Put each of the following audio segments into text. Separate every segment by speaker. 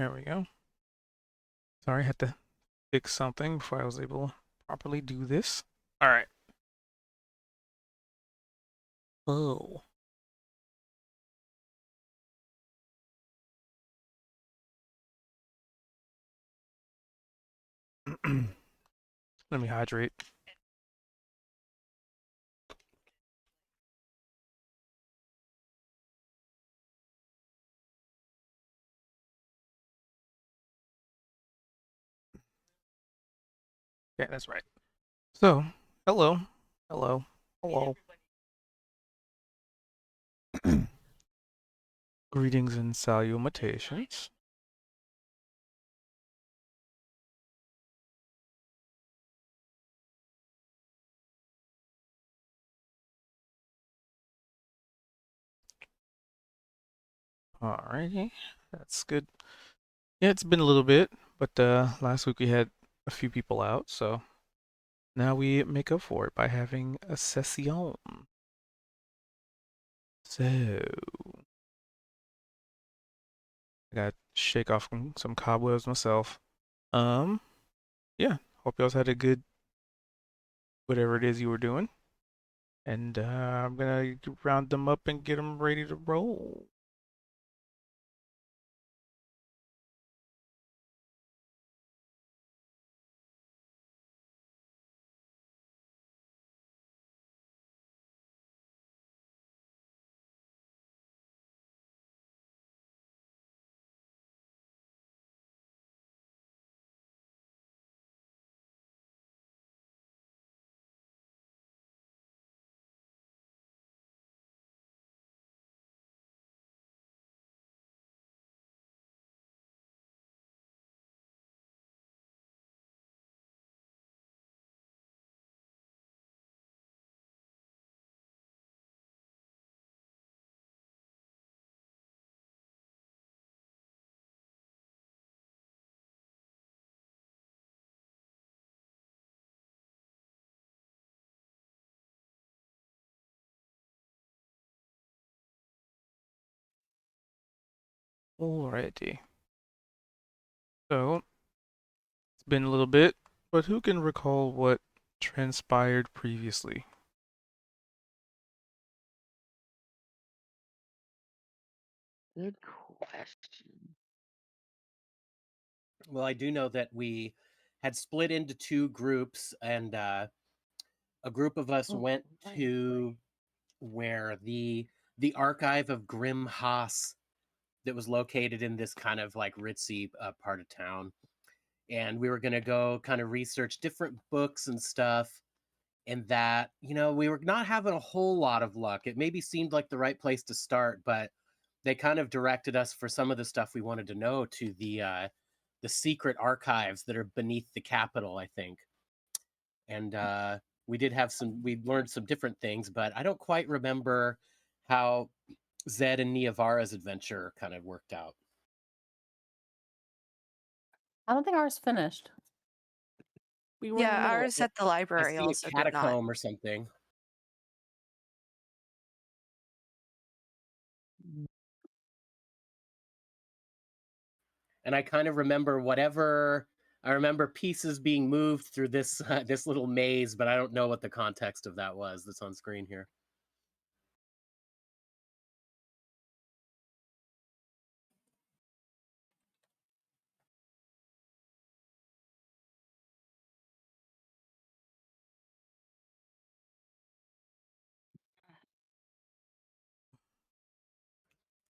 Speaker 1: There we go. Sorry, I had to fix something before I was able to properly do this. All right. Oh. Let me hydrate. Yeah, that's right. So, hello, hello, hello. Greetings and salutations. Alrighty, that's good. Yeah, it's been a little bit, but last week we had a few people out, so now we make up for it by having a session. So, I got to shake off some cobwebs myself. Um, yeah, hope y'all had a good whatever it is you were doing, and I'm gonna round them up and get them ready to roll. Alrighty. So, it's been a little bit, but who can recall what transpired previously?
Speaker 2: Good question.
Speaker 3: Well, I do know that we had split into two groups, and a group of us
Speaker 2: Oh,
Speaker 3: went
Speaker 2: right.
Speaker 3: to where the archive of Grim Haas that was located in this kind of like ritzy part of town, and we were going to go kind of research different books and stuff. And that, we were not having a whole lot of luck. It maybe seemed like the right place to start, but they kind of directed us for some of the stuff we wanted to know to the secret archives that are beneath the Capitol, I think. And we learned some different things, but I don't quite remember how Zed and Niavara's adventure kind of worked out.
Speaker 2: I don't think ours finished. We were in the
Speaker 4: Yeah,
Speaker 2: middle of
Speaker 4: ours
Speaker 2: it.
Speaker 4: at the
Speaker 3: I
Speaker 4: library
Speaker 3: see a
Speaker 4: also did not.
Speaker 3: catacomb or something.
Speaker 2: Mm.
Speaker 3: And I kind of remember whatever I remember pieces being moved through this this little maze, but I don't know what the context of that was that's on screen here.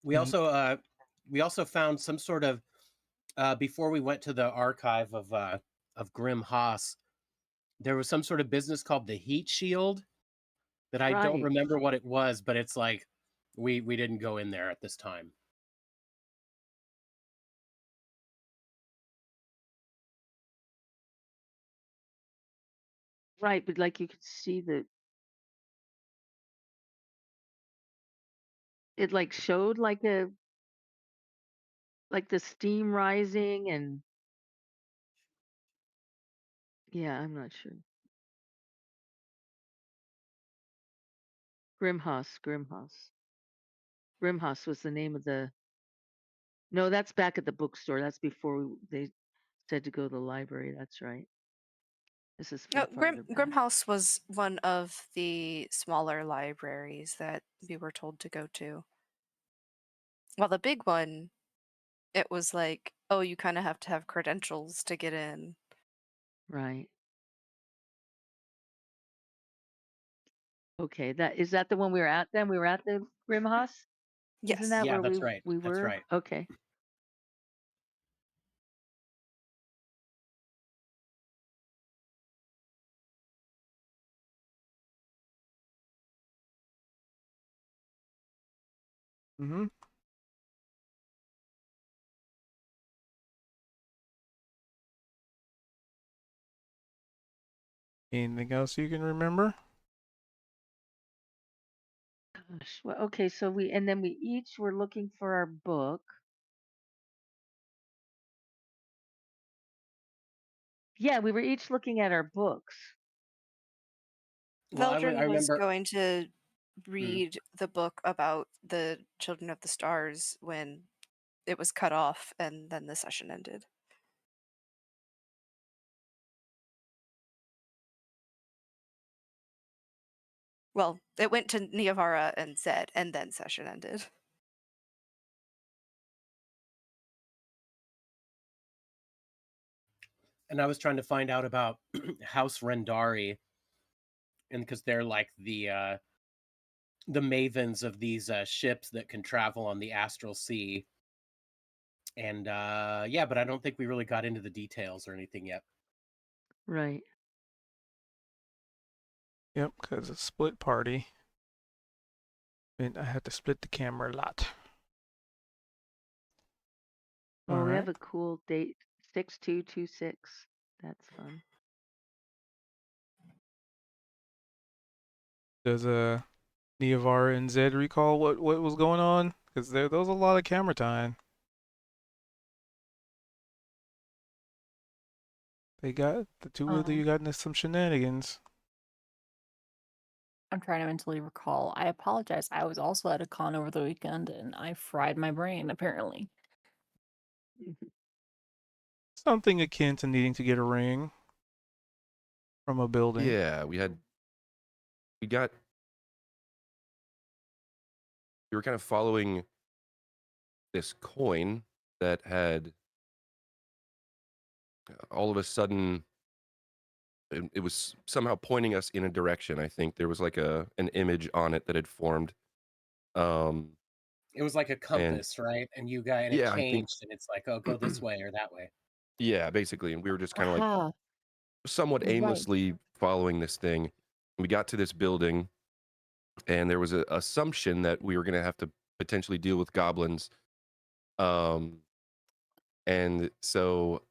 Speaker 3: We
Speaker 1: Mm,
Speaker 3: also uh, we also found some sort of before we went to the archive of Grim Haas. There was some sort of business called the Heat Shield that I don't
Speaker 2: Right.
Speaker 3: remember what it was, but it's like we didn't go in there at this time.
Speaker 2: Right, but like you could see that it like showed like the steam rising and yeah, I'm not sure. Grimhaus was the name of the
Speaker 4: No, that's back at the bookstore. That's before they said to go to the library. That's right. This is
Speaker 5: No,
Speaker 4: from farther back.
Speaker 5: Grimhouse was one of the smaller libraries that we were told to go to. Well, the big one, it was like, oh, you kind of have to have credentials to get in.
Speaker 4: Right. Okay. That the one we were at then? We were at the Grimhouse? Isn't
Speaker 5: Yes.
Speaker 4: that
Speaker 3: Yeah,
Speaker 4: where
Speaker 3: that's right.
Speaker 4: we
Speaker 3: That's
Speaker 4: were?
Speaker 3: right.
Speaker 4: Okay.
Speaker 1: Mm-hmm. Anything else you can remember?
Speaker 4: Gosh. Well, okay, so and then we each were looking for our book. Yeah, we were each looking at our books.
Speaker 3: Well, I
Speaker 5: Veldrin was
Speaker 3: remember.
Speaker 5: going to
Speaker 3: Mm.
Speaker 5: read the book about the Children of the Stars when it was cut off and then the session ended. Well, it went to Niavara and Zed, and then session ended.
Speaker 3: And I was trying to find out about House Rendari, and because they're like the mavens of these ships that can travel on the astral sea. And yeah, but I don't think we really got into the details or anything yet.
Speaker 4: Right.
Speaker 1: Yep, because it's split party. And I had to split the camera a lot.
Speaker 4: Oh,
Speaker 1: All
Speaker 4: we
Speaker 1: right.
Speaker 4: have a cool date, 6226. That's fun.
Speaker 1: Does Niavara and Zed recall what was going on? Because there was a lot of camera time. They got the two of you got into some shenanigans.
Speaker 2: I'm trying to mentally recall. I apologize. I was also at a con over the weekend and I fried my brain, apparently.
Speaker 1: Something akin to needing to get a ring from a building.
Speaker 6: Yeah, we got we were kind of following this coin that had all of a sudden it was somehow pointing us in a direction. I think there was like an image on it that had formed. Um
Speaker 3: It was like a
Speaker 6: and
Speaker 3: compass, right? And you got and it
Speaker 6: yeah, I think
Speaker 3: changed, and it's like, oh, go this way or that way.
Speaker 6: yeah, basically, and we were just kind of like
Speaker 2: Aha,
Speaker 6: somewhat
Speaker 2: right.
Speaker 6: aimlessly following this thing. We got to this building and there was an assumption that we were going to have to potentially deal with goblins. Um and so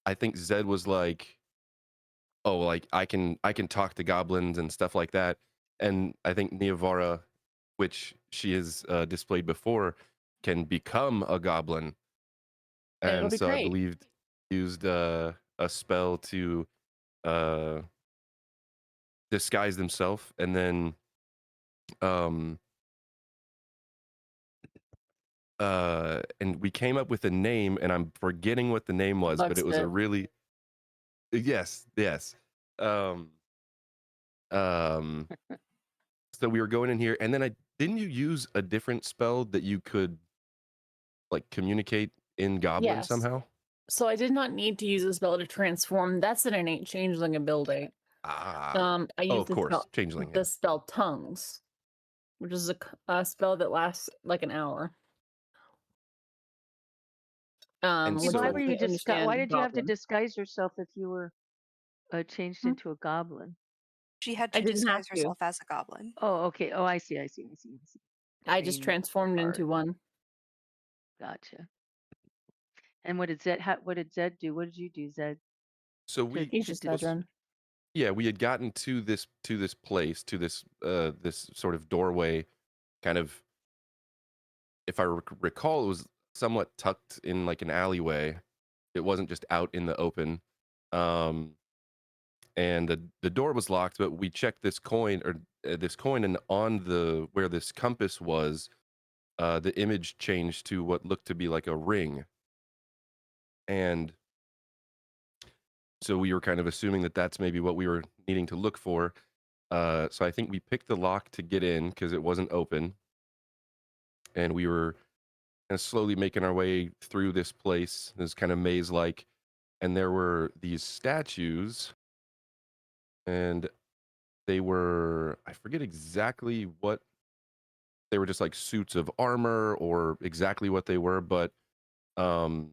Speaker 6: I think Zed was like, "Oh, like I can talk to goblins and stuff like that." And I think Niavara, which she has displayed before, can become a goblin.
Speaker 2: And it'll
Speaker 6: And
Speaker 2: be
Speaker 6: so I
Speaker 2: great.
Speaker 6: believed used a spell to uh, disguise themselves, and then um and we came up with a name, and I'm forgetting what the name was, but
Speaker 2: Bugs
Speaker 6: it was a
Speaker 2: bit.
Speaker 6: really yes. Um um So we were going in here, and then I didn't you use a different spell that you could like communicate in Goblin
Speaker 2: Yes.
Speaker 6: somehow?
Speaker 2: So I did not need to use a spell to transform. That's an innate changeling ability.
Speaker 6: Ah,
Speaker 2: I
Speaker 6: oh,
Speaker 2: used
Speaker 6: of course, changeling. Yeah.
Speaker 2: the spell tongues, which is a spell that lasts like an hour.
Speaker 6: And
Speaker 4: Yeah, why were
Speaker 6: so,
Speaker 2: Literally
Speaker 4: you why
Speaker 2: understand
Speaker 4: did you have to
Speaker 2: goblin.
Speaker 4: disguise yourself if you were changed
Speaker 2: Hmm?
Speaker 4: into a goblin?
Speaker 5: She had
Speaker 2: I
Speaker 5: to
Speaker 2: didn't have
Speaker 5: disguise
Speaker 2: to.
Speaker 5: herself as a goblin.
Speaker 4: Oh, okay. Oh, I see.
Speaker 2: I just
Speaker 4: Brain
Speaker 2: transformed into
Speaker 4: fart.
Speaker 2: one.
Speaker 4: Gotcha. And what did Zed do? What did you do, Zed?
Speaker 6: so
Speaker 4: To
Speaker 6: we
Speaker 2: He's
Speaker 4: to
Speaker 2: just
Speaker 4: dis
Speaker 2: Edrin.
Speaker 6: yeah, we had gotten to this place, to this sort of doorway, kind of. If I recall, it was somewhat tucked in like an alleyway. It wasn't just out in the open. Um, and the door was locked, but we checked this coin, and on the where this compass was, the image changed to what looked to be like a ring. And so we were kind of assuming that that's maybe what we were needing to look for. So I think we picked the lock to get in because it wasn't open. And we were kind of slowly making our way through this place, this kind of maze-like. And there were these statues, and they were, I forget exactly what, they were just like suits of armor or exactly what they were, but um,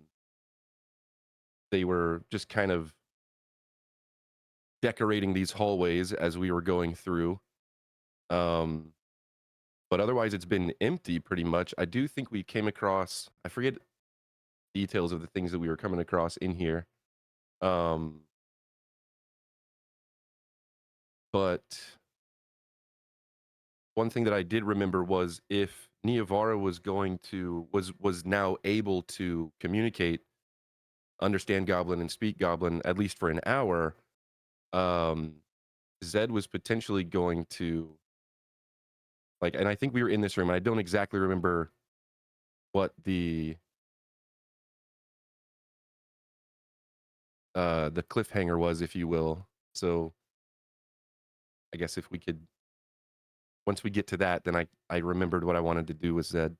Speaker 6: they were just kind of decorating these hallways as we were going through. Um, but otherwise, it's been empty pretty much. I do think we came across, I forget details of the things that we were coming across in here. Um, but one thing that I did remember was if Niavara was now able to communicate, understand Goblin and speak Goblin at least for an hour, um, Zed was potentially going to like, and I think we were in this room, and I don't exactly remember what the cliffhanger was, if you will. So I guess if we could, once we get to that, then I remembered what I wanted to do with Zed.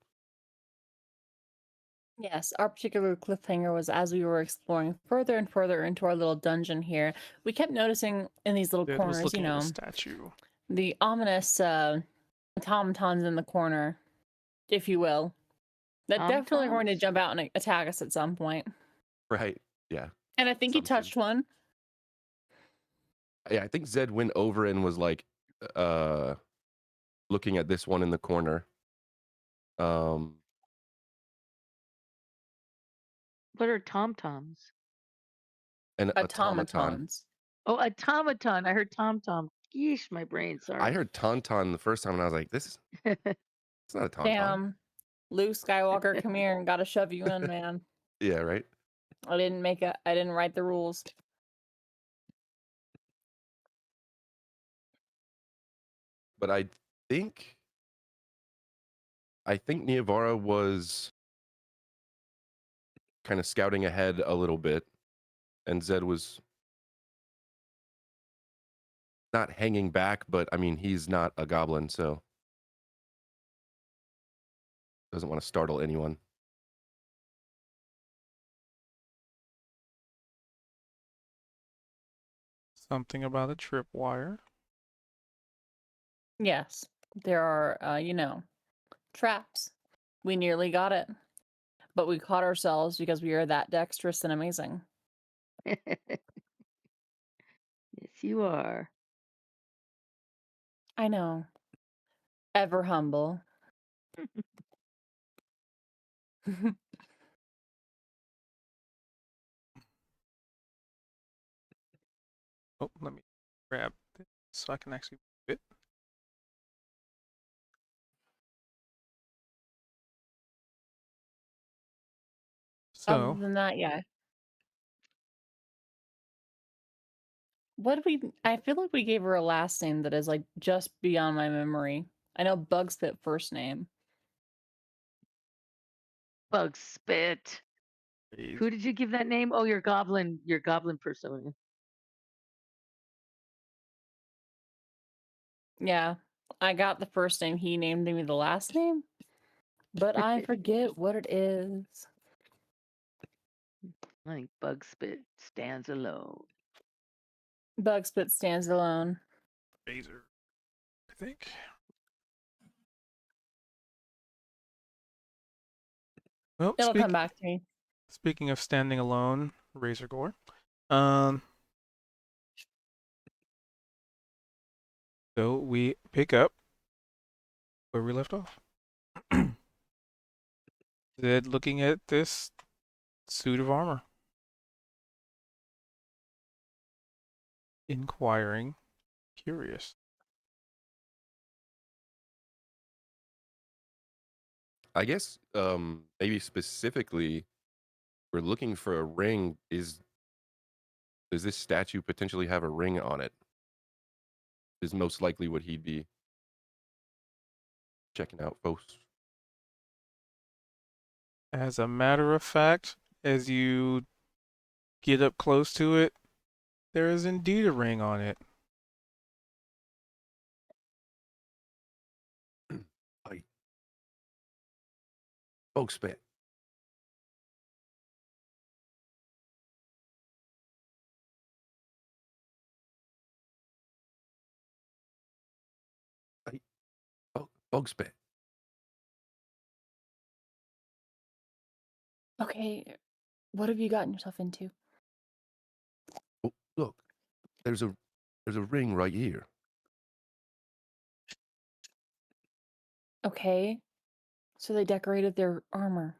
Speaker 2: Yes, our particular cliffhanger was as we were exploring further and further into our little dungeon here, we kept noticing in these little
Speaker 1: Dad was
Speaker 2: corners,
Speaker 1: looking at a statue.
Speaker 2: the ominous automatons in the corner, if you will, that definitely are going to
Speaker 4: Tom-toms?
Speaker 2: jump out and attack us at some point.
Speaker 6: Right. Yeah.
Speaker 2: And I think he
Speaker 6: Something.
Speaker 2: touched one.
Speaker 6: Yeah, I think Zed went over and was like looking at this one in the corner.
Speaker 4: What are tom-toms?
Speaker 6: An automaton.
Speaker 2: Automatons.
Speaker 4: Oh, automaton. I heard tom-tom. Yeesh, my brain.
Speaker 6: I
Speaker 4: Sorry.
Speaker 6: heard tauntaun the first time, and I was like, "This is it's not a tauntaun."
Speaker 2: Damn. Luke Skywalker, come here and gotta shove you in, man.
Speaker 6: Yeah, right.
Speaker 2: I didn't write the rules.
Speaker 6: But think I think Niavara was kind of scouting ahead a little bit, and Zed was not hanging back, but I mean, he's not a goblin, so doesn't want to startle anyone.
Speaker 1: Something about a tripwire.
Speaker 2: Yes. There are traps. We nearly got it. But we caught ourselves because we are that dexterous and amazing.
Speaker 4: Yes, you are.
Speaker 2: I know. Ever humble.
Speaker 1: Oh, let me grab this so I can actually move it.
Speaker 2: Other
Speaker 1: So,
Speaker 2: than that, yeah. I feel like we gave her a last name that is like just beyond my memory. I know Bugs fit first name.
Speaker 4: Bug spit. Who did you give that name? Oh, your goblin persona.
Speaker 2: Yeah. I got the first name. He named me the last name. But I forget what it is.
Speaker 4: I think Bug Spit stands alone.
Speaker 2: Bugspit stands alone.
Speaker 1: Razor, I think. Well,
Speaker 2: It'll come back to me.
Speaker 1: speaking of standing alone, Razor Gore. Um, so we pick up where we left off. Zed looking at this suit of armor, inquiring, curious.
Speaker 6: I guess maybe specifically, we're looking for a ring. Does this statue potentially have a ring on it? Is most likely what he'd be checking out, folks.
Speaker 1: As a matter of fact, as you get up close to it, there is indeed a ring on it.
Speaker 6: Hey, bog spit. Hey, bog spit.
Speaker 2: Okay, what have you gotten yourself into?
Speaker 6: Oh, look, there's a ring right here.
Speaker 2: Okay, so they decorated their armor.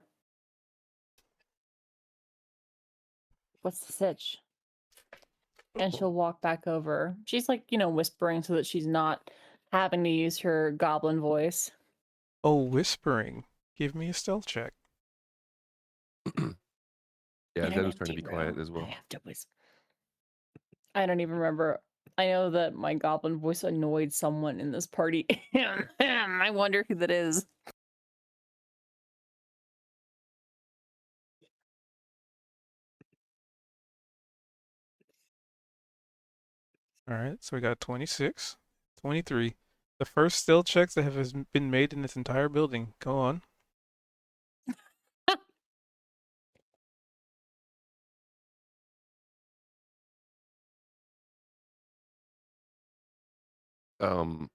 Speaker 2: What's the sitch? And she'll walk back over. She's like, whispering so that she's not having to use her goblin voice.
Speaker 1: Oh, whispering. Give me a stealth check.
Speaker 6: Yeah,
Speaker 2: In
Speaker 6: Zed
Speaker 2: an
Speaker 6: was trying to
Speaker 2: empty
Speaker 6: be quiet
Speaker 2: room,
Speaker 6: as
Speaker 2: I
Speaker 6: well.
Speaker 2: have to whisper. I don't even remember. I know that my goblin voice annoyed someone in this party. I wonder who that is.
Speaker 1: All right, so we got 26, 23. The first stealth checks that have been made in this entire building. Go on.
Speaker 6: Um,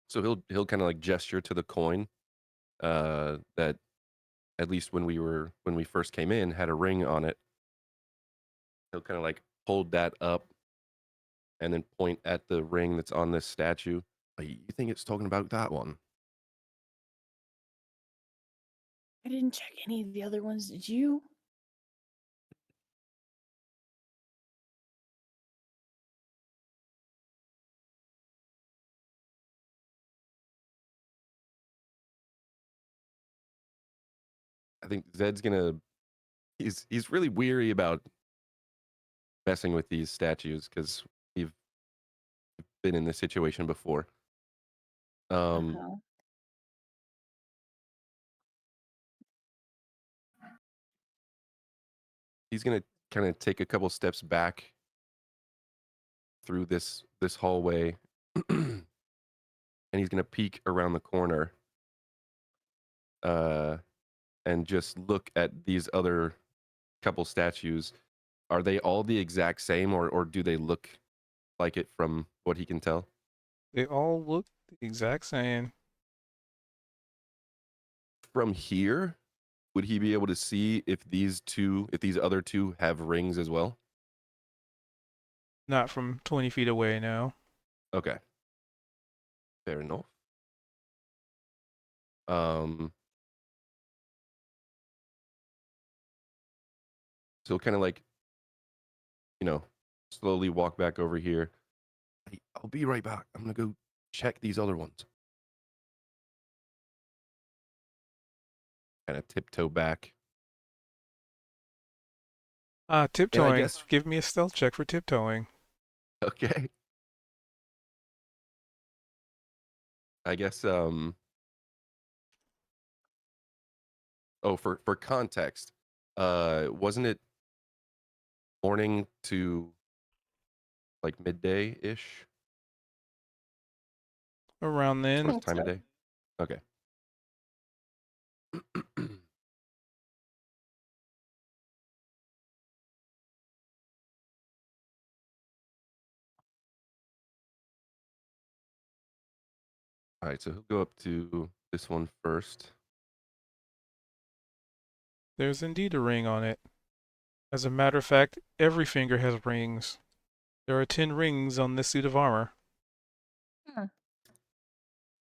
Speaker 6: so he'll kind of like gesture to the coin, that at least when we first came in had a ring on it. He'll kind of like hold that up and then point at the ring that's on this statue. You think it's talking about that one?
Speaker 2: I didn't check any of the other ones. Did you?
Speaker 6: I think Zed's gonna. He's really weary about messing with these statues because we've been in this situation before.
Speaker 2: Uh-huh.
Speaker 6: He's gonna kind of take a couple steps back through this hallway, and he's gonna peek around the corner, uh, and just look at these other couple statues. Are they all the exact same, or do they look like it from what he can tell?
Speaker 1: They all look the exact same.
Speaker 6: From here, would he be able to see if these other two have rings as well?
Speaker 1: Not from 20 feet away now.
Speaker 6: Okay, fair enough. Um, so kind of like, slowly walk back over here. Hey, I'll be right back. I'm gonna go check these other ones. Kind of tiptoe back. And I
Speaker 1: Tiptoeing.
Speaker 6: guess,
Speaker 1: Give me a stealth check for tiptoeing.
Speaker 6: okay. I guess, oh, for context, wasn't it morning to like midday ish?
Speaker 1: Around
Speaker 2: I
Speaker 1: then,
Speaker 6: Towards
Speaker 2: think
Speaker 6: time of
Speaker 2: so.
Speaker 6: day? Okay. All right, so he'll go up to this one first.
Speaker 1: there's indeed a ring on it. As a matter of fact, every finger has rings. There are 10 rings on this suit of armor.
Speaker 2: Hmm.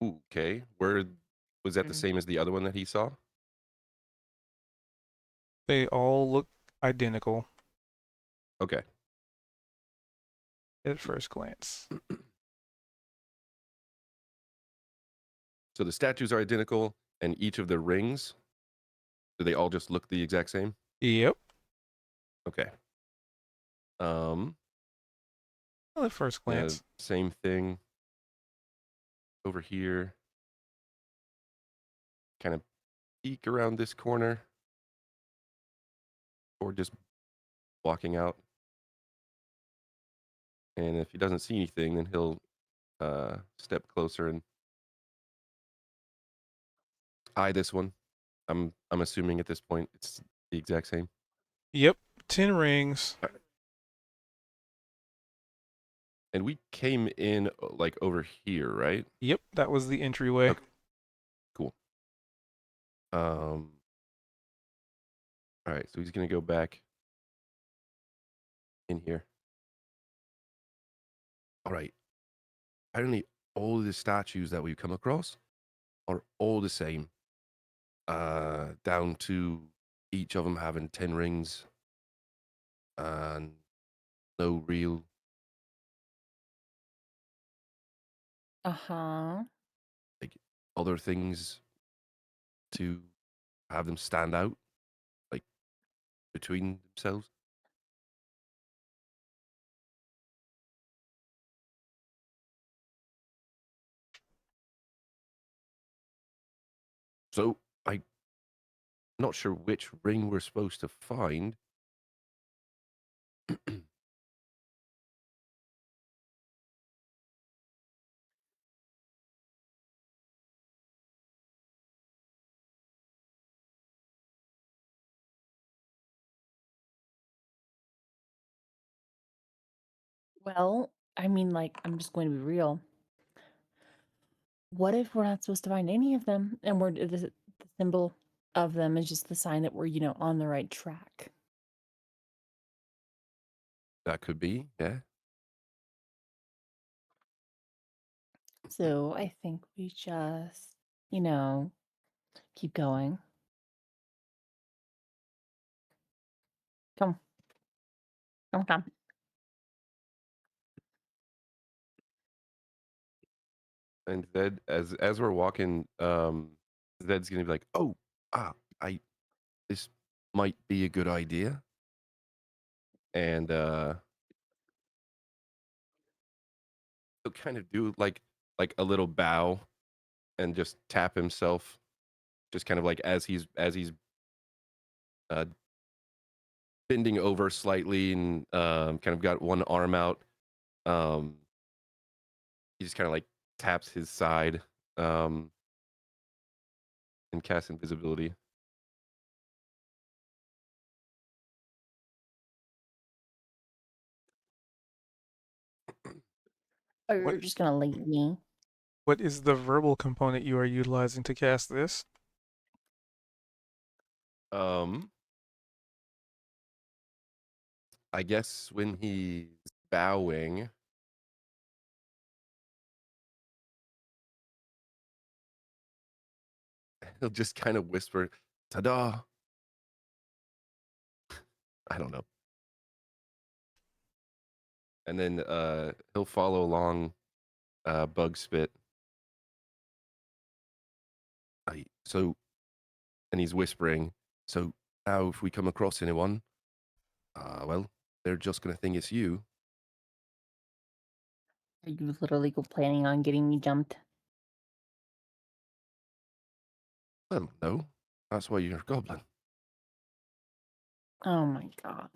Speaker 6: Ooh, okay. Where was that the
Speaker 4: Mm.
Speaker 6: same as the other one that he saw?
Speaker 1: They all look identical
Speaker 6: Okay.
Speaker 1: at first glance.
Speaker 6: So the statues are identical, and each of the rings, do they all just look the exact same?
Speaker 1: Yep.
Speaker 6: Okay. Um,
Speaker 1: Well, at first
Speaker 6: yeah,
Speaker 1: glance.
Speaker 6: same thing over here. Kind of peek around this corner or just walking out. And if he doesn't see anything, then he'll step closer and eye this one. I'm assuming at this point it's the exact same.
Speaker 1: Yep, 10 rings.
Speaker 6: And we came in like over here, right?
Speaker 1: Yep, that was the entryway.
Speaker 6: Okay. Cool. All right, so he's gonna go back in here. All right. Apparently, all the statues that we've come across are all the same. Down to each of them having 10 rings and no real
Speaker 2: Uh-huh.
Speaker 6: like other things to have them stand out like between themselves. So I'm not sure which ring we're supposed to find.
Speaker 2: Well, I mean, like, I'm just going to be real. What if we're not supposed to find any of them and the symbol of them is just the sign that we're, on the right track?
Speaker 6: That could be, yeah.
Speaker 2: So I think we just, keep going. Come, come, come.
Speaker 6: And Zed, as we're walking, Zed's gonna be like, "Oh, I this might be a good idea," and he'll kind of do like a little bow and just tap himself, just kind of like as he's uh, bending over slightly and kind of got one arm out. Um, he just kind of like taps his side um, and casts invisibility.
Speaker 2: Or
Speaker 1: What
Speaker 2: you're just gonna leave me?
Speaker 1: what is the verbal component you are utilizing to cast this?
Speaker 6: Um, I guess when he's bowing, he'll just kind of whisper, "Ta-da!" I don't know, and then he'll follow along Bug Spit. So, and he's whispering. So now, if we come across anyone, well, they're just gonna think it's you.
Speaker 2: Are you literally planning on getting me jumped?
Speaker 6: Well, no, that's why you're a goblin.
Speaker 2: Oh my god.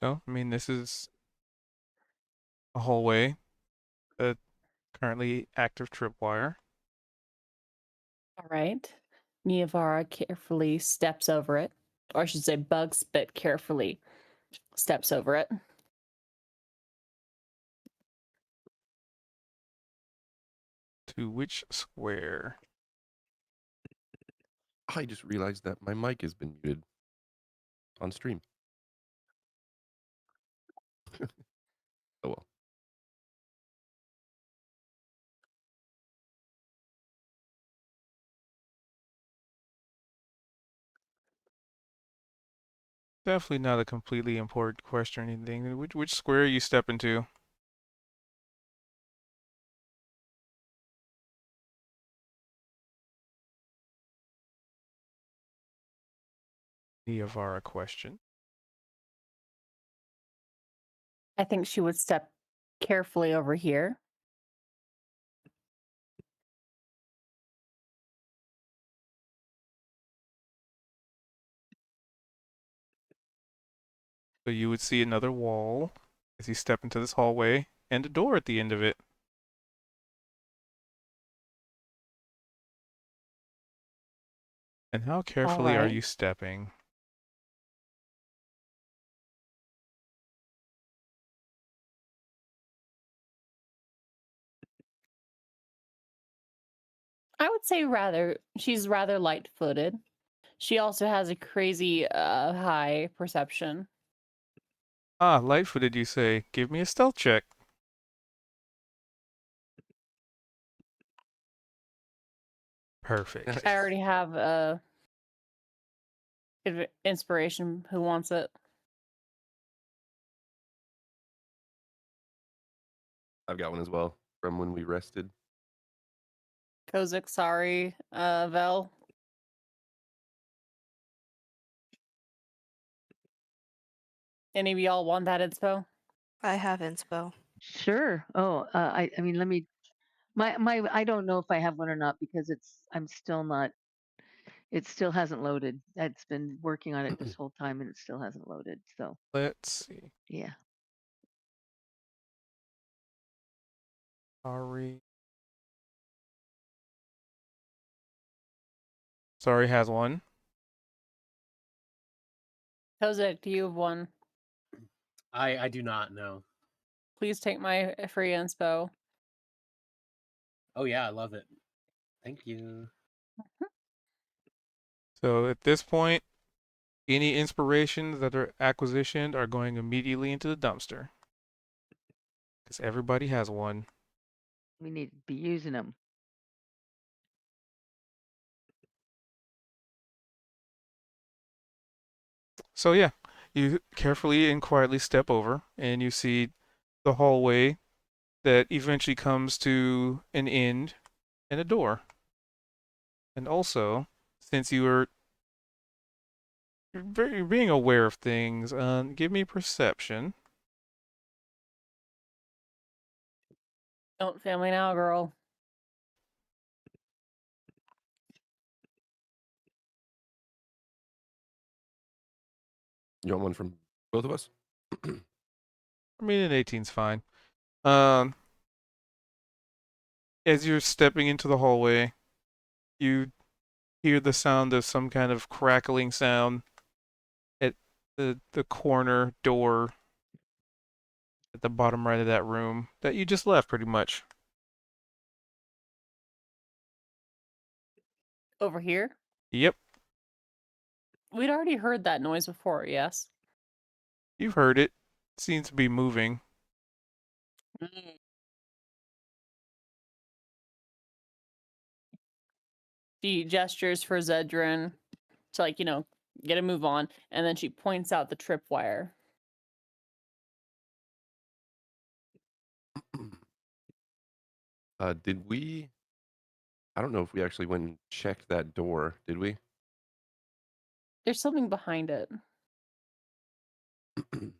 Speaker 1: So, I mean, this is a hallway, a currently active tripwire.
Speaker 2: All right. Miavara carefully steps over it. Or I should say, Bug Spit carefully steps over it.
Speaker 1: To which square?
Speaker 6: I just realized that my mic has been muted on stream. Oh well.
Speaker 1: Definitely not a completely important question or anything. Which square are you stepping to? Niavara question.
Speaker 2: I think she would step carefully over here.
Speaker 1: So you would see another wall as you step into this hallway and a door at the end of it. And how carefully are
Speaker 2: right.
Speaker 1: you stepping?
Speaker 2: I would say she's rather light-footed. She also has a crazy high perception.
Speaker 1: Ah, light-footed, you say. Give me a stealth check. Perfect.
Speaker 6: Nice.
Speaker 2: I already have inspiration. Who wants it?
Speaker 6: I've got one as well from when we rested.
Speaker 2: Kozik, sorry, Vel. Any of y'all want that inspo?
Speaker 5: I have inspo.
Speaker 4: Sure. Oh, I mean, let me. My. I don't know if I have one or not because I'm still not. It still hasn't loaded. It's been working on it this whole time and it still hasn't loaded. So
Speaker 1: Let's see.
Speaker 4: yeah.
Speaker 1: Sorry. Sorry has one.
Speaker 2: Kozik, do you have one?
Speaker 3: I do not know.
Speaker 2: Please take my free inspo.
Speaker 3: Oh yeah, I love it. Thank you.
Speaker 1: So at this point, any inspirations that are acquisitioned are going immediately into the dumpster. Because everybody has one.
Speaker 4: We need to be using them.
Speaker 1: So yeah, you carefully and quietly step over and you see the hallway that eventually comes to an end and a door. And also, since you're being aware of things, give me perception.
Speaker 2: Don't fail me now, girl.
Speaker 6: You want one from both of us?
Speaker 1: I mean, an 18's fine. Um, as you're stepping into the hallway, you hear the sound of some kind of crackling sound at the corner door at the bottom right of that room that you just left, pretty much.
Speaker 2: Over here?
Speaker 1: Yep,
Speaker 2: We'd already heard that noise before, yes?
Speaker 1: you've heard it. Seems to be moving.
Speaker 2: Mm. She gestures for Zedrin to, like, get a move on, and then she points out the tripwire.
Speaker 6: Did we? I don't know if we actually went and checked that door. Did we?
Speaker 2: There's something behind it.
Speaker 6: All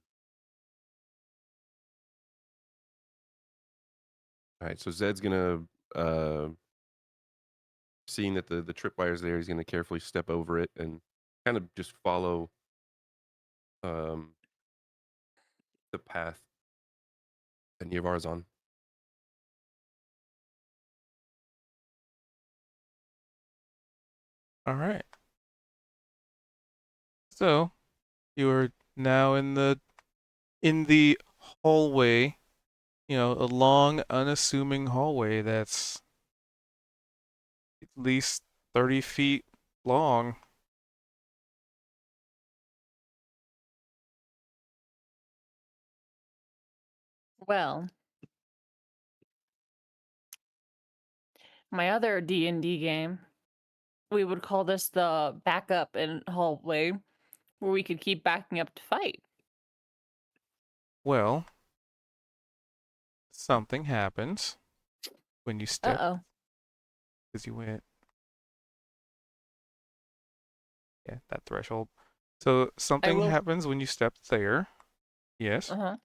Speaker 6: right. So Zed's gonna, uh, seeing that the tripwire's there, he's gonna carefully step over it and kind of just follow um, the path that Niavara's on.
Speaker 1: All right. So you are now in the hallway. A long, unassuming hallway that's at least 30 feet long.
Speaker 2: Well, my other D&D game, we would call this the backup and hallway, where we could keep backing up to fight.
Speaker 1: Well, something happens when you step
Speaker 2: Uh-oh.
Speaker 1: because you went, yeah, that threshold. So something
Speaker 2: will.
Speaker 1: happens when you step there. Yes.
Speaker 2: Uh-huh.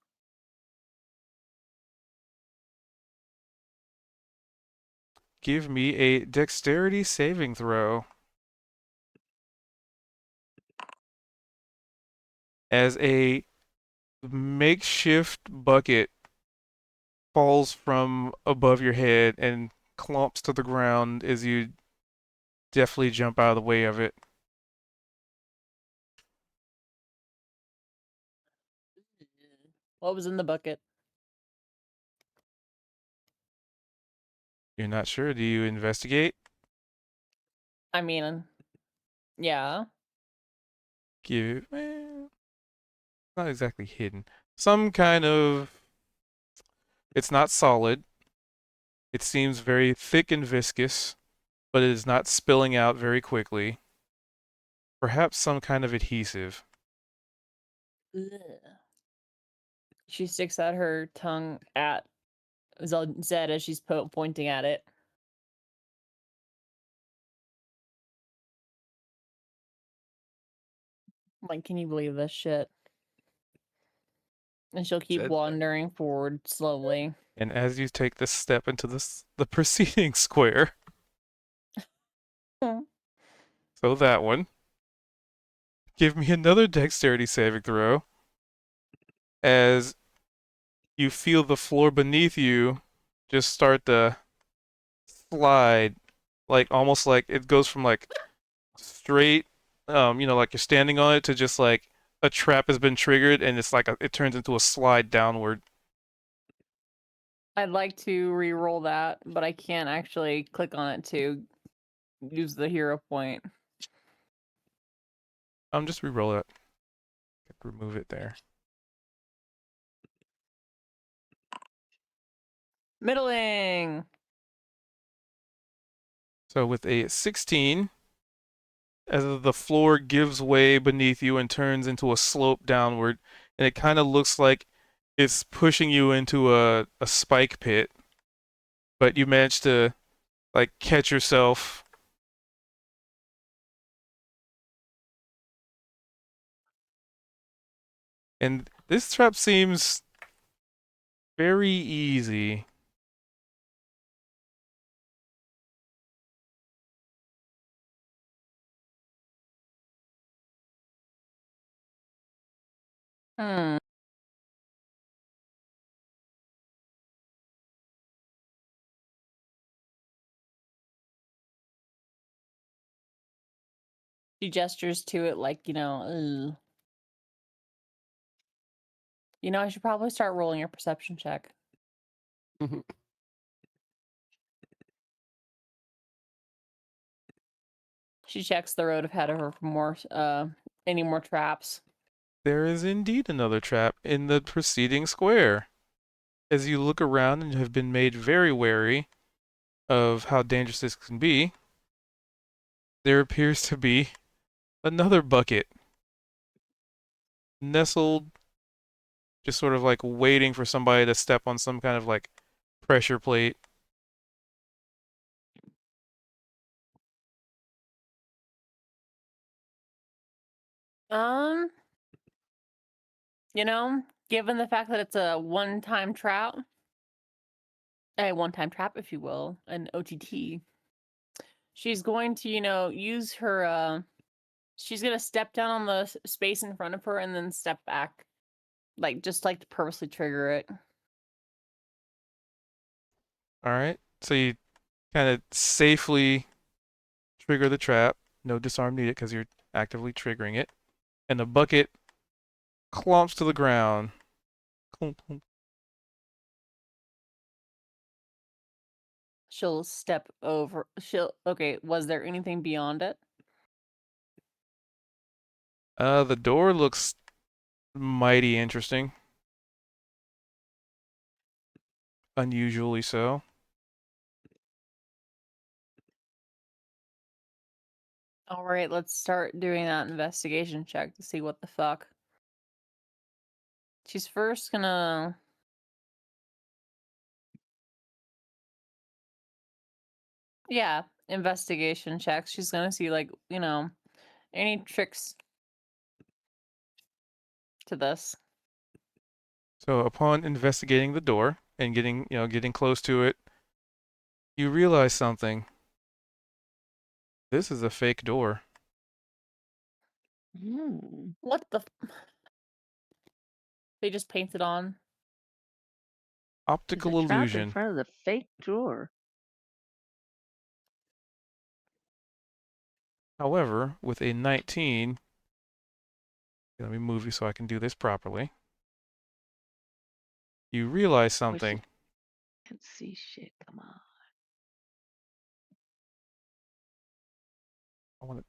Speaker 1: Give me a dexterity saving throw. As a makeshift bucket falls from above your head and clumps to the ground as you deftly jump out of the way of it.
Speaker 2: What was in the bucket?
Speaker 1: You're not sure. Do you investigate?
Speaker 2: I mean, yeah.
Speaker 1: Give not exactly hidden. Some kind of it's not solid. It seems very thick and viscous, but it is not spilling out very quickly. Perhaps some kind of adhesive.
Speaker 2: Ugh. She sticks out her tongue at Zed as she's pointing at it. Like, can you believe this shit? And she'll keep
Speaker 6: Zed-
Speaker 2: wandering forward slowly.
Speaker 1: And as you take this step into the preceding square, so that one, give me another dexterity saving throw as you feel the floor beneath you just start to slide, like almost like it goes from like straight, like you're standing on it to just like a trap has been triggered and it's like it turns into a slide downward.
Speaker 2: I'd like to re-roll that, but I can't actually click on it to use the hero point.
Speaker 1: Just re-roll it. Remove it there.
Speaker 2: Middling!
Speaker 1: So with a 16, as the floor gives way beneath you and turns into a slope downward, and it kind of looks like it's pushing you into a spike pit, but you manage to like catch yourself. And this trap seems very easy.
Speaker 2: Hmm. She gestures to it like, ugh. I should probably start rolling a perception check. She checks the road ahead of her for more, any more traps.
Speaker 1: There is indeed another trap in the preceding square. As you look around and have been made very wary of how dangerous this can be, there appears to be another bucket nestled, just sort of like waiting for somebody to step on some kind of like pressure plate.
Speaker 2: Um, given the fact that it's a one-time trap, if you will, an OTT, she's going to, use her, she's going to step down on the space in front of her and then step back, just to purposely trigger it.
Speaker 1: All right, so you kind of safely trigger the trap. No disarm needed because you're actively triggering it. And the bucket clomps to the ground. Clomp, clomp.
Speaker 2: She'll step over. Okay, was there anything beyond it?
Speaker 1: The door looks mighty interesting. Unusually so.
Speaker 2: All right, let's start doing that investigation check to see what the fuck. She's first gonna. Yeah, investigation checks. She's gonna see, any tricks to this.
Speaker 1: So upon investigating the door and getting close to it, you realize something. This is a fake door.
Speaker 2: What the? They just painted on.
Speaker 4: There's
Speaker 1: Optical
Speaker 4: a trap in
Speaker 1: illusion.
Speaker 4: front of the fake door.
Speaker 1: However, with a 19, let me move you so I can do this properly. You realize
Speaker 4: Wish you
Speaker 1: something.
Speaker 4: can't see shit. Come on.
Speaker 1: I want to.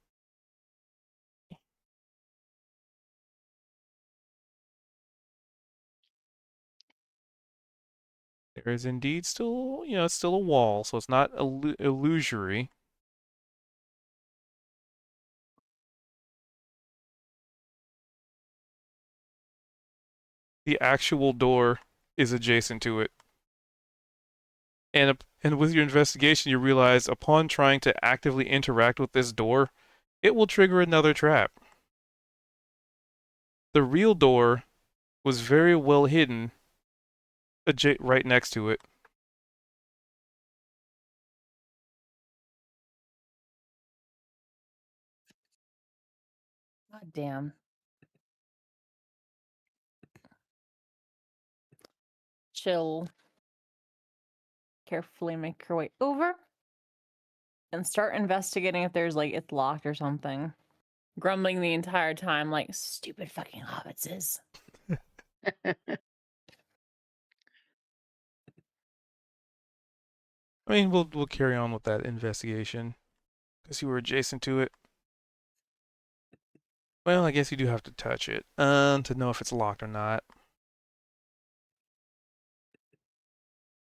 Speaker 1: There is indeed still, it's still a wall, so it's not illusory. The actual door is adjacent to it. And with your investigation, you realize upon trying to actively interact with this door, it will trigger another trap. The real door was very well hidden right next to it.
Speaker 2: God damn. Chill. Carefully make your way over and start investigating if there's like it's locked or something. Grumbling the entire time like stupid fucking hobbitses.
Speaker 1: I mean, we'll carry on with that investigation because you were adjacent to it. Well, I guess you do have to touch it to know if it's locked or not.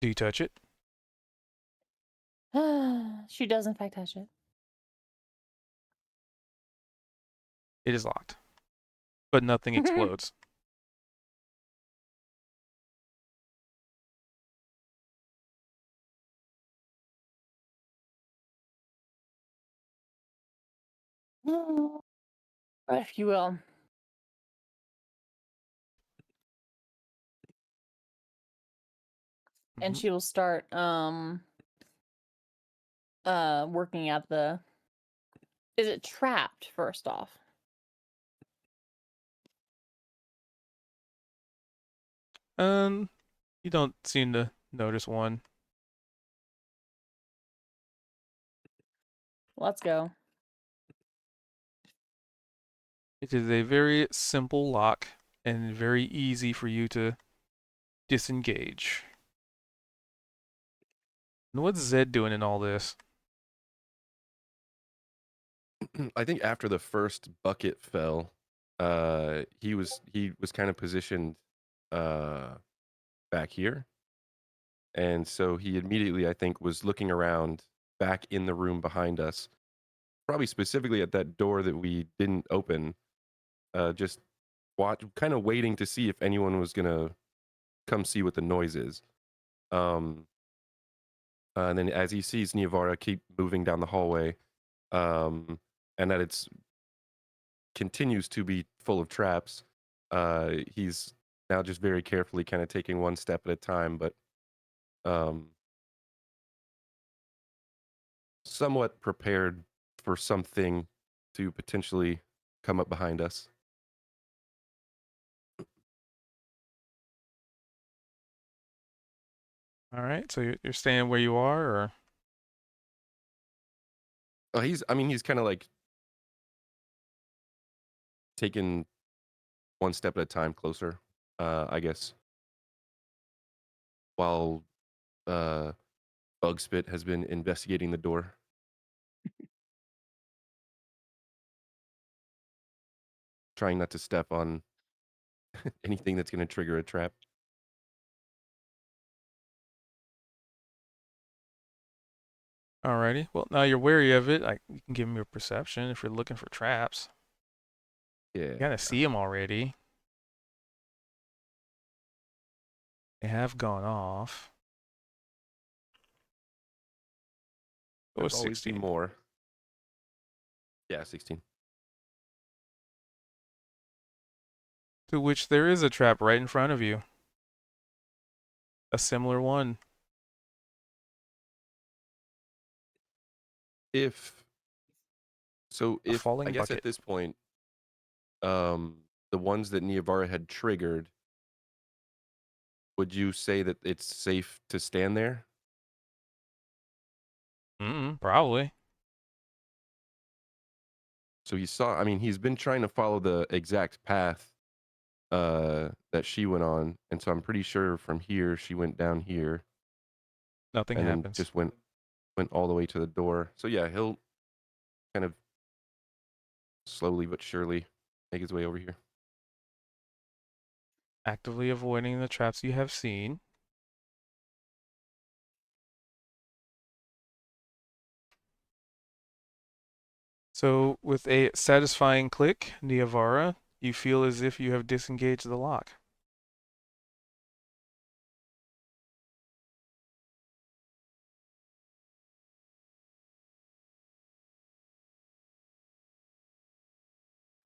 Speaker 1: Do you touch it?
Speaker 2: She does in fact touch it.
Speaker 1: It is locked, but nothing explodes.
Speaker 2: If you will. And
Speaker 1: Mhm.
Speaker 2: she will start working at the. Is it trapped first off?
Speaker 1: You don't seem to notice one.
Speaker 2: Let's go.
Speaker 1: It is a very simple lock and very easy for you to disengage. And what's Zed doing in all this?
Speaker 6: I think after the first bucket fell, he was kind of positioned back here, and so he immediately, I think, was looking around back in the room behind us, probably specifically at that door that we didn't open, just kind of waiting to see if anyone was gonna come see what the noise is. Um, and then as he sees Niavara keep moving down the hallway, and that it's continues to be full of traps, he's now just very carefully kind of taking one step at a time, but um, somewhat prepared for something to potentially come up behind us.
Speaker 1: All right, so you're staying where you are, or
Speaker 6: Oh, he's kind of like taking one step at a time closer, I guess, while Bugspit has been investigating the door. Trying not to step on anything that's going to trigger a trap.
Speaker 1: alrighty. Well, now you're wary of it. You can give me a perception if you're looking for traps.
Speaker 6: Yeah.
Speaker 1: You kind of see them already. They have gone off. It was
Speaker 6: There'll always be
Speaker 1: 16.
Speaker 6: more. Yeah, 16.
Speaker 1: To which there is a trap right in front of you. A similar one.
Speaker 6: If
Speaker 1: A
Speaker 6: I
Speaker 1: falling
Speaker 6: guess at
Speaker 1: bucket.
Speaker 6: this point, the ones that Niavara had triggered, would you say that it's safe to stand there?
Speaker 1: Probably.
Speaker 6: So I mean, he's been trying to follow the exact path that she went on, and so I'm pretty sure from here she went down here
Speaker 1: Nothing
Speaker 6: and then
Speaker 1: happens.
Speaker 6: just went all the way to the door. So yeah, he'll kind of slowly but surely make his way over here.
Speaker 1: Actively avoiding the traps you have seen. So, with a satisfying click, Niavara, you feel as if you have disengaged the lock.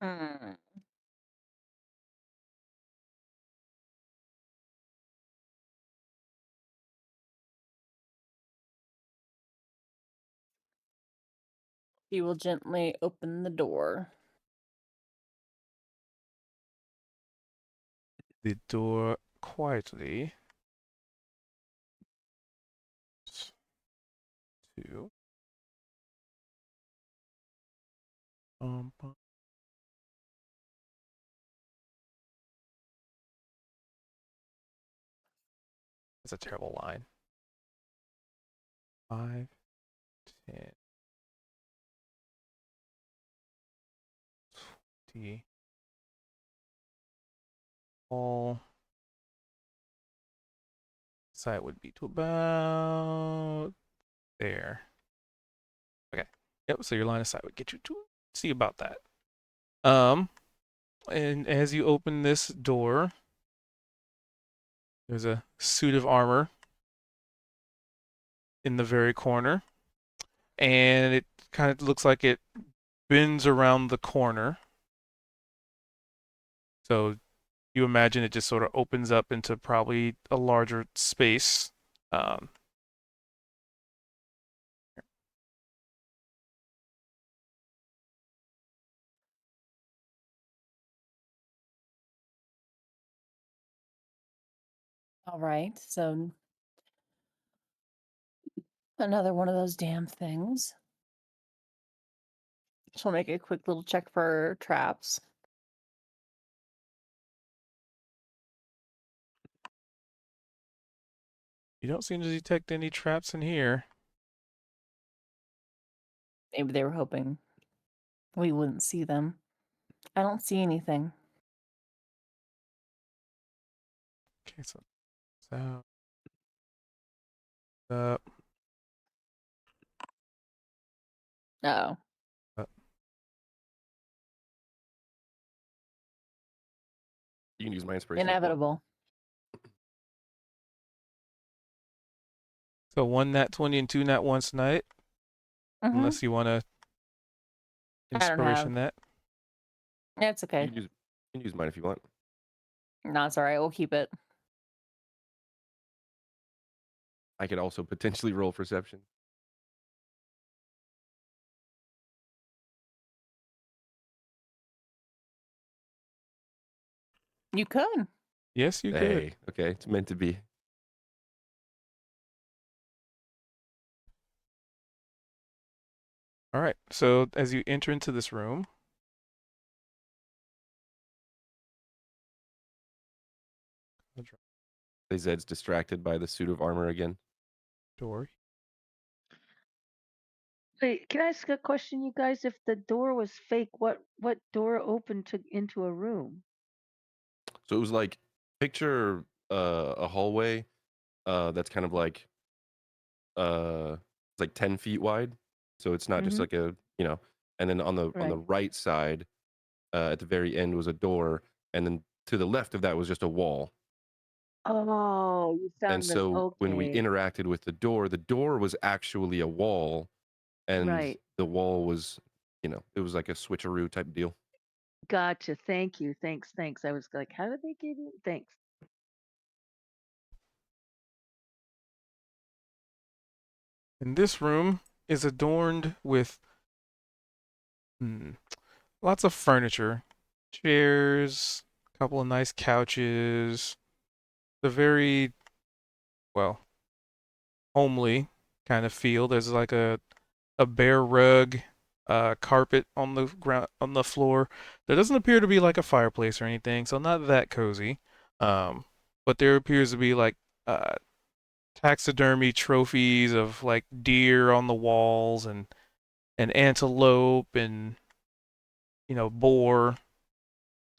Speaker 2: Hmm. He will gently open the door.
Speaker 1: The door quietly. Two. Bum. That's a terrible line. 5, 10, 20. All side would be to about there. Okay. Yep. So your line of sight would get you to see about that. And as you open this door, there's a suit of armor in the very corner, and it kind of looks like it bends around the corner. So you imagine it just sort of opens up into probably a larger space. Um,
Speaker 2: All right, so another one of those damn things. She'll make a quick little check for traps.
Speaker 1: you don't seem to detect any traps in here.
Speaker 2: Maybe they were hoping we wouldn't see them. I don't see anything.
Speaker 1: Okay, so up,
Speaker 2: Oh,
Speaker 1: up.
Speaker 6: You can use my inspiration.
Speaker 2: inevitable.
Speaker 1: So 1 nat 20 and 2 nat 1 tonight,
Speaker 2: Mhm.
Speaker 1: unless you want to
Speaker 2: I don't
Speaker 1: inspiration
Speaker 2: have.
Speaker 1: that.
Speaker 2: It's okay.
Speaker 6: You can use mine if you want.
Speaker 2: No, it's all right. We'll keep it.
Speaker 6: I could also potentially roll perception.
Speaker 2: You could.
Speaker 1: Yes, you could.
Speaker 6: Hey, okay, it's meant to be.
Speaker 1: All right. So as you enter into this room,
Speaker 6: Zed's distracted by the suit of armor again.
Speaker 1: door.
Speaker 4: Wait, can I ask a question, you guys? If the door was fake, what door opened to into a room?
Speaker 6: So it was like picture a hallway that's kind of like it's like 10 feet wide. So it's not just
Speaker 4: Mhm.
Speaker 6: like a, and then on the
Speaker 4: Right.
Speaker 6: right side, at the very end was a door, and then to the left of that was just a wall.
Speaker 4: Oh, you
Speaker 6: And
Speaker 4: found the
Speaker 6: so when we
Speaker 4: okay.
Speaker 6: interacted with the door was actually a wall, and
Speaker 4: Right.
Speaker 6: the wall was, it was like a switcheroo type deal.
Speaker 4: Gotcha. Thank you. Thanks. I was like, how did they give you? Thanks.
Speaker 1: And this room is adorned with lots of furniture, chairs, a couple of nice couches, the very, well, homely kind of feel. There's like a bare rug, carpet on the ground on the floor. There doesn't appear to be like a fireplace or anything, so not that cozy. Um, but there appears to be like uh taxidermy trophies of like deer on the walls and antelope and boar,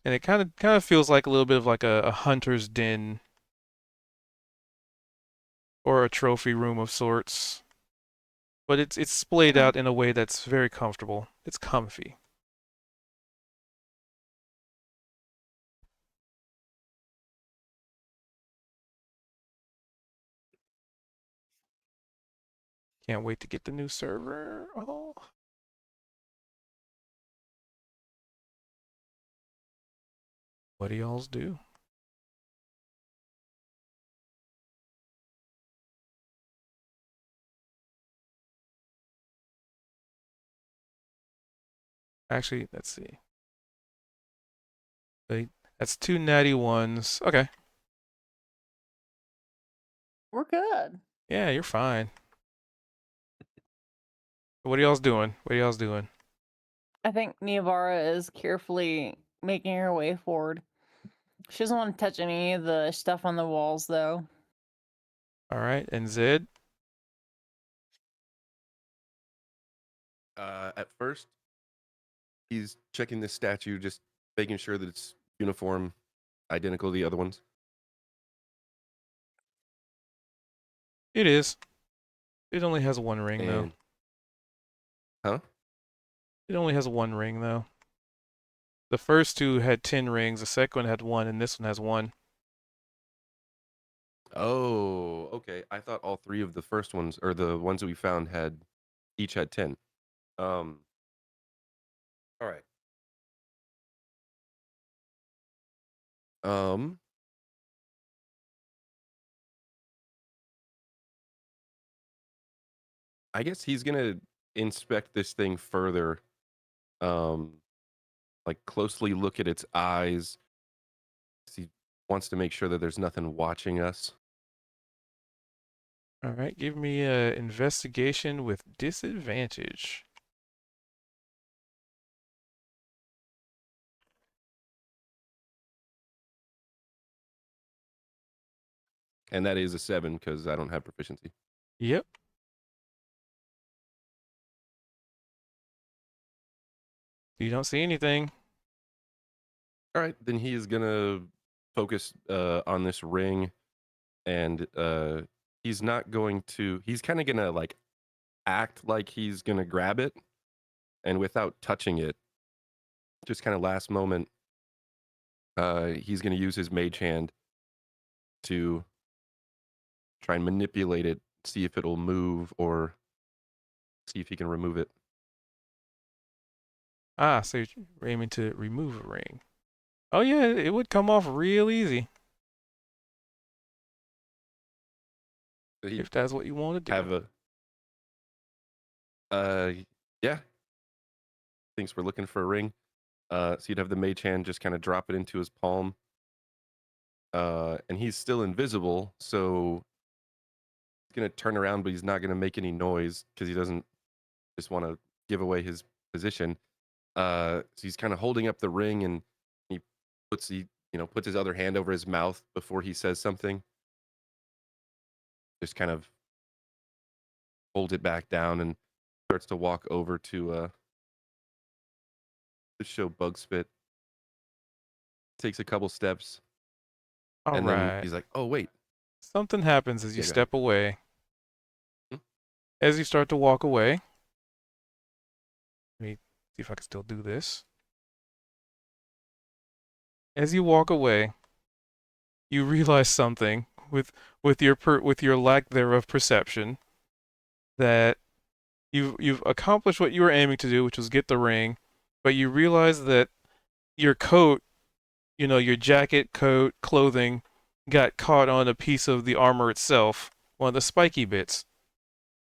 Speaker 1: and it kind of feels like a little bit of like a hunter's den or a trophy room of sorts. But it's splayed
Speaker 2: Hmm.
Speaker 1: out in a way that's very comfortable. It's comfy. Can't wait to get the new server. Oh. What do y'all's do? Actually, let's see. Wait, that's 2 natty 1s. Okay.
Speaker 2: We're good.
Speaker 1: Yeah, you're fine. What are y'all's doing? What are y'all's doing?
Speaker 2: I think Niavara is carefully making her way forward. She doesn't want to touch any of the stuff on the walls, though.
Speaker 1: All right, and Zed?
Speaker 6: At first, he's checking this statue, just making sure that it's uniform, identical to the other ones.
Speaker 1: It is. It only has one ring, though.
Speaker 6: And huh?
Speaker 1: It only has one ring, though. The first two had 10 rings, the second one had one, and this one has one.
Speaker 6: Oh, okay. I thought all three of the first ones, or the ones that we found, each had 10. All right. Um, I guess he's gonna inspect this thing further. Um, like closely look at its eyes. He wants to make sure that there's nothing watching us.
Speaker 1: All right, give me a investigation with disadvantage.
Speaker 6: And that is a 7 because I don't have proficiency.
Speaker 1: Yep. You don't see anything.
Speaker 6: All right, then he is gonna focus on this ring, and he's not going to. He's kind of gonna like act like he's gonna grab it, and without touching it, just kind of last moment, he's gonna use his mage hand to try and manipulate it, see if it'll move, or see if he can remove it.
Speaker 1: Ah, so you're aiming to remove a ring. Oh yeah, it would come off real easy
Speaker 6: So he
Speaker 1: if that's what you want to do.
Speaker 6: have a uh yeah, thinks we're looking for a ring. So you'd have the mage hand just kind of drop it into his palm. And he's still invisible, so he's gonna turn around, but he's not gonna make any noise because he doesn't just want to give away his position. So he's kind of holding up the ring, and puts his other hand over his mouth before he says something. Just kind of holds it back down and starts to walk over to show bug spit. Takes a couple steps,
Speaker 1: All
Speaker 6: and then
Speaker 1: right.
Speaker 6: he's like, "Oh wait,
Speaker 1: Something happens as you
Speaker 6: yeah, go ahead."
Speaker 1: step away.
Speaker 6: Hmm?
Speaker 1: As you start to walk away, let me see if I can still do this. As you walk away, you realize something with your lack thereof perception, that you've accomplished what you were aiming to do, which was get the ring, but you realize that your coat, your jacket, coat, clothing got caught on a piece of the armor itself, one of the spiky bits.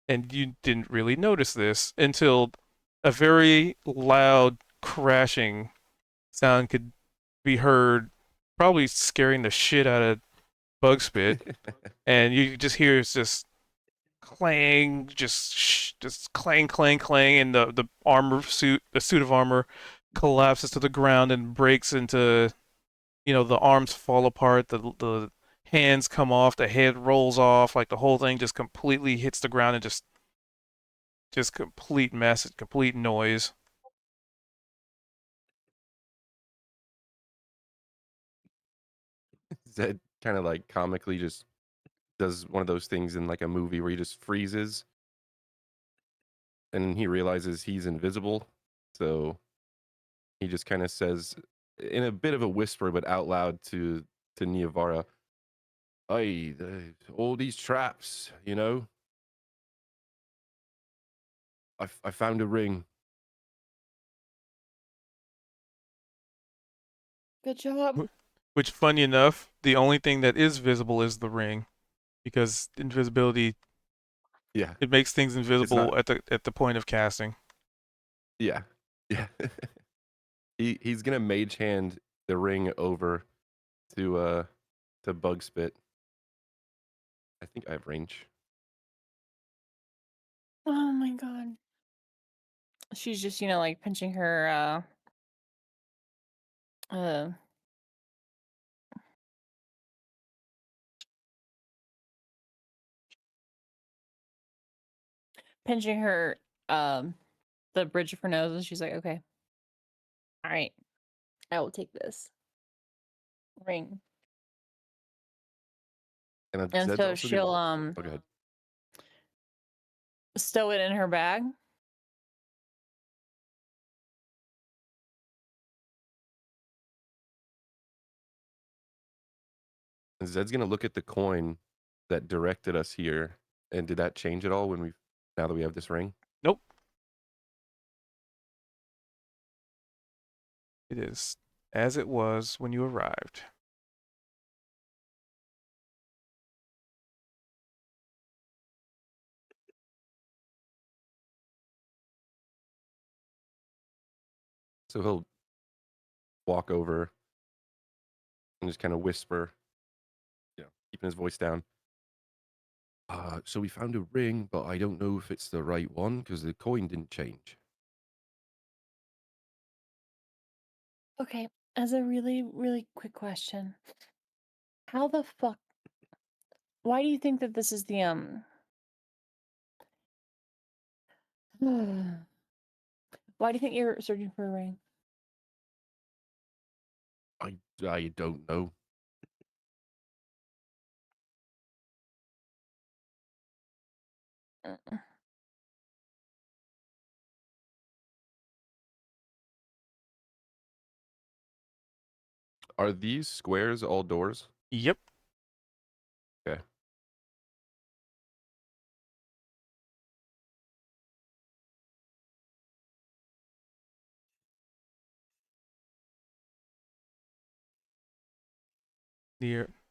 Speaker 1: And you didn't really notice this until a very loud crashing sound could be heard, probably scaring the shit out of Bugspit. And you just hear it's just clang, just clang, clang, clang, and the suit of armor collapses to the ground and breaks into, the arms fall apart, the hands come off, the head rolls off, like the whole thing just completely hits the ground and just complete mess, complete noise.
Speaker 6: Zed kind of like comically just does one of those things in like a movie where he just freezes and he realizes he's invisible. So he just kind of says in a bit of a whisper but out loud to Niavara, "Hey, all these traps, I found a ring."
Speaker 2: Good job.
Speaker 1: Which, funny enough, the only thing that is visible is the ring, because invisibility,
Speaker 6: Yeah,
Speaker 1: it makes things
Speaker 6: it's not.
Speaker 1: invisible at the point of casting.
Speaker 6: Yeah, yeah. He's gonna mage hand the ring over to Bugspit. I think I have range.
Speaker 2: Oh my god. She's just, like pinching her uh pinching her the bridge of her nose, and she's like, okay, all right, I will take this ring.
Speaker 6: And
Speaker 2: And
Speaker 6: Zed's
Speaker 2: so
Speaker 6: also gonna.
Speaker 2: she'll
Speaker 6: Oh, go ahead.
Speaker 2: stow it in her bag.
Speaker 6: And Zed's gonna look at the coin that directed us here. And did that change at all now that we have this ring?
Speaker 1: Nope. It is as it was when you arrived.
Speaker 6: So he'll walk over and just kind of whisper, keeping his voice down. So we found a ring, but I don't know if it's the right one because the coin didn't change.
Speaker 2: Okay, as a really, really quick question. How the fuck why do you think that this is the why do you think you're searching for a ring?
Speaker 6: I don't know.
Speaker 2: Uh,
Speaker 6: Are these squares all doors?
Speaker 1: Yep.
Speaker 6: Okay.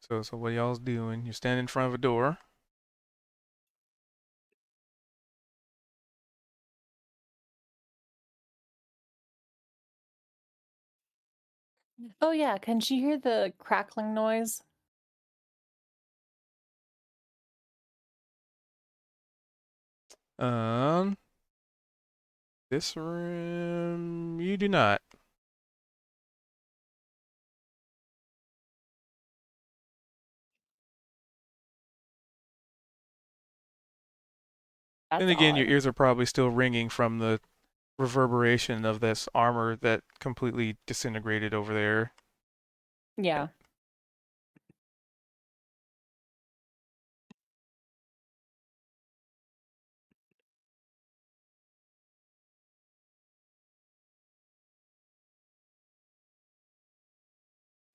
Speaker 1: So what y'all's doing? You're standing in front of a door.
Speaker 2: Oh yeah, can she hear the crackling noise?
Speaker 1: Um, this room you do not. Then
Speaker 2: That's
Speaker 1: again, your
Speaker 2: odd.
Speaker 1: ears are probably still ringing from the reverberation of this armor that completely disintegrated over there.
Speaker 2: Yeah.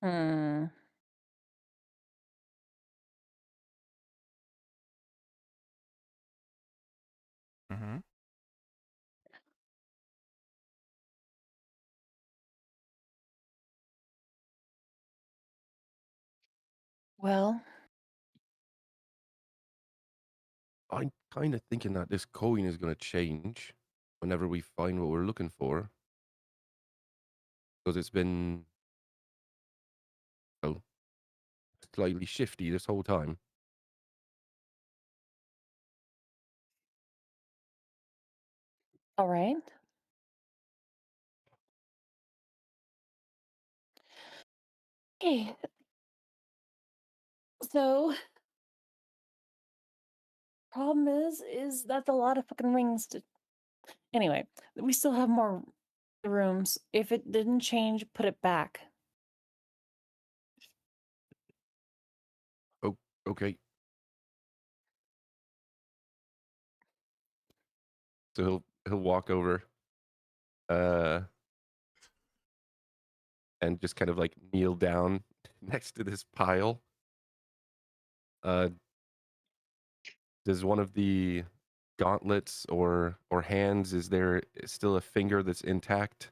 Speaker 2: Hmm.
Speaker 1: Mm-hmm.
Speaker 2: Well,
Speaker 6: I'm kind of thinking that this coin is going to change whenever we find what we're looking for. Because it's been oh, slightly shifty this whole time.
Speaker 2: all right. Okay. So, problem is that's a lot of fucking rings to. Anyway, we still have more rooms. If it didn't change, put it back.
Speaker 6: Oh, okay. So he'll walk over, and just kind of like kneel down next to this pile. Does one of the gauntlets or hands, is there still a finger that's intact?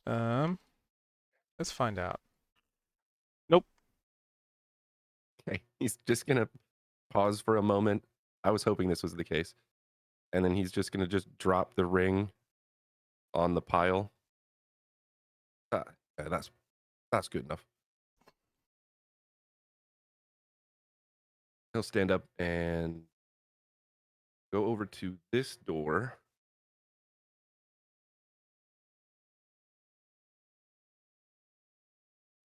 Speaker 1: Let's find out. Nope.
Speaker 6: Okay, he's just gonna pause for a moment. I was hoping this was the case, and then he's just gonna just drop the ring on the pile. Ah, yeah, that's good enough. He'll stand up and go over to this door.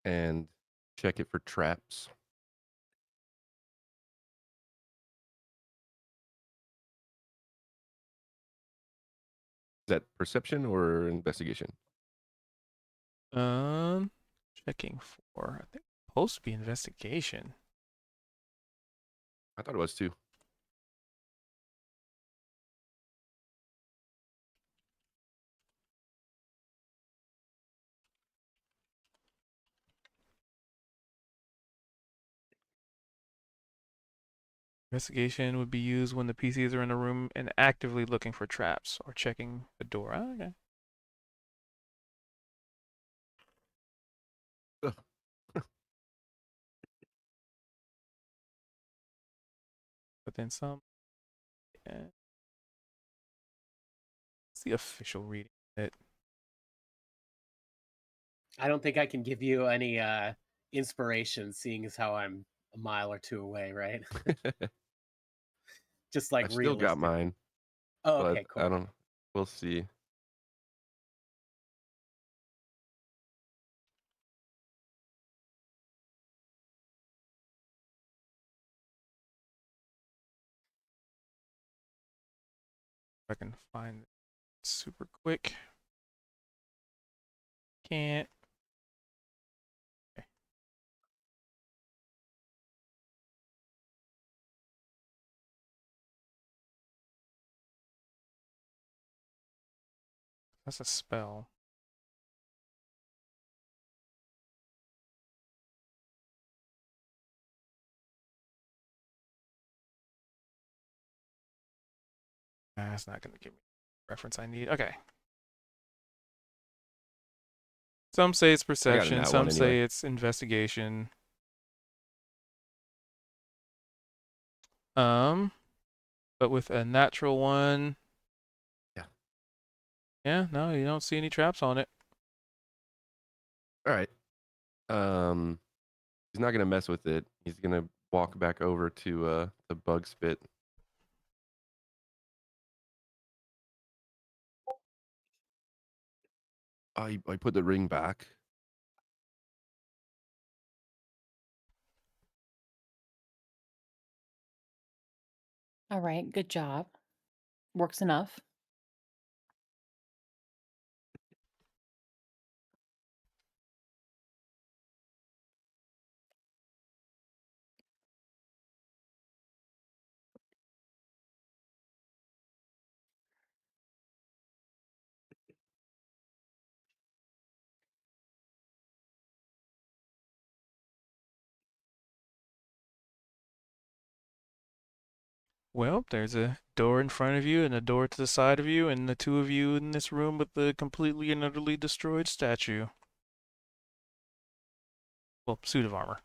Speaker 6: And check it for traps. Is that perception or investigation?
Speaker 1: Checking for, I think, supposed to be investigation.
Speaker 6: I thought it was too.
Speaker 1: Investigation would be used when the PCs are in a room and actively looking for traps or checking the door. Oh, okay. But then some. Yeah. It's the official reading.
Speaker 3: I don't think I can give you any inspiration, seeing as how I'm a mile or two away, right? Just like
Speaker 6: I still got
Speaker 3: realistically.
Speaker 6: mine,
Speaker 3: Oh,
Speaker 6: but
Speaker 3: okay,
Speaker 6: I
Speaker 3: cool.
Speaker 6: don't. We'll see.
Speaker 1: If I can find it super quick. Can't. Okay. That's a spell. That's not going to give me the reference I need. Okay. Some say it's
Speaker 6: I got a
Speaker 1: perception.
Speaker 6: nat
Speaker 1: Some
Speaker 6: one
Speaker 1: say
Speaker 6: anyway.
Speaker 1: it's investigation. But with a natural one.
Speaker 6: Yeah.
Speaker 1: Yeah, no, you don't see any traps on it.
Speaker 6: All right. He's not gonna mess with it. He's gonna walk back over to the bug spit. I put the ring back.
Speaker 2: All right, good job. Works enough.
Speaker 1: Well, there's a door in front of you and a door to the side of you, and the two of you in this room with the completely and utterly destroyed statue. Well, suit of armor.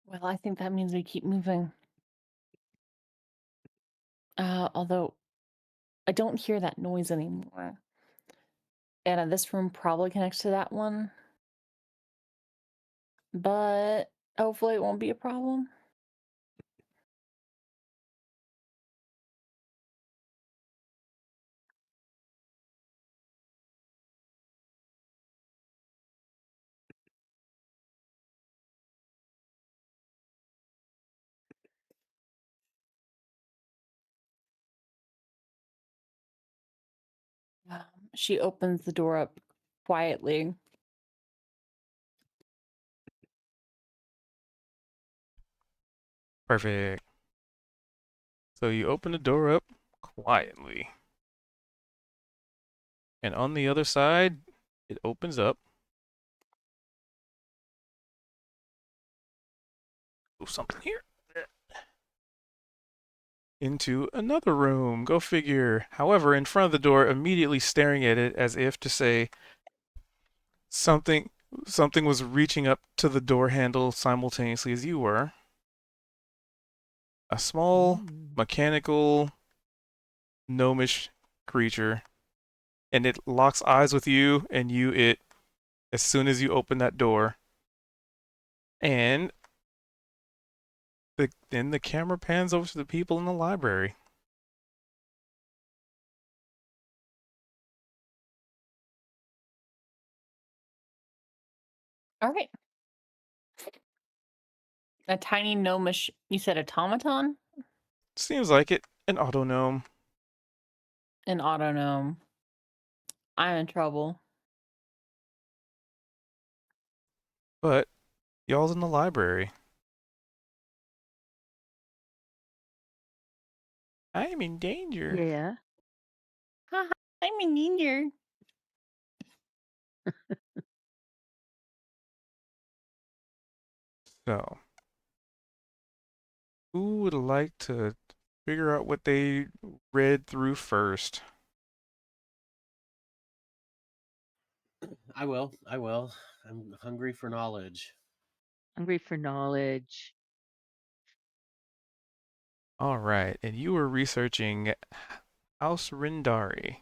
Speaker 2: Well, I think that means we keep moving. Although I don't hear that noise anymore. And this room probably connects to that one. But hopefully it won't be a problem. She opens the door up quietly.
Speaker 1: Perfect. So you open the door up quietly. And on the other side, it opens up. Move something here. Into another room. Go figure. However, in front of the door, immediately staring at it as if to say something was reaching up to the door handle simultaneously as you were. A small, mechanical, gnomish creature. And it locks eyes with you and you it as soon as you open that door. And then the camera pans over to the people in the library.
Speaker 2: All right. A tiny gnomish, you said automaton?
Speaker 1: Seems like it. An auto gnome.
Speaker 2: An auto gnome. I'm in trouble.
Speaker 1: But y'all's in the library. I am in danger.
Speaker 4: Yeah.
Speaker 2: Haha, I'm in danger.
Speaker 1: So, who would like to figure out what they read through first?
Speaker 3: I will. I'm hungry for knowledge.
Speaker 4: Hungry for knowledge.
Speaker 1: All right, and you were researching House Rindari.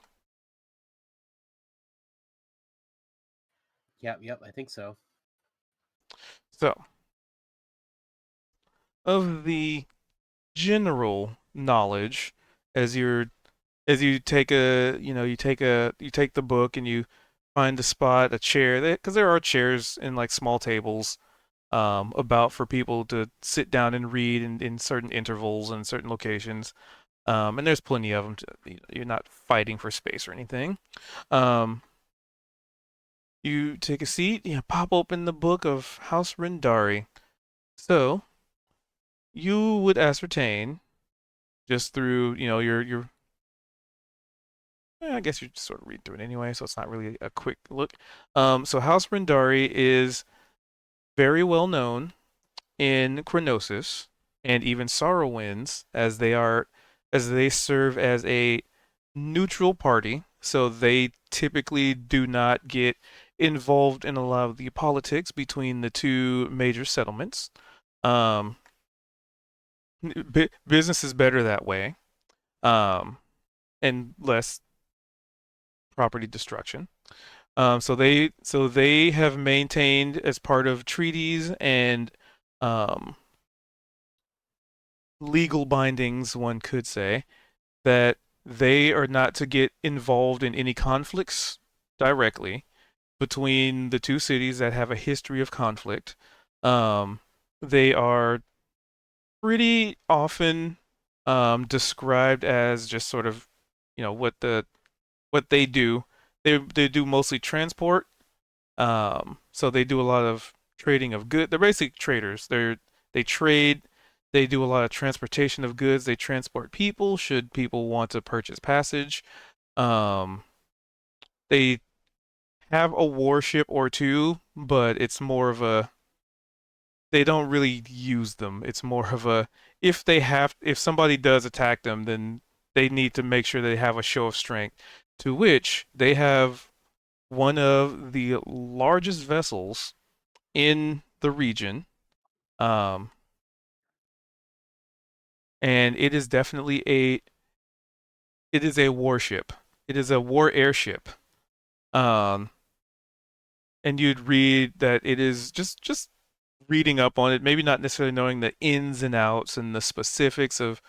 Speaker 3: Yep, I think so.
Speaker 1: So, of the general knowledge, as you take the book and you find a spot, a chair, because there are chairs and like small tables about for people to sit down and read in certain intervals and certain locations. And there's plenty of them. You're not fighting for space or anything. Um, you take a seat, you pop open the book of House Rindari. So you would ascertain just through your I guess you just sort of read through it anyway, so it's not really a quick look. So House Rindari is very well known in Kronossus and even Sorrowwinds as they serve as a neutral party, so they typically do not get involved in a lot of the politics between the two major settlements. Um, Business is better that way, um, and less property destruction. So they have maintained as part of treaties and um, legal bindings, one could say, that they are not to get involved in any conflicts directly between the two cities that have a history of conflict. Um, they are pretty often described as just sort of, what they do. They do mostly transport. So they do a lot of trading of goods. They're basically traders. They trade. They do a lot of transportation of goods. They transport people should people want to purchase passage. Um, they have a warship or two, but it's more of a they don't really use them. It's more of a if somebody does attack them, then they need to make sure they have a show of strength, to which they have one of the largest vessels in the region. Um, and it is definitely a warship. It is a war airship. Um, and you'd read that it is just reading up on it, maybe not necessarily knowing the ins and outs and the specifics of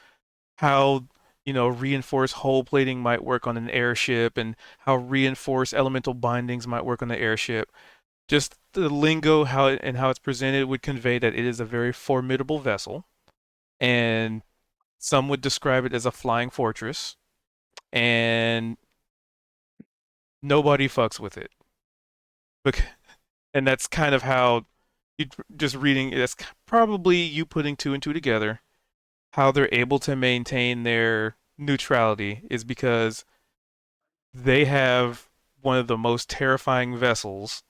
Speaker 1: how reinforced hull plating might work on an airship and how reinforced elemental bindings might work on the airship. Just the lingo how it's presented would convey that it is a very formidable vessel, and some would describe it as a flying fortress, and nobody fucks with it. And that's kind of how you just reading. That's probably you putting two and two together. How they're able to maintain their neutrality is because they have one of the most terrifying vessels.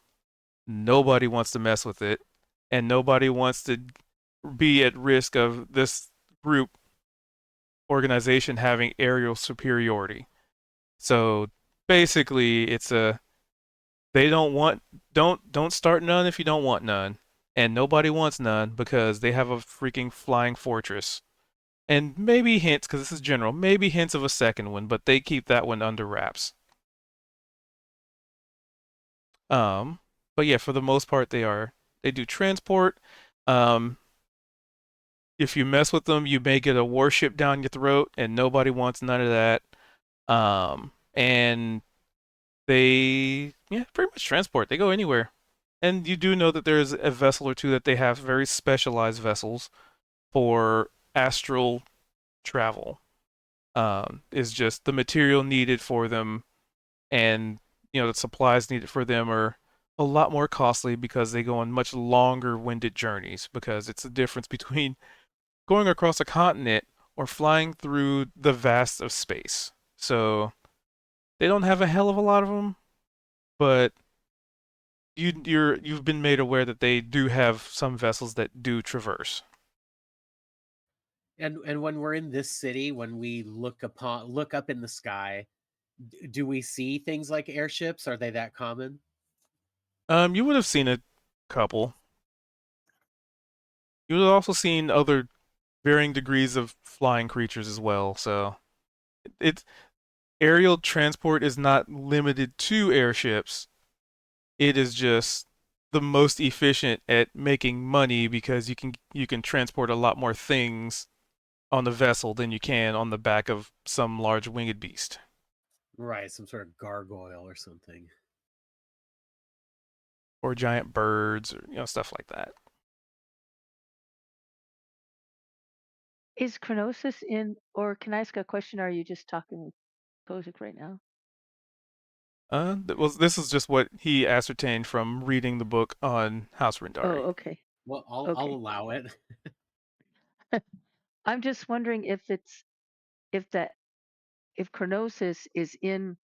Speaker 1: Nobody wants to mess with it, and nobody wants to be at risk of this group organization having aerial superiority. So basically, it's a they don't start none if you don't want none, and nobody wants none because they have a freaking flying fortress. And maybe hints, because this is general, maybe hints of a second one, but they keep that one under wraps. Um, but yeah, for the most part, they do transport. Um, if you mess with them, you may get a warship down your throat, and nobody wants none of that. And yeah, pretty much transport. They go anywhere. And you do know that there's a vessel or two that they have very specialized vessels for astral travel. Is just the material needed for them, and the supplies needed for them are a lot more costly because they go on much longer winded journeys, because it's the difference between going across a continent or flying through the vast of space. So they don't have a hell of a lot of them, but you've been made aware that they do have some vessels that do traverse.
Speaker 3: And when we're in this city, when we look up in the sky, do we see things like airships? Are they that common?
Speaker 1: You would have seen a couple. You would have also seen other varying degrees of flying creatures as well. So it aerial transport is not limited to airships. It is just the most efficient at making money because you can transport a lot more things on the vessel than you can on the back of some large winged beast
Speaker 3: Right, some sort of gargoyle or something.
Speaker 1: or giant birds or stuff like that.
Speaker 4: Is Kronossus in, or can I ask a question? Or are you just talking with Kozik right now?
Speaker 1: This is just what he ascertained from reading the book on House
Speaker 4: Oh,
Speaker 1: Rindari.
Speaker 4: okay.
Speaker 3: Well, I'll
Speaker 4: Okay.
Speaker 3: allow it.
Speaker 4: I'm just wondering if that if Kronossus is in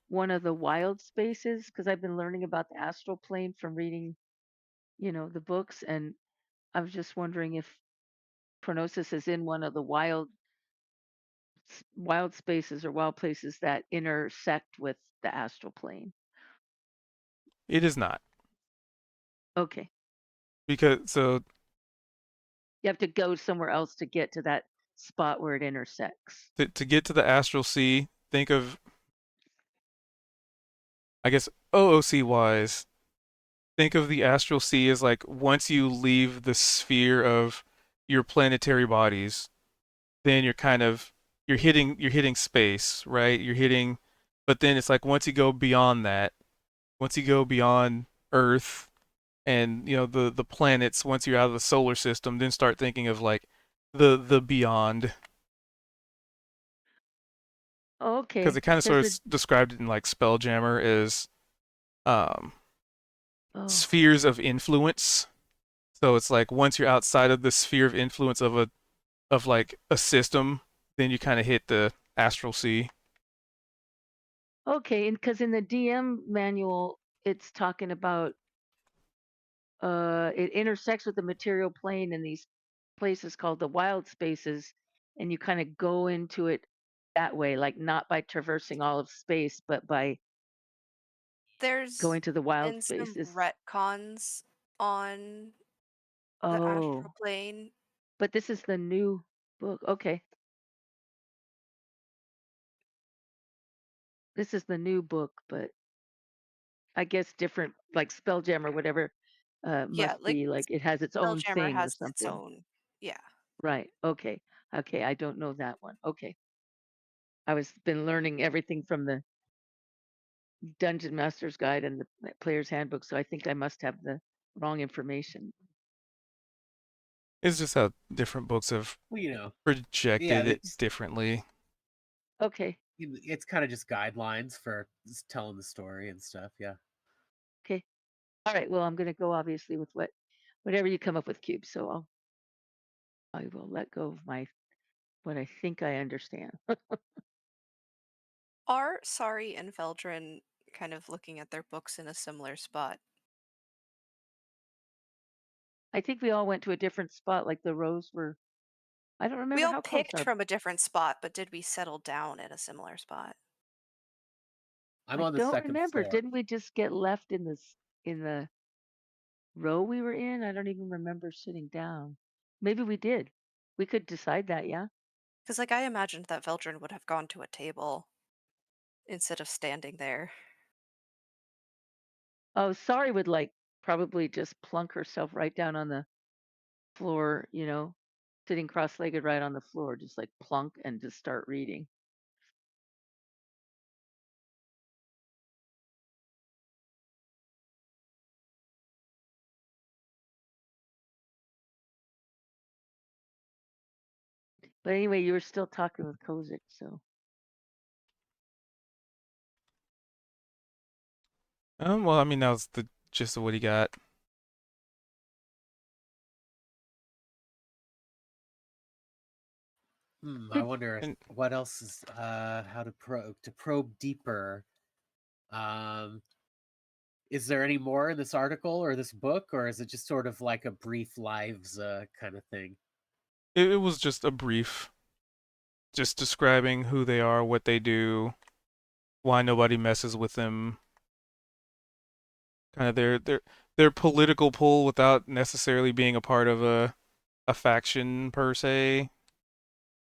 Speaker 4: one of the wild spaces, because I've been learning about the astral plane from reading, the books, and I was just wondering if Kronossus is in one of the wild spaces or wild places that intersect with the astral plane.
Speaker 1: It is not,
Speaker 4: Okay.
Speaker 1: because
Speaker 4: You have to go somewhere else to get to that spot where it intersects.
Speaker 1: to get to the astral sea, think of, I guess, OOC wise, think of the astral sea as like once you leave the sphere of your planetary bodies, then you're hitting space, right? But then it's like once you go beyond that, once you go beyond Earth and the planets, once you're out of the solar system, then start thinking of like the beyond, because
Speaker 4: Okay.
Speaker 1: it kind of
Speaker 4: Because
Speaker 1: sort
Speaker 4: the
Speaker 1: of described it in like Spelljammer as um
Speaker 4: oh
Speaker 1: spheres of influence. So it's like once you're outside of the sphere of influence of like a system, then you kind of hit the astral sea.
Speaker 4: okay, and because in the DM manual it's talking about it intersects with the material plane in these places called the wild spaces, and you kind of go into it that way, like not by traversing all of space, but by
Speaker 5: There's
Speaker 4: going to the wild
Speaker 5: been some
Speaker 4: spaces.
Speaker 5: retcons on the astral
Speaker 4: Oh,
Speaker 5: plane.
Speaker 4: but this is the new book. Okay. This is the new book, but I guess different, like Spelljam or whatever,
Speaker 5: Yeah,
Speaker 4: must
Speaker 5: like
Speaker 4: be like it has its own
Speaker 5: Spelljammer
Speaker 4: thing or
Speaker 5: has its
Speaker 4: something.
Speaker 5: own. Yeah.
Speaker 4: Right. Okay. Okay. I don't know that one. Okay. I was been learning everything from the Dungeon Master's Guide and the Player's Handbook, so I think I must have the wrong information.
Speaker 1: It's just how different books have
Speaker 3: Well, yeah,
Speaker 1: projected it
Speaker 3: it's
Speaker 1: differently.
Speaker 4: Okay.
Speaker 3: it's kind of just guidelines for just telling the story and stuff. Yeah.
Speaker 4: Okay. All right. Well, I'm going to go obviously with whatever you come up with, Cube. So I will let go of what I think I understand.
Speaker 5: Are Sari and Veldrin kind of looking at their books in a similar spot?
Speaker 4: I think we all went to a different spot, like the rows were. I don't
Speaker 5: We
Speaker 4: remember
Speaker 5: all
Speaker 4: how close
Speaker 5: picked
Speaker 4: our.
Speaker 5: from a different spot, but did we settle down at a similar spot?
Speaker 3: I'm
Speaker 4: I
Speaker 3: on the
Speaker 4: don't
Speaker 3: second
Speaker 4: remember.
Speaker 3: floor.
Speaker 4: Didn't we just get left in the row we were in? I don't even remember sitting down. Maybe we did. We could decide that, yeah.
Speaker 5: Because, like, I imagined that Veldrin would have gone to a table instead of standing there.
Speaker 4: Oh, sorry would like probably just plunk herself right down on the floor, sitting cross-legged right on the floor, just like plunk and just start reading. But anyway, you were still talking with Kozik, so
Speaker 1: Well, I mean, that was the gist of what he got.
Speaker 3: I
Speaker 4: could
Speaker 3: wonder
Speaker 1: And
Speaker 3: what else is how to probe deeper. Um, is there any more in this article or this book, or is it just sort of like a brief lives kind of thing?
Speaker 1: it was just a brief, just describing who they are, what they do, why nobody messes with them, kind of their political pull without necessarily being a part of a faction per se.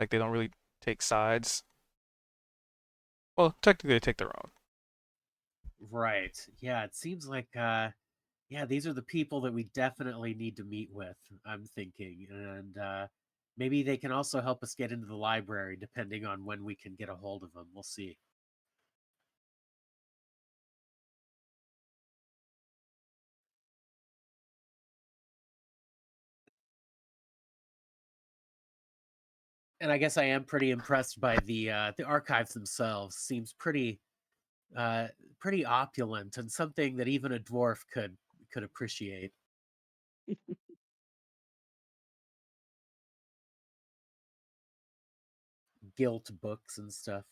Speaker 1: Like they don't really take sides. Well, technically they take their own.
Speaker 3: Right. Yeah, it seems like yeah, these are the people that we definitely need to meet with, I'm thinking. And maybe they can also help us get into the library depending on when we can get a hold of them. We'll see. And I guess I am pretty impressed by the archives themselves. Seems uh pretty opulent and something that even a dwarf could appreciate. Guilt books and stuff.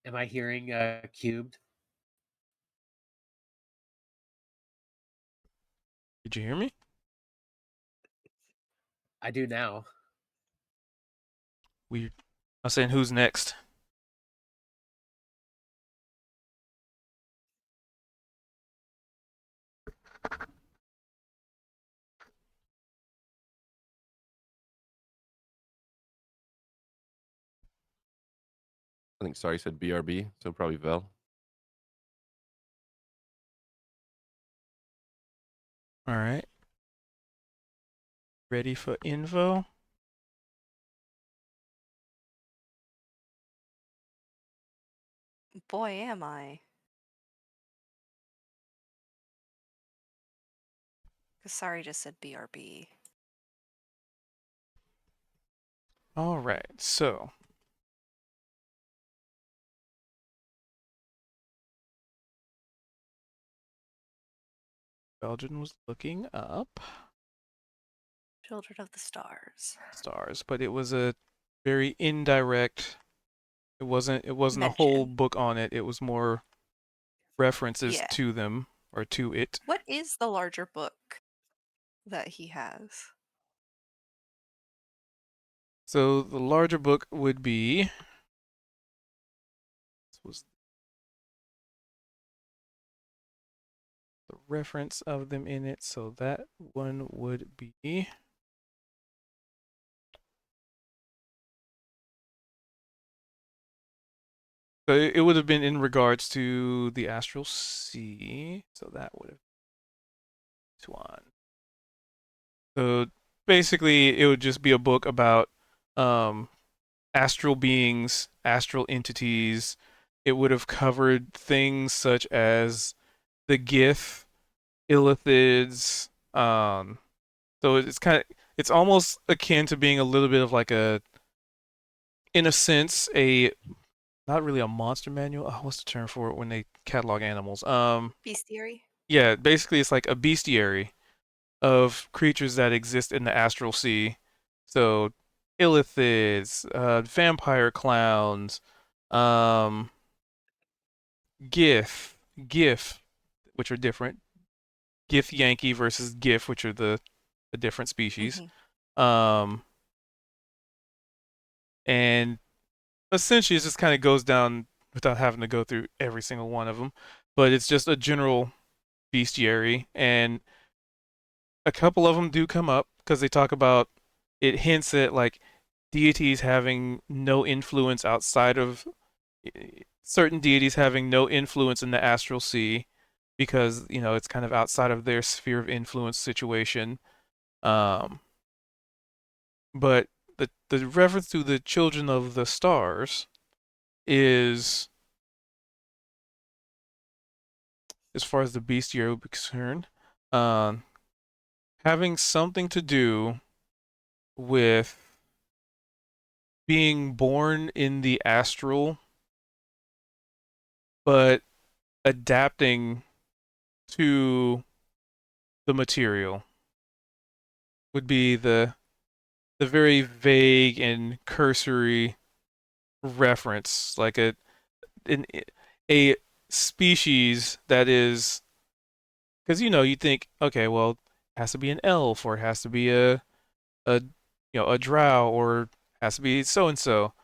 Speaker 3: Am I hearing cubed?
Speaker 1: Did you hear me?
Speaker 3: I do now.
Speaker 1: Weird. I was saying who's next.
Speaker 6: I think sorry said BRB, so probably Vel.
Speaker 1: All right. Ready for info?
Speaker 5: Boy, am I. Because Sari just said BRB.
Speaker 1: All right. So, Belgian was looking up.
Speaker 5: Children of the Stars.
Speaker 1: Stars, but it was a very indirect. It wasn't a whole
Speaker 5: Mention.
Speaker 1: book on it. It was more references
Speaker 5: Yeah.
Speaker 1: to them or to it.
Speaker 5: What is the larger book that he has?
Speaker 1: So the larger book would be. This was the reference of them in it. So that one would be. So it would have been in regards to the astral sea. So that would have this one. So basically, it would just be a book about um, astral beings, astral entities. It would have covered things such as the Gith, Illithids. So it's almost akin to being a little bit of like in a sense, not really a monster manual. Oh, what's the term for it when they catalog animals?
Speaker 5: Bestiary?
Speaker 1: Yeah, basically it's like a bestiary of creatures that exist in the astral sea. So illithids, vampire clowns, um, gif, which are different. Gif Yankee versus gif, which are the different species. Um, and essentially it just kind of goes down without having to go through every single one of them, but it's just a general bestiary, and a couple of them do come up because they talk about it hints at like deities having no influence outside of certain deities having no influence in the astral sea because it's kind of outside of their sphere of influence situation. Um, but the reference to the children of the stars is, as far as the bestiary is concerned, um, having something to do with being born in the astral, but adapting to the material would be the very vague and cursory reference, like an, a species that is, because you think, okay, well, it has to be an elf or it has to be a a drow or has to be so and so,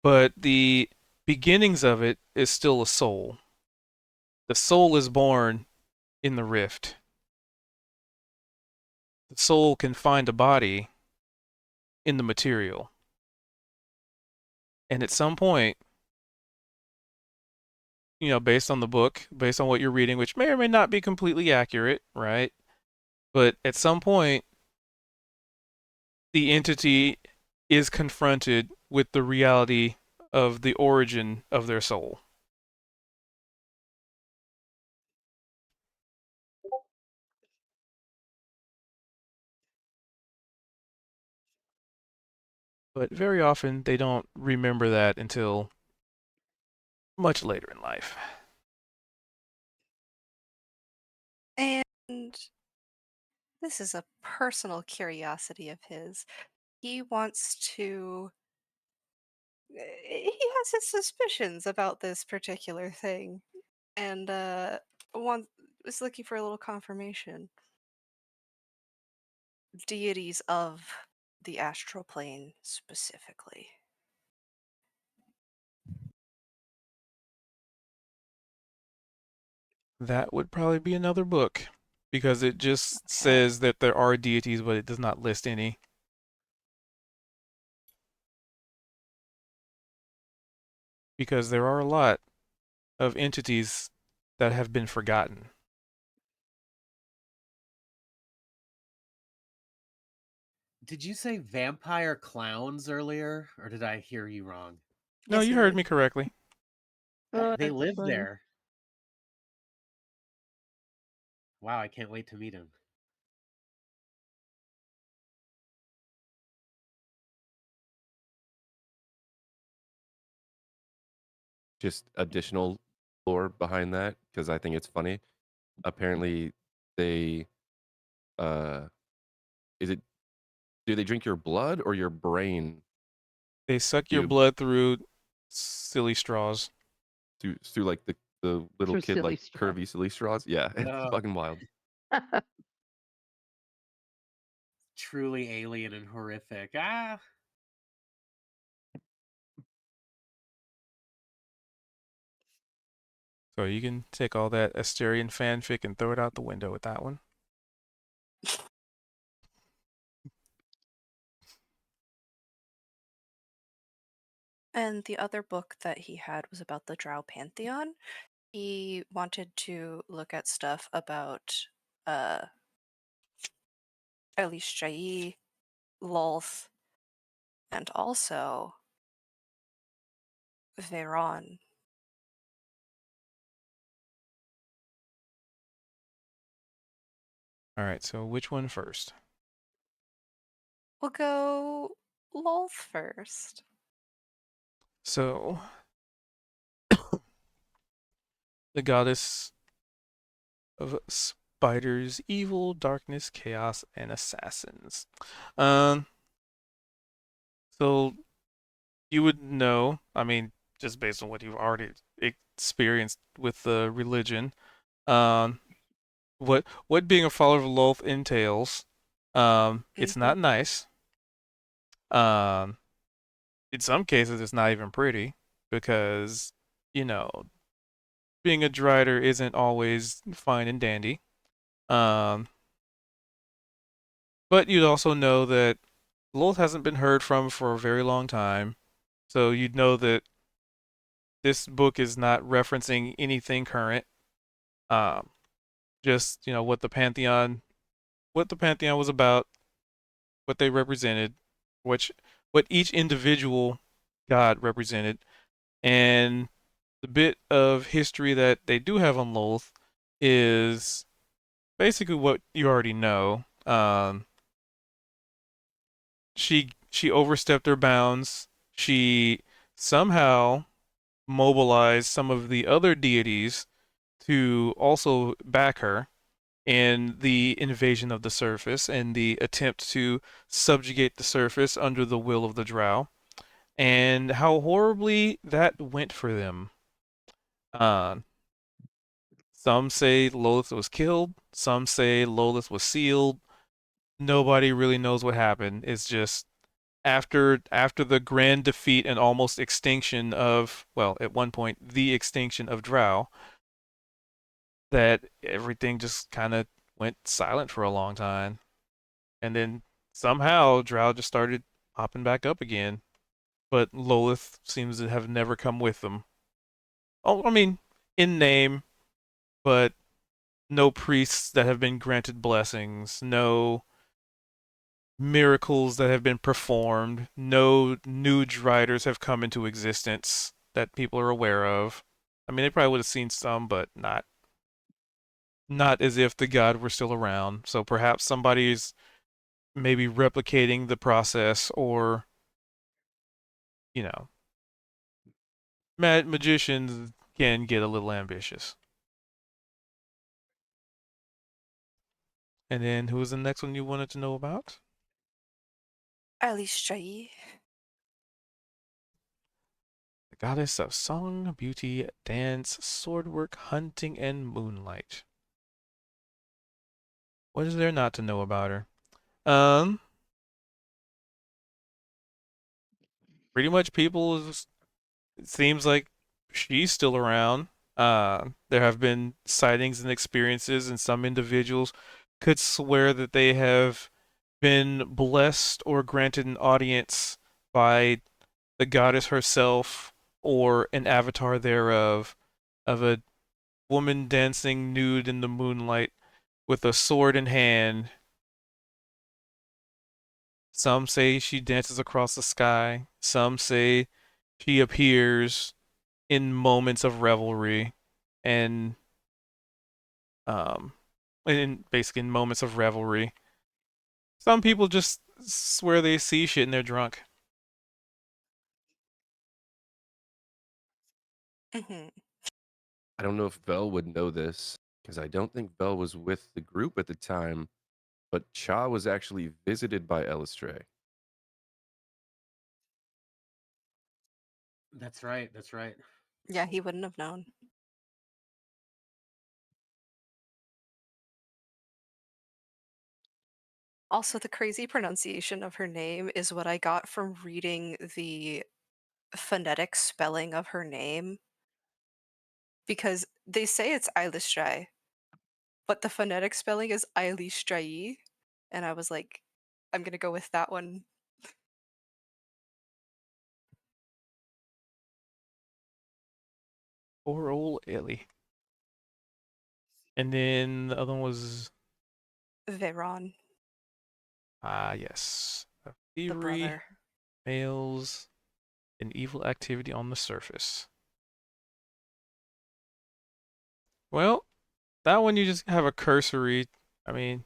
Speaker 1: but the beginnings of it is still a soul. The soul is born in the rift. The soul can find a body in the material. And at some point, based on the book, based on what you're reading, which may or may not be completely accurate, right? But at some point, the entity is confronted with the reality of the origin of their soul. But very often, they don't remember that until much later in life.
Speaker 5: And this is a personal curiosity of his. He wants to. He has his suspicions about this particular thing, and was looking for a little confirmation. Deities of the astral plane specifically.
Speaker 1: That would probably be another book because it just
Speaker 5: Okay.
Speaker 1: says that there are deities, but it does not list any. Because there are a lot of entities that have been forgotten.
Speaker 3: Did you say vampire clowns earlier, or did I hear you wrong?
Speaker 1: No,
Speaker 5: Yes,
Speaker 1: you
Speaker 5: you
Speaker 1: heard
Speaker 5: did.
Speaker 1: me correctly.
Speaker 4: Oh,
Speaker 3: They
Speaker 4: that's
Speaker 3: live
Speaker 4: funny.
Speaker 3: there. Wow, I can't wait to meet him.
Speaker 6: Just additional lore behind that because I think it's funny. Apparently, they is it? Do they drink your blood or your brain
Speaker 1: They suck your
Speaker 6: You-
Speaker 1: blood through silly straws.
Speaker 6: through like the little
Speaker 4: Through
Speaker 6: kid
Speaker 4: silly
Speaker 6: like
Speaker 4: straw.
Speaker 6: curvy silly straws? Yeah, it's
Speaker 3: Ugh.
Speaker 6: fucking wild.
Speaker 3: Truly alien and horrific. Ah,
Speaker 1: So you can take all that Asterian fanfic and throw it out the window with that one.
Speaker 5: And the other book that he had was about the Drow Pantheon. He wanted to look at stuff about Elis Shai, Lolth, and also Veyron.
Speaker 1: All right, so which one first?
Speaker 5: We'll go Lolth first.
Speaker 1: So, the goddess of spiders, evil, darkness, chaos, and assassins. Um, so you would know, I mean, just based on what you've already experienced with the religion, um, what being a follower of Lolth entails. It's
Speaker 5: Mhm.
Speaker 1: not nice. Um, in some cases, it's not even pretty because, you know, being a drider isn't always fine and dandy. Um, but you'd also know that Lolth hasn't been heard from for a very long time, so you'd know that this book is not referencing anything current. Um, just what the pantheon was about, what they represented, which what each individual god represented, and the bit of history that they do have on Lolth is basically what you already know. She overstepped her bounds. She somehow mobilized some of the other deities to also back her in the invasion of the surface and the attempt to subjugate the surface under the will of the Drow, and how horribly that went for them. Uh, some say Lolith was killed, some say Lolith was sealed. Nobody really knows what happened. It's just after the grand defeat and almost extinction of, well, at one point the extinction of Drow, that everything just kind of went silent for a long time. And then somehow Drow just started popping back up again. But Lolith seems to have never come with them. Oh, I mean, in name, but no priests that have been granted blessings, no miracles that have been performed, no new Driders have come into existence that people are aware of. I mean, they probably would have seen some, but not as if the god were still around. So perhaps somebody's maybe replicating the process, or you know, magicians can get a little ambitious. And then who was the next one you wanted to know about?
Speaker 5: Elis Shai.
Speaker 1: The goddess of song, beauty, dance, swordwork, hunting, and moonlight. What is there not to know about her? Um, Pretty much it seems like she's still around. There have been sightings and experiences, and some individuals could swear that they have been blessed or granted an audience by the goddess herself or an avatar thereof, of a woman dancing nude in the moonlight with a sword in hand. Some say she dances across the sky. Some say she appears in moments of revelry, and um basically in moments of revelry. Some people just swear they see shit and they're drunk.
Speaker 5: Mhm.
Speaker 6: I don't know if Vel would know this because I don't think Vel was with the group at the time. but Cha was actually visited by Elistray.
Speaker 3: That's right. That's right.
Speaker 5: Yeah, he wouldn't have known. Also, the crazy pronunciation of her name is what I got from reading the phonetic spelling of her name, because they say it's Eilishrai, but the phonetic spelling is Eilishrai, and I was like, I'm gonna go with that one.
Speaker 1: Poor old Ellie. And then the other one was
Speaker 5: Veyron,
Speaker 1: yes,
Speaker 5: the
Speaker 1: thievery,
Speaker 5: brother.
Speaker 1: males, and evil activity on the surface. Well, that one you just have a cursory. I mean,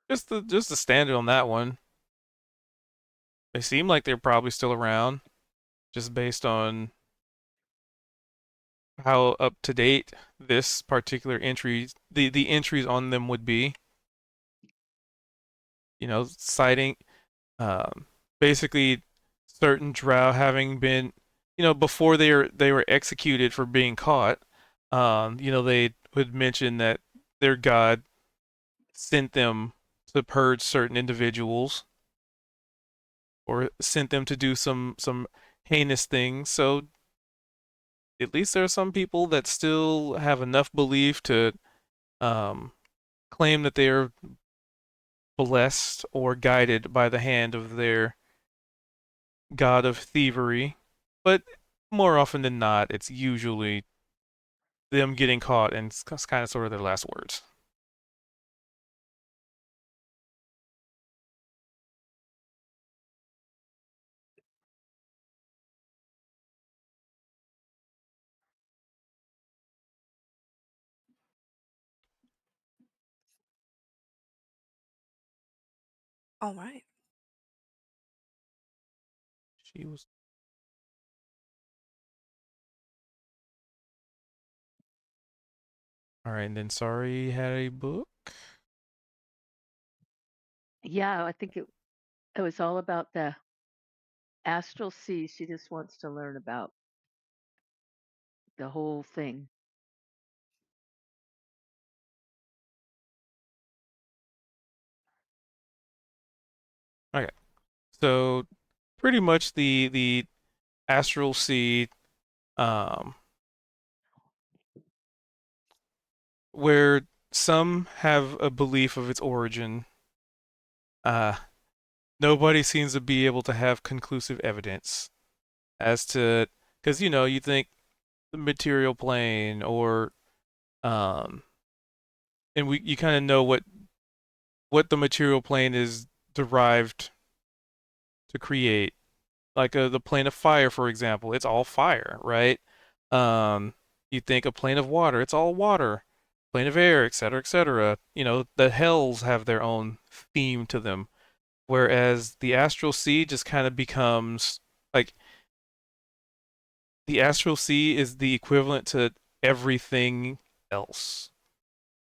Speaker 1: just the standard on that one. They seem like they're probably still around, just based on how up to date this particular entry, the entries on them would be. You know, citing um, basically certain drow having been, before they were executed for being caught. They would mention that their god sent them to purge certain individuals or sent them to do some heinous things. So at least there are some people that still have enough belief to um, claim that they are blessed or guided by the hand of their god of thievery. But more often than not, it's usually them getting caught, and it's kind of sort of their last words.
Speaker 5: All right.
Speaker 1: She was all right, and then Sorry had a book.
Speaker 4: Yeah, I think it was all about the astral sea. She just wants to learn about the whole thing.
Speaker 1: Okay, so pretty much the astral sea, um, where some have a belief of its origin. Uh, Nobody seems to be able to have conclusive evidence as to, because you think the material plane or um, and you kind of know what the material plane is derived to create. Like the plane of fire, for example, it's all fire, right? Um, you think a plane of water, it's all water. Plane of air, etc., etc. The hells have their own theme to them, whereas the astral sea just kind of becomes like the astral sea is the equivalent to everything else.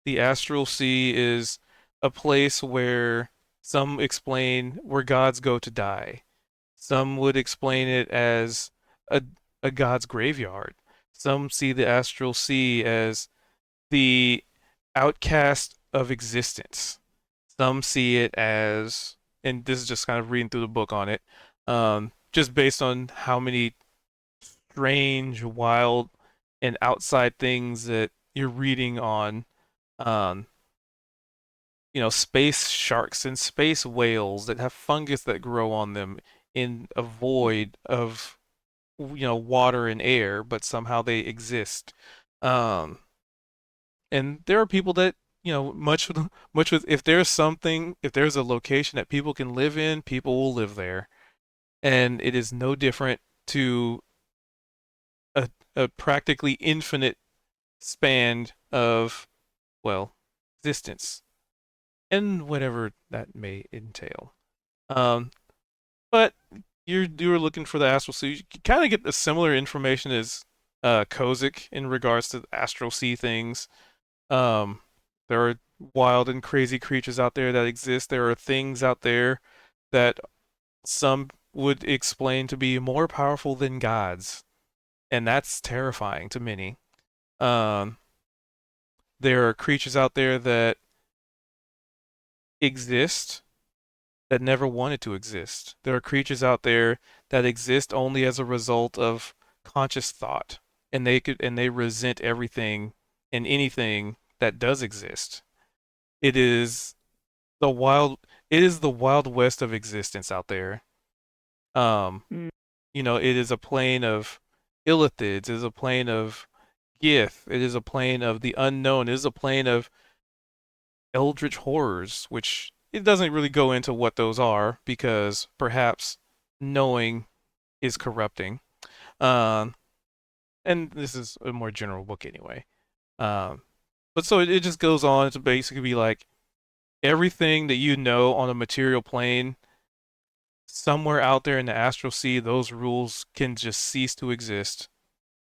Speaker 1: The astral sea is a place where some explain where gods go to die. Some would explain it as a, a god's graveyard. Some see the astral sea as the outcast of existence. Some see it as, and this is just kind of reading through the book on it, just based on how many strange, wild, and outside things that you're reading on, um, space sharks and space whales that have fungus that grow on them in a void of, water and air, but somehow they exist. Um, and there are people that, much with, if there's a location that people can live in, people will live there. And it is no different to a practically infinite span of, well, existence and whatever that may entail. Um, but you were looking for the astral sea. You kind of get a similar information as Kozik in regards to astral sea things. Um, there are wild and crazy creatures out there that exist. There are things out there that some would explain to be more powerful than gods, and that's terrifying to many. Um, there are creatures out there that exist that never wanted to exist. There are creatures out there that exist only as a result of conscious thought, and they resent everything and anything that does exist. It is the wild it is the wild west of existence out there. Um,
Speaker 4: Mm.
Speaker 1: it is a plane of illithids, it is a plane of Gith, it is a plane of the unknown, it is a plane of eldritch horrors, which it doesn't really go into what those are because perhaps knowing is corrupting. Um, and this is a more general book anyway. Um, but so it just goes on to basically be like everything that you know on a material plane, somewhere out there in the astral sea, those rules can just cease to exist.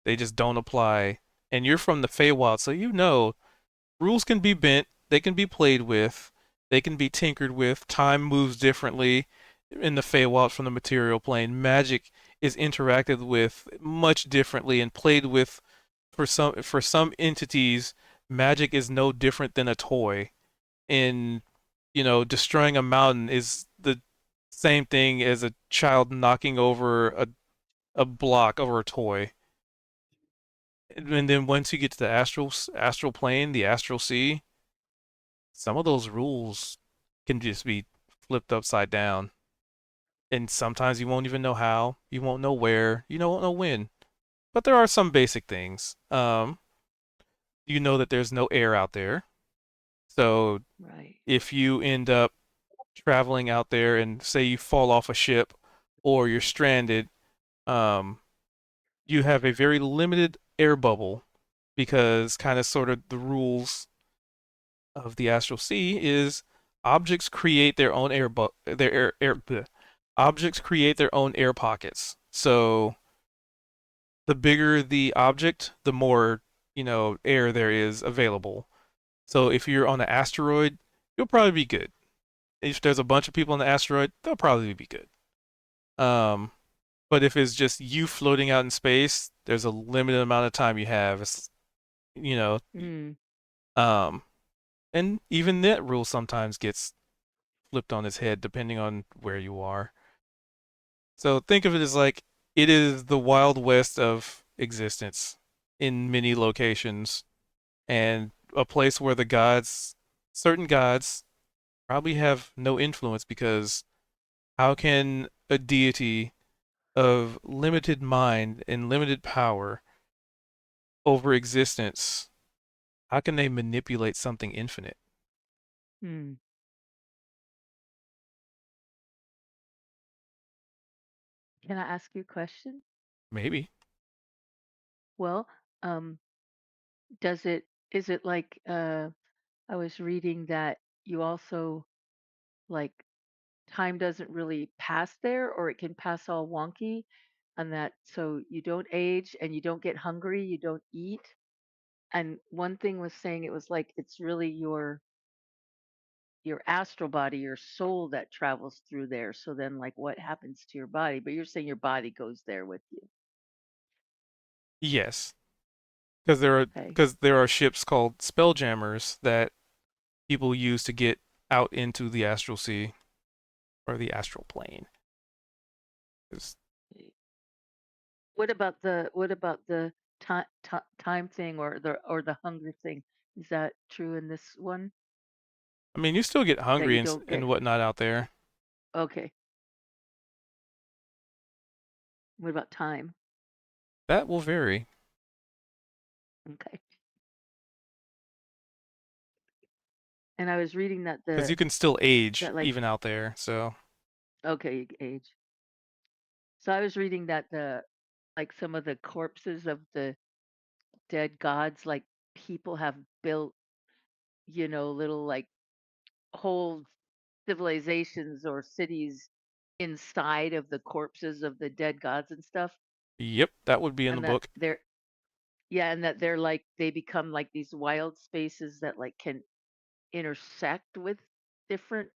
Speaker 1: They just don't apply. And you're from the Feywild, so you know rules can be bent, they can be played with, they can be tinkered with. Time moves differently in the Feywild from the material plane. Magic is interacted with much differently and played with for some entities. Magic is no different than a toy. And destroying a mountain is the same thing as a child knocking over a block over a toy. And then once you get to the astral plane, the astral sea, some of those rules can just be flipped upside down. And sometimes you won't even know how, you won't know where, you won't know when. But there are some basic things. You know that there's no air out there. So
Speaker 4: Right.
Speaker 1: if you end up traveling out there and say you fall off a ship or you're stranded, um, you have a very limited air bubble because kind of sort of the rules of the astral sea is objects create their own objects create their own air pockets. So the bigger the object, the more, air there is available. So if you're on an asteroid, you'll probably be good. If there's a bunch of people on the asteroid, they'll probably be good. Um, but if it's just you floating out in space, there's a limited amount of time you have. It's, you know,
Speaker 4: Mm.
Speaker 1: um, and even that rule sometimes gets flipped on its head depending on where you are. So think of it as like it is the wild west of existence in many locations and a place where certain gods, probably have no influence because how can a deity of limited mind and limited power over existence, how can they manipulate something infinite?
Speaker 4: Mm. Can I ask you a question?
Speaker 1: Maybe.
Speaker 4: Well, um, does it is it like I was reading that you also like time doesn't really pass there or it can pass all wonky and that so you don't age and you don't get hungry, you don't eat. And one thing was saying it was like it's really your astral body, your soul that travels through there. So then like what happens to your body? But you're saying your body goes there with you.
Speaker 1: Yes. Because there are ships called spelljammers that people use to get out into the astral sea or the astral plane. 'Cause
Speaker 4: Okay. What about the time thing or the hunger thing? Is that true in this one
Speaker 1: I mean, you still get
Speaker 4: that
Speaker 1: hungry
Speaker 4: you
Speaker 1: and
Speaker 4: don't get?
Speaker 1: and whatnot out there.
Speaker 4: Okay. What about time?
Speaker 1: That will vary
Speaker 4: Okay. And I was reading that
Speaker 1: because
Speaker 4: the
Speaker 1: you can still age
Speaker 4: that like
Speaker 1: even out there. So
Speaker 4: okay age. So I was reading that the like some of the corpses of the dead gods, like people have built, little like whole civilizations or cities inside of the corpses of the dead gods and stuff,
Speaker 1: yep, that would be in the
Speaker 4: and that
Speaker 1: book.
Speaker 4: they're yeah, and that they're like they become like these wild spaces that like can intersect with different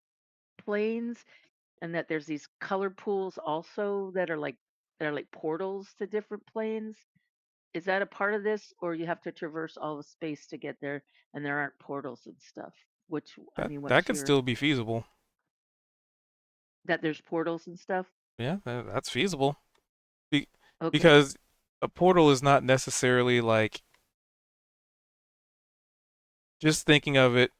Speaker 4: planes, and that there's these color pools also that are like portals to different planes. Is that a part of this, or you have to traverse all the space to get there, and there aren't portals and stuff? Which I
Speaker 1: That
Speaker 4: mean,
Speaker 1: that
Speaker 4: what's
Speaker 1: could
Speaker 4: your
Speaker 1: still be feasible.
Speaker 4: that there's portals and stuff?
Speaker 1: Yeah, that's feasible. Be-
Speaker 4: Okay.
Speaker 1: because a portal is not necessarily like, just thinking of it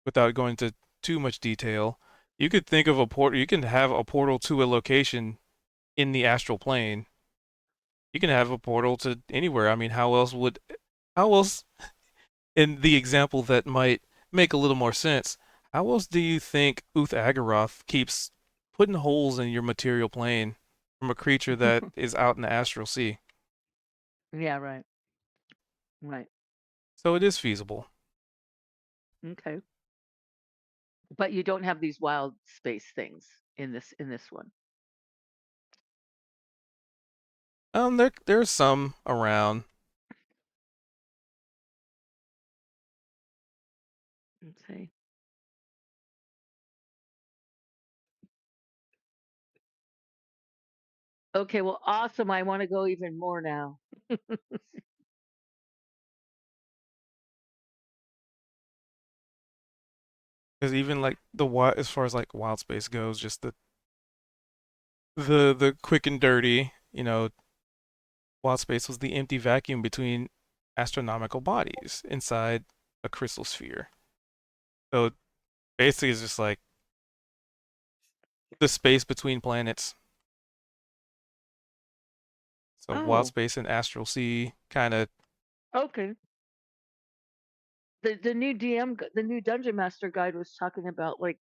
Speaker 1: without going into too much detail. You could think of a portal. You can have a portal to a location in the astral plane. You can have a portal to anywhere. I mean, how else, in the example that might make a little more sense, how else do you think Uth Agaroth keeps putting holes in your material plane from a creature that is out in the astral sea?
Speaker 4: Yeah, right. Right.
Speaker 1: So it is feasible.
Speaker 4: Okay. But you don't have these wild space things in this one.
Speaker 1: There's some around.
Speaker 4: Okay. Okay, well, awesome. I want to go even more now.
Speaker 1: Because even like as far as like wild space goes, just the quick and dirty, wild space was the empty vacuum between astronomical bodies inside a crystal sphere. So basically, it's just like the space between planets. So wild
Speaker 4: Oh,
Speaker 1: space and astral sea kind of.
Speaker 4: okay. The new the new Dungeon Master guide was talking about like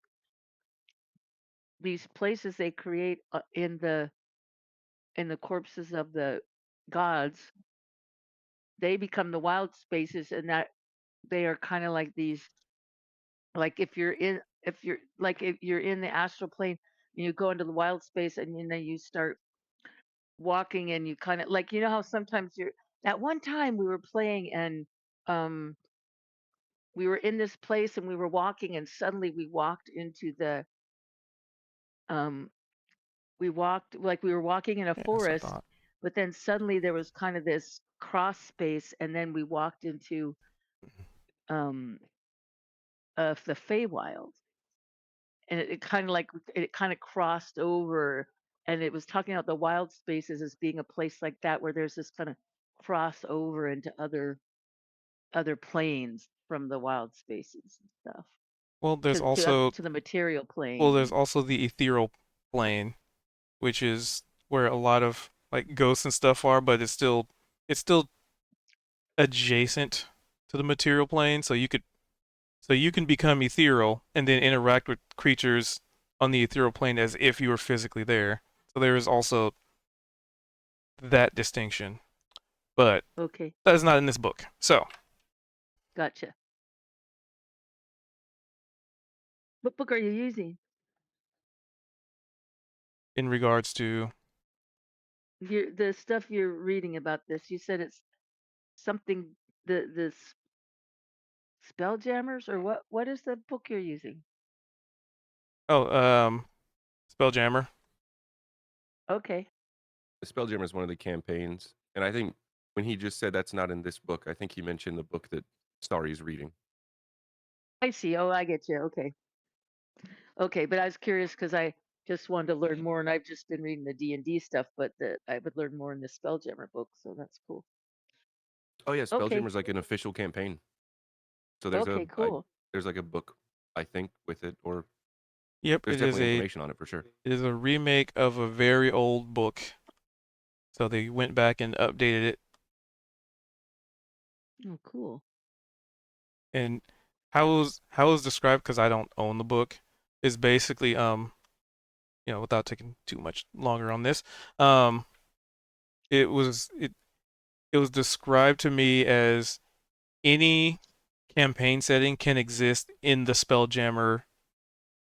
Speaker 4: these places they create in the corpses of the gods. They become the wild spaces, and that they are kind of like these, like if you're in the astral plane and you go into the wild space, and then you start walking, and you kind of like, you know how sometimes you're, at one time we were playing, and um we were in this place, and we were walking, and suddenly we walked into the um we walked like we were walking in a
Speaker 1: Yeah, that's what I
Speaker 4: forest,
Speaker 1: thought.
Speaker 4: but then suddenly there was kind of this cross space, and then we walked into um the Feywild, and it kind of like it kind of crossed over, and it was talking about the wild spaces as being a place like that where there's this kind of crossover into other planes from the wild spaces and stuff
Speaker 1: Well, there's also
Speaker 4: to the material
Speaker 1: well,
Speaker 4: plane.
Speaker 1: there's
Speaker 4: And
Speaker 1: also the ethereal plane, which is where a lot of like ghosts and stuff are, but it's still adjacent to the material plane, so you can become ethereal and then interact with creatures on the ethereal plane as if you were physically there. So there is also that distinction, but
Speaker 4: okay,
Speaker 1: that is not in this book. So,
Speaker 4: gotcha. What book are you using?
Speaker 1: in regards to,
Speaker 4: The stuff you're reading about this, you said it's something, the Spelljammers, or what is the book you're using?
Speaker 1: oh, Spelljammer.
Speaker 4: Okay,
Speaker 6: The Spelljammer is one of the campaigns, and I think when he just said that's not in this book, I think he mentioned the book that Starry's reading.
Speaker 4: I see. Oh, I get you. Okay. Okay, but I was curious because I just wanted to learn more, and I've just been reading the D&D stuff, but I would learn more in the Spelljammer book, so that's cool.
Speaker 6: Oh yeah,
Speaker 4: Okay.
Speaker 6: Spelljammer's like an official campaign. So
Speaker 4: Okay, cool.
Speaker 6: there's like a book, I think, with it, or
Speaker 1: Yep,
Speaker 6: there's definitely information on it for sure.
Speaker 1: it is a remake of a very old book. So they went back and updated it.
Speaker 4: Oh, cool.
Speaker 1: And how it was described, because I don't own the book, is basically without taking too much longer on this, um it was it it was described to me as any campaign setting can exist in the Spelljammer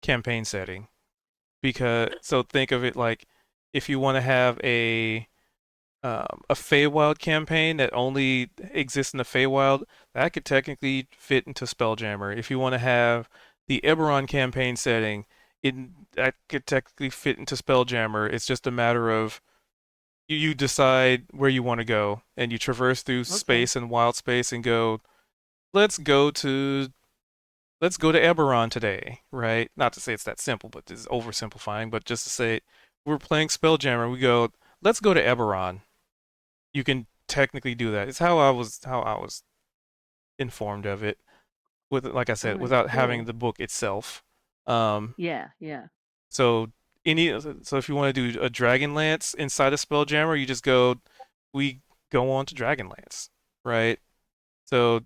Speaker 1: campaign setting. Because so think of it like, if you want to have a Feywild campaign that only exists in the Feywild, that could technically fit into Spelljammer. If you want to have the Eberron campaign setting, that could technically fit into Spelljammer. It's just a matter of you decide where you want to go, and you traverse through
Speaker 4: Okay.
Speaker 1: space and wild space and go, let's go to let's go to Eberron today, right? Not to say it's that simple, but it's oversimplifying, but just to say we're playing Spelljammer, we go, let's go to Eberron. You can technically do that. It's how I was informed of it. With like I
Speaker 4: All
Speaker 1: said,
Speaker 4: right.
Speaker 1: without having
Speaker 4: Cool.
Speaker 1: the book itself. Um,
Speaker 4: Yeah. Yeah.
Speaker 1: so so if you want to do a Dragonlance inside of Spelljammer, you just we go on to Dragonlance, right? So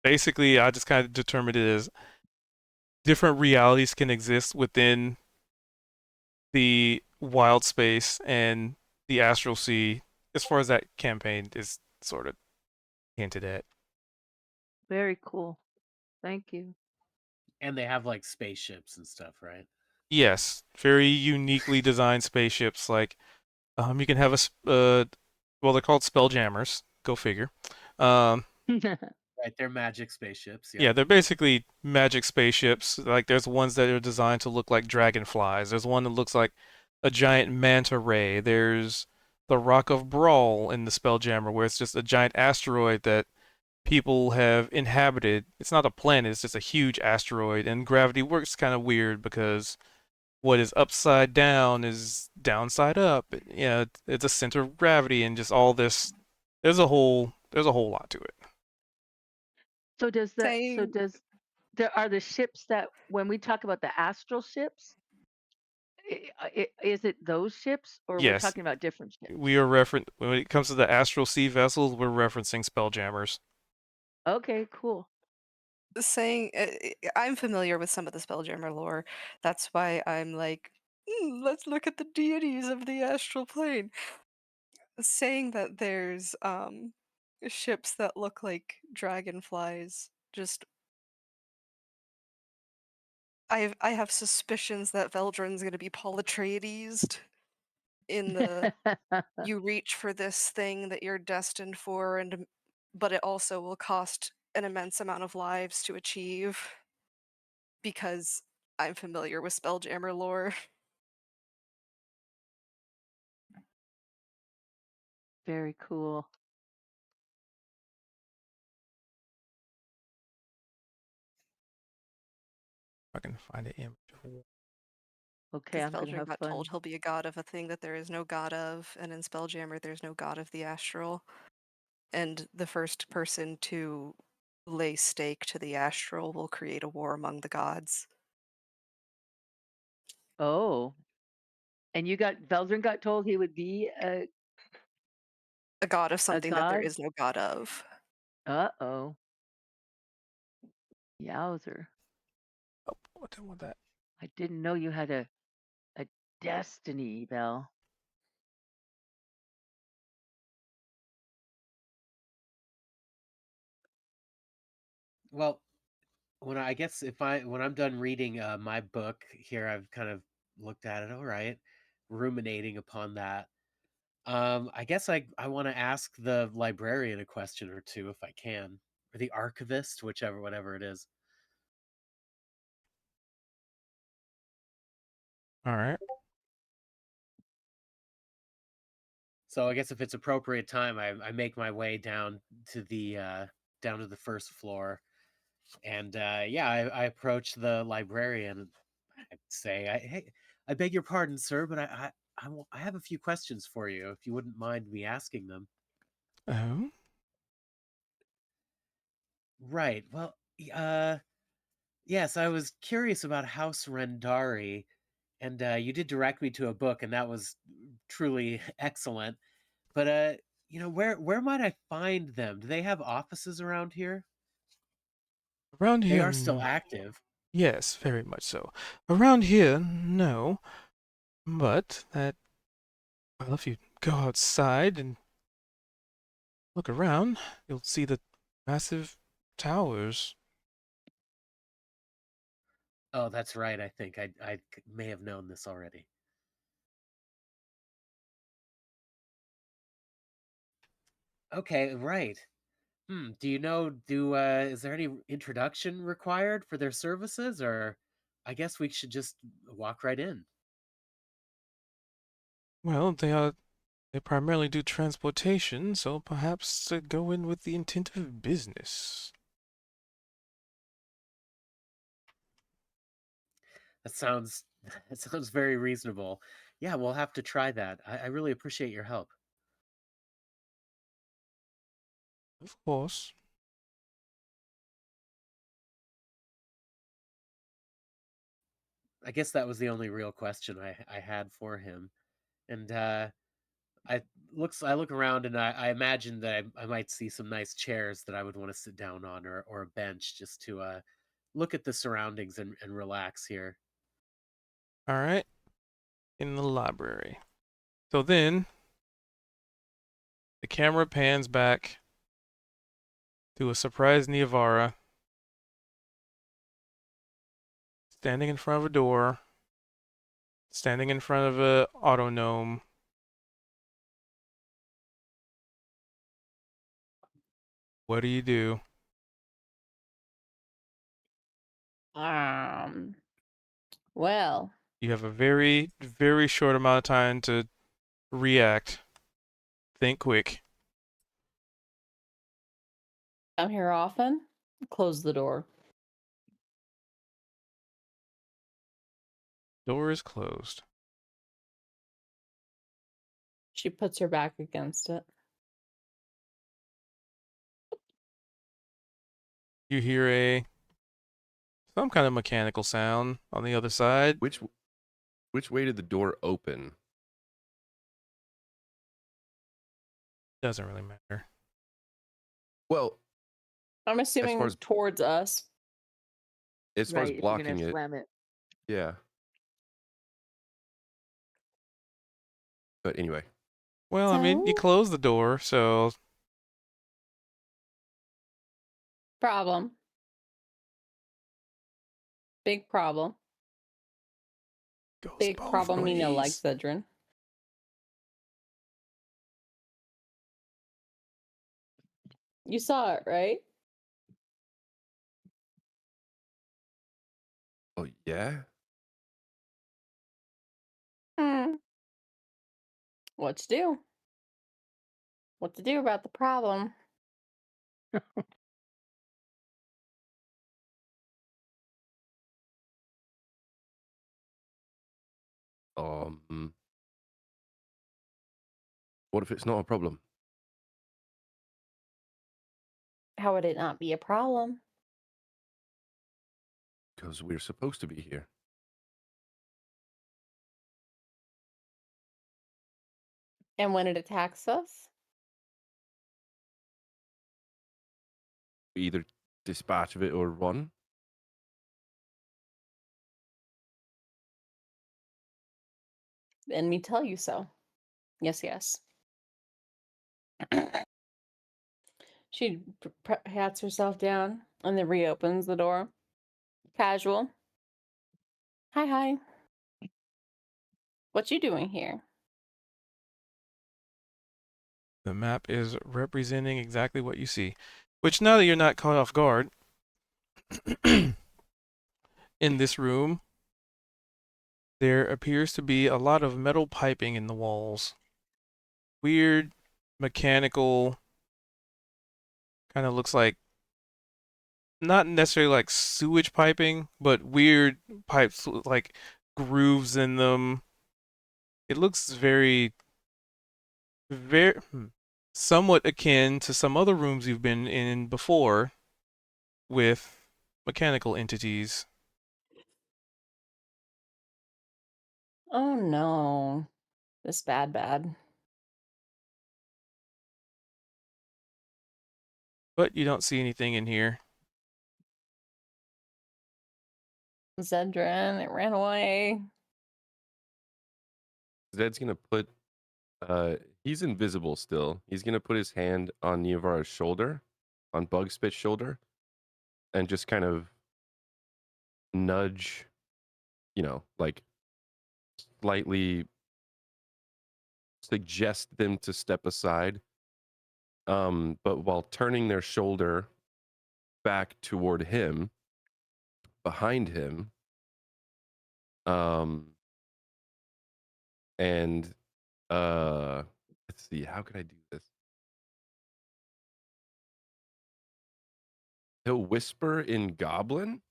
Speaker 1: basically, I just kind of determined it as different realities can exist within the wild space and the astral sea, as far as that campaign is sort of hinted at.
Speaker 4: Very cool. Thank you.
Speaker 3: And they have like spaceships and stuff, right?
Speaker 1: Yes, very uniquely designed spaceships. Like, you can have well, they're called spelljammers. Go figure. Um,
Speaker 3: Right, they're magic spaceships.
Speaker 1: yeah,
Speaker 3: Yep.
Speaker 1: they're basically magic spaceships. Like, there's ones that are designed to look like dragonflies. There's one that looks like a giant manta ray. There's the Rock of Brawl in the Spelljammer, where it's just a giant asteroid that people have inhabited. It's not a planet, it's just a huge asteroid, and gravity works kind of weird because what is upside down is downside up. Yeah, it's a center of gravity and just all this. There's a whole lot to it.
Speaker 5: Saying
Speaker 4: there are the ships that when we talk about the astral ships, is it those ships or we're
Speaker 1: Yes,
Speaker 4: talking about different ships?
Speaker 1: we are reference when it comes to the astral sea vessels. We're referencing spelljammers.
Speaker 4: Okay, cool.
Speaker 5: saying I'm familiar with some of the Spelljammer lore. That's why I'm like, let's look at the deities of the astral plane. Saying that there's ships that look like dragonflies. Just I have suspicions that Veldrin's gonna be Polytreides in the you reach for this thing that you're destined for, and but it also will cost an immense amount of lives to achieve because I'm familiar with Spelljammer lore.
Speaker 4: Very cool.
Speaker 1: If I can find an image of one.
Speaker 4: Okay,
Speaker 5: Because
Speaker 4: I'm gonna
Speaker 5: Veldrin
Speaker 4: have
Speaker 5: got told
Speaker 4: fun.
Speaker 5: he'll be a god of a thing that there is no god of, and in Spelljammer there's no god of the astral. And the first person to lay stake to the astral will create a war among the gods.
Speaker 4: Oh, and Veldrin got told he would be
Speaker 5: A god of
Speaker 4: a
Speaker 5: something that there
Speaker 4: god?
Speaker 5: is no god of.
Speaker 4: Uh-oh. Yowzer.
Speaker 1: Oh, what the hell was that?
Speaker 4: I didn't know you had a destiny, Belle.
Speaker 3: Well, I guess if when I'm done reading my book here, I've kind of looked at it. All right, ruminating upon that. I guess I want to ask the librarian a question or two if I can, or the archivist, whatever it is.
Speaker 1: All right.
Speaker 3: So I guess if it's appropriate time, I make my way down to the first floor, and yeah, I approach the librarian. I say, hey, I beg your pardon, sir, but I have a few questions for you, if you wouldn't mind me asking them.
Speaker 1: Oh,
Speaker 3: Right. Well, yes, I was curious about House Rendari, and you did direct me to a book, and that was truly excellent. But where might I find them? Do they have offices around here?
Speaker 1: around
Speaker 3: They
Speaker 1: here,
Speaker 3: are still active.
Speaker 1: yes, very much so. Around here, no, but that well, if you go outside and look around, you'll see the massive towers.
Speaker 3: Oh, that's right. I think may have known this already. Okay, right. Do you know, is there any introduction required for their services, or I guess we should just walk right in?
Speaker 1: Well, they primarily do transportation, so perhaps go in with the intent of business.
Speaker 3: That sounds that sounds very reasonable. Yeah, we'll have to try that. I really appreciate your help.
Speaker 1: Of course.
Speaker 3: I guess that was the only real question I had for him. And I I look around and I imagine that I might see some nice chairs that I would want to sit down on, or a bench just to look at the surroundings and relax here.
Speaker 1: All right, in the library. So then the camera pans back to a surprised Niavara standing in front of a door, standing in front of a auto gnome. What do you do?
Speaker 2: Um. Well,
Speaker 1: You have a very, very short amount of time to react. Think quick.
Speaker 2: I'm here often. Close the door.
Speaker 1: Door is closed.
Speaker 2: She puts her back against it.
Speaker 1: You hear some kind of mechanical sound on the other side.
Speaker 6: Which way did the door open?
Speaker 1: Doesn't really matter.
Speaker 6: Well,
Speaker 2: I'm
Speaker 6: as far
Speaker 2: assuming
Speaker 6: as
Speaker 2: towards us.
Speaker 4: Right, if you're
Speaker 6: blocking
Speaker 4: gonna
Speaker 6: it,
Speaker 4: slam it.
Speaker 6: yeah. But anyway,
Speaker 1: Well, I mean, you
Speaker 2: So,
Speaker 1: closed the door, so
Speaker 2: problem. Big problem.
Speaker 1: goes
Speaker 2: Big
Speaker 1: both
Speaker 2: problem, Mina
Speaker 1: ways.
Speaker 2: likes Zedrin. You saw it, right?
Speaker 6: oh yeah.
Speaker 2: Hmm. What to do? What to do about the problem?
Speaker 6: Um, what if it's not a problem?
Speaker 2: How would it not be a problem?
Speaker 6: Because we're supposed to be here.
Speaker 2: And when it attacks us?
Speaker 6: We either dispatch of it or run.
Speaker 2: Then me tell you so. Yes, yes. She pats herself down and then reopens the door. Casual. Hi, hi. What you doing here?
Speaker 1: The map is representing exactly what you see. Which, now that you're not caught off guard, in this room, there appears to be a lot of metal piping in the walls. Weird, mechanical, kind of looks like, not necessarily like sewage piping, but weird pipes with like grooves in them. It looks very, somewhat akin to some other rooms you've been in before with mechanical entities.
Speaker 2: Oh no. This bad.
Speaker 1: But you don't see anything in here.
Speaker 2: Zedrin, it ran away.
Speaker 6: Zed's gonna put. He's invisible still. He's gonna put his hand on Niavara's shoulder, on Bugspit's shoulder, and just kind of nudge, like slightly suggest them to step aside But while turning their shoulder back toward him, behind him, um, and let's see, how could I do this? He'll whisper in Goblin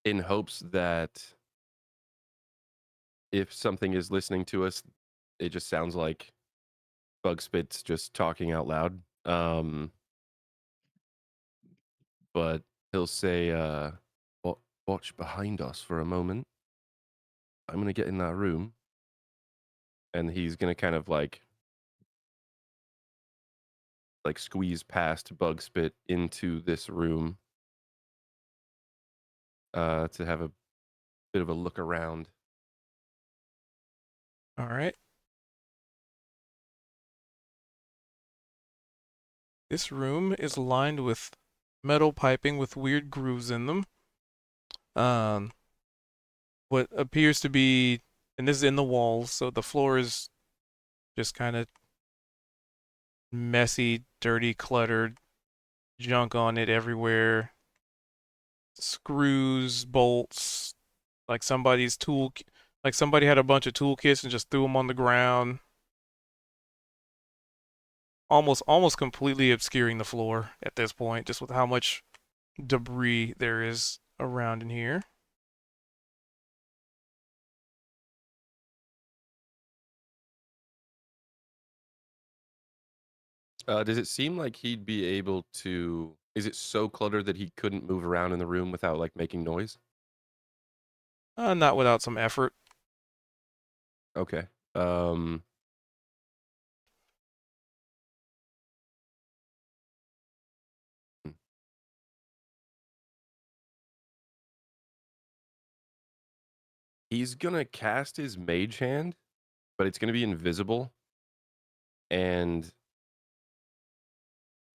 Speaker 6: in hopes that if something is listening to us, it just sounds like Bugspit's just talking out loud. But he'll say, watch behind us for a moment. I'm going to get in that room. And he's going to kind of like squeeze past Bugspit into this room to have a bit of a look around.
Speaker 1: All right. This room is lined with metal piping with weird grooves in them. What appears to be, and this is in the walls, so the floor is just kind of messy, dirty, cluttered, junk on it everywhere. Screws, bolts, like somebody's tool, like somebody had a bunch of toolkits and just threw them on the ground. Almost completely obscuring the floor at this point, just with how much debris there is around in here.
Speaker 6: Does it seem like he'd be able to? Is it so cluttered that he couldn't move around in the room without like making noise?
Speaker 1: Not without some effort.
Speaker 6: Okay. Hmm. He's gonna cast his mage hand, but it's gonna be invisible, and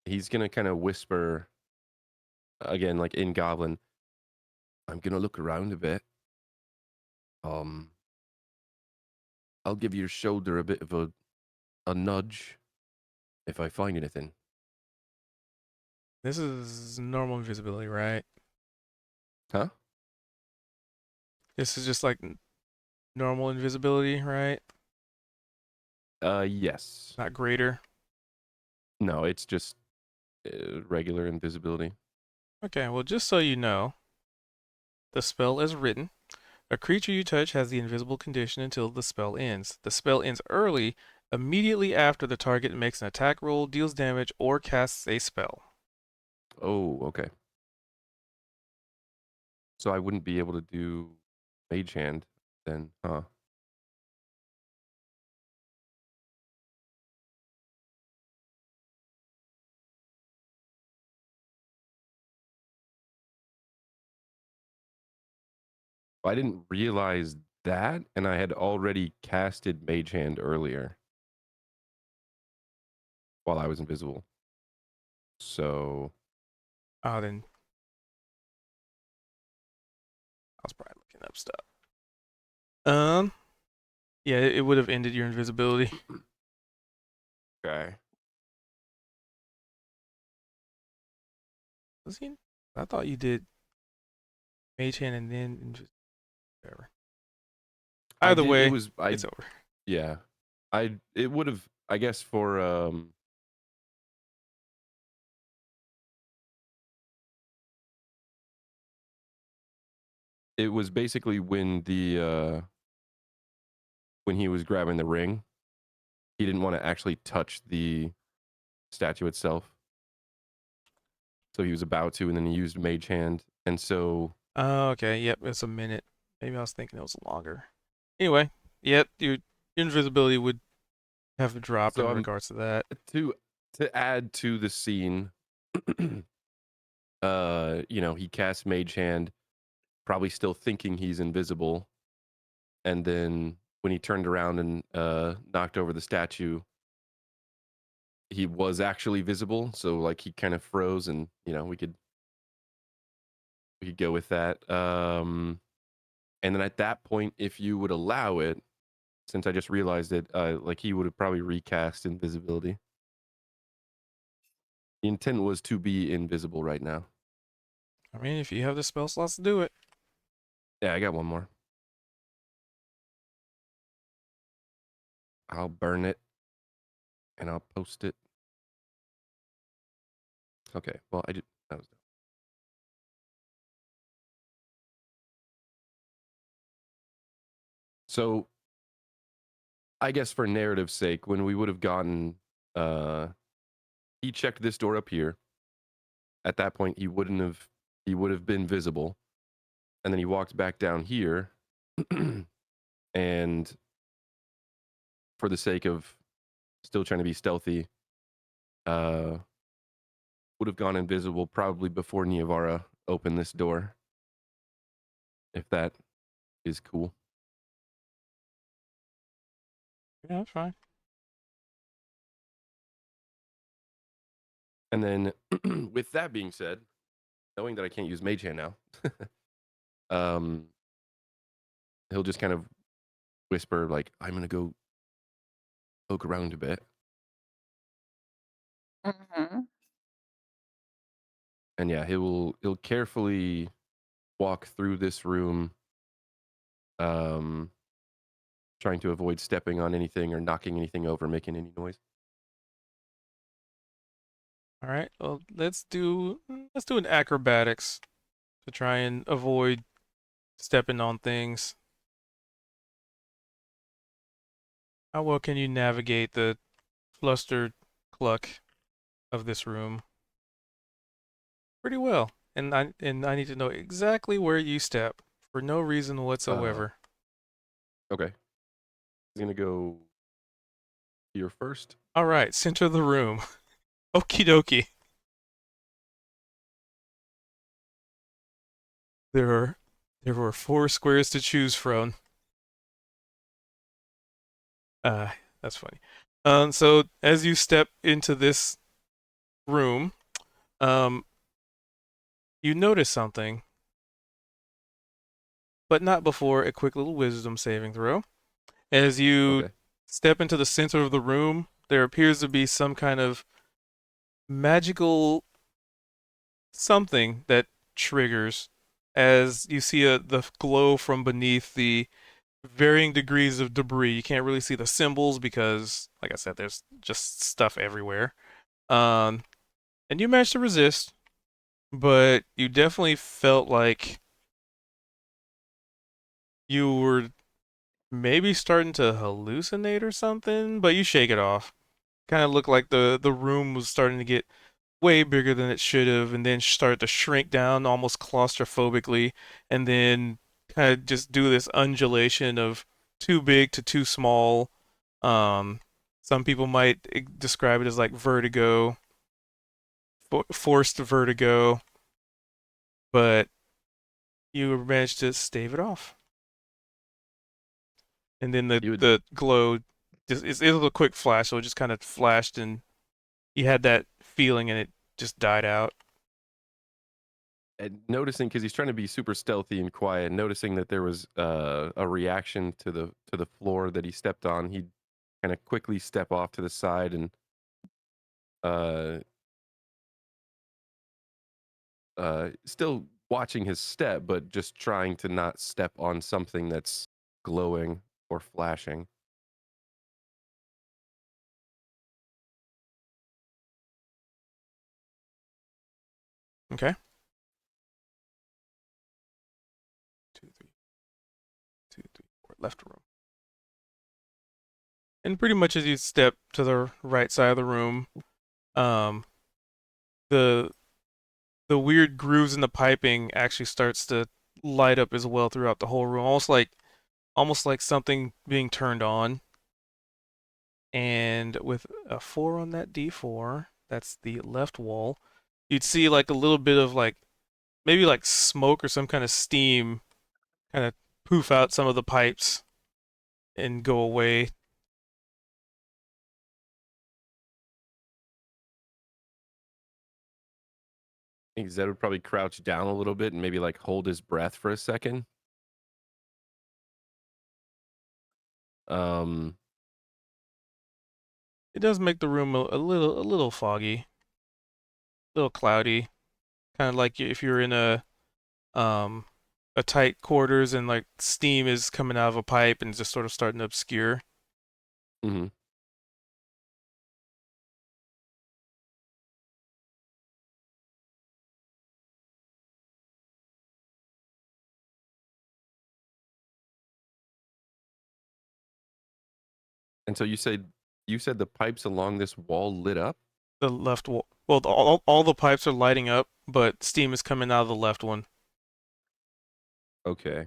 Speaker 6: he's gonna kind of whisper again, like in Goblin. I'm gonna look around a bit. I'll give your shoulder a bit of a nudge if I find anything.
Speaker 1: This is normal invisibility, right?
Speaker 6: Huh?
Speaker 1: This is just like normal invisibility, right?
Speaker 6: Yes.
Speaker 1: Not greater.
Speaker 6: No, it's just regular invisibility.
Speaker 1: Okay, well, just so you know, the spell is written. A creature you touch has the invisible condition until the spell ends. The spell ends early, immediately after the target makes an attack roll, deals damage, or casts a spell.
Speaker 6: Oh, okay. So I wouldn't be able to do mage hand then, huh? I didn't realize that, and I had already casted mage hand earlier while I was invisible. So
Speaker 1: Oh, then I was probably looking up stuff. Yeah, it would have ended your invisibility.
Speaker 6: okay.
Speaker 1: Was he? I thought you did mage hand and then whatever.
Speaker 6: I
Speaker 1: Either
Speaker 6: did. It
Speaker 1: way,
Speaker 6: was
Speaker 1: it's over.
Speaker 6: yeah. It would have, I guess, for it was basically when when he was grabbing the ring, he didn't want to actually touch the statue itself. So he was about to, and then he used mage hand. And so
Speaker 1: Oh, okay. Yep, it's a minute. Maybe I was thinking it was longer. Anyway, yep, your invisibility would have dropped in
Speaker 6: I'm
Speaker 1: regards to that.
Speaker 6: to add to the scene, he casts mage hand, probably still thinking he's invisible, and then when he turned around and knocked over the statue, he was actually visible. So like he kind of froze, and we could go with that. And then at that point, if you would allow it, since I just realized it, like he would have probably recast invisibility. The intent was to be invisible right now.
Speaker 1: I mean, if you have the spell slots to do it.
Speaker 6: Yeah, I got one more. I'll burn it and I'll post it. Okay, well, I did. That was done. So, I guess for narrative's sake, when we would have gotten, he checked this door up here. At that point, he would have been visible, and then he walked back down here, and for the sake of still trying to be stealthy, would have gone invisible probably before Niavara opened this door. If that is cool.
Speaker 1: Yeah, that's fine.
Speaker 6: And then, with that being said, knowing that I can't use Mage Hand now, he'll just kind of whisper, like, I'm going to go poke around a bit.
Speaker 2: Mm-hmm.
Speaker 6: And yeah, he'll carefully walk through this room, trying to avoid stepping on anything or knocking anything over, making any noise.
Speaker 1: All right. Well, let's do an acrobatics to try and avoid stepping on things. How well can you navigate the flustered cluck of this room? Pretty well. And I need to know exactly where you step for no reason whatsoever.
Speaker 6: Okay. He's going to go here first.
Speaker 1: All right, center of the room. Okie dokie. There were 4 squares to choose from. That's funny. So as you step into this room, you notice something, but not before a quick little wisdom saving throw. As you
Speaker 6: Okay.
Speaker 1: step into the center of the room, there appears to be some kind of magical something that triggers as you see the glow from beneath the varying degrees of debris. You can't really see the symbols because, like I said, there's just stuff everywhere. And you managed to resist, but you definitely felt like you were maybe starting to hallucinate or something, but you shake it off. Kind of looked like the room was starting to get way bigger than it should have, and then started to shrink down almost claustrophobically, and then kind of just do this undulation of too big to too small. Um, some people might describe it as like vertigo, forced vertigo, but you managed to stave it off. And then
Speaker 6: You would
Speaker 1: the glow, just it was a quick flash, so it just kind of flashed, and you had that feeling, and it just died out.
Speaker 6: and noticing, because he's trying to be super stealthy and quiet, noticing that there was a reaction to the floor that he stepped on, he'd kind of quickly step off to the side and uh still watching his step, but just trying to not step on something that's glowing or flashing.
Speaker 1: Okay. 2, 3, 2, 3, 4, left room. And pretty much as you step to the right side of the room, um, the weird grooves in the piping actually starts to light up as well throughout the whole room, almost like something being turned on. And with a 4 on that D4, that's the left wall, you'd see like a little bit of like maybe like smoke or some kind of steam kind of poof out some of the pipes and go away.
Speaker 6: I think Zed would probably crouch down a little bit and maybe like hold his breath for a second. Um,
Speaker 1: It does make the room a little foggy, a little cloudy, kind of like if you're in um a tight quarters and like steam is coming out of a pipe and just sort of starting to obscure.
Speaker 6: mhm. And so you said the pipes along this wall lit up?
Speaker 1: The left wall, well, all the pipes are lighting up, but steam is coming out of the left one.
Speaker 6: Okay.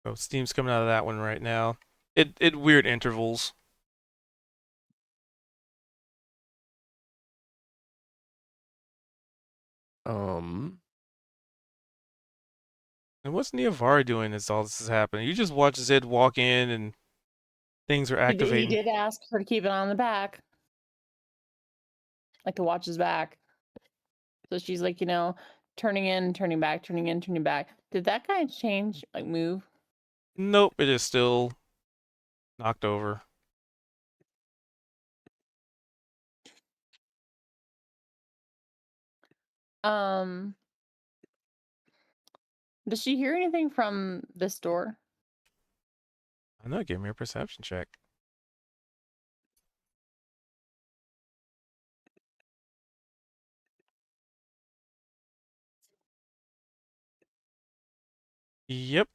Speaker 1: So steam's coming out of that one right now. It weird intervals.
Speaker 6: Um,
Speaker 1: And what's Niavari doing as all this is happening? You just watch Zed walk in and things are
Speaker 2: He
Speaker 1: activating.
Speaker 2: did ask her to keep it on the back, like to watch his back. So she's like, turning in, turning back, turning in, turning back. Did that kind of change, like move?
Speaker 1: Nope, it is still knocked over.
Speaker 2: Um, does she hear anything from this door?
Speaker 1: I know, give me a perception check. Yep,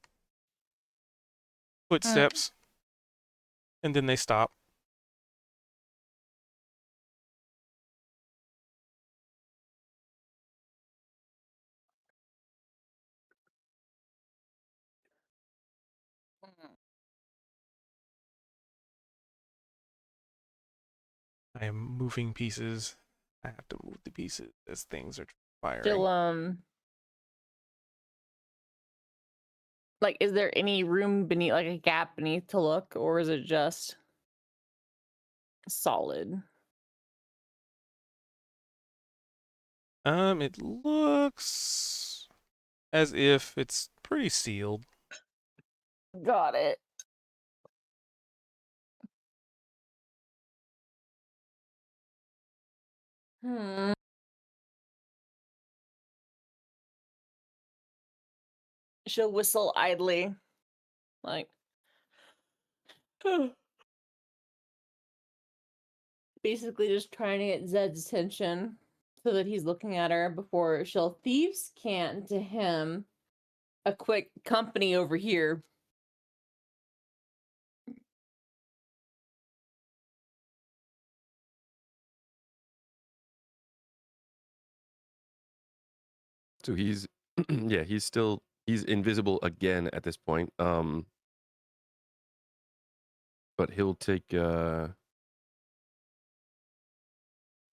Speaker 1: footsteps, and then they stop. I am moving pieces. I have to move the pieces as things are
Speaker 2: She'll
Speaker 1: firing.
Speaker 2: like, is there any room beneath, like a gap beneath to look, or is it just solid?
Speaker 1: It looks as if it's pretty sealed.
Speaker 2: Got it. Hmm. She'll whistle idly, like basically just trying to get Zed's attention so that he's looking at her before she'll thieves can to him a quick company over here.
Speaker 6: so he's yeah, he's invisible again at this point. But he'll take a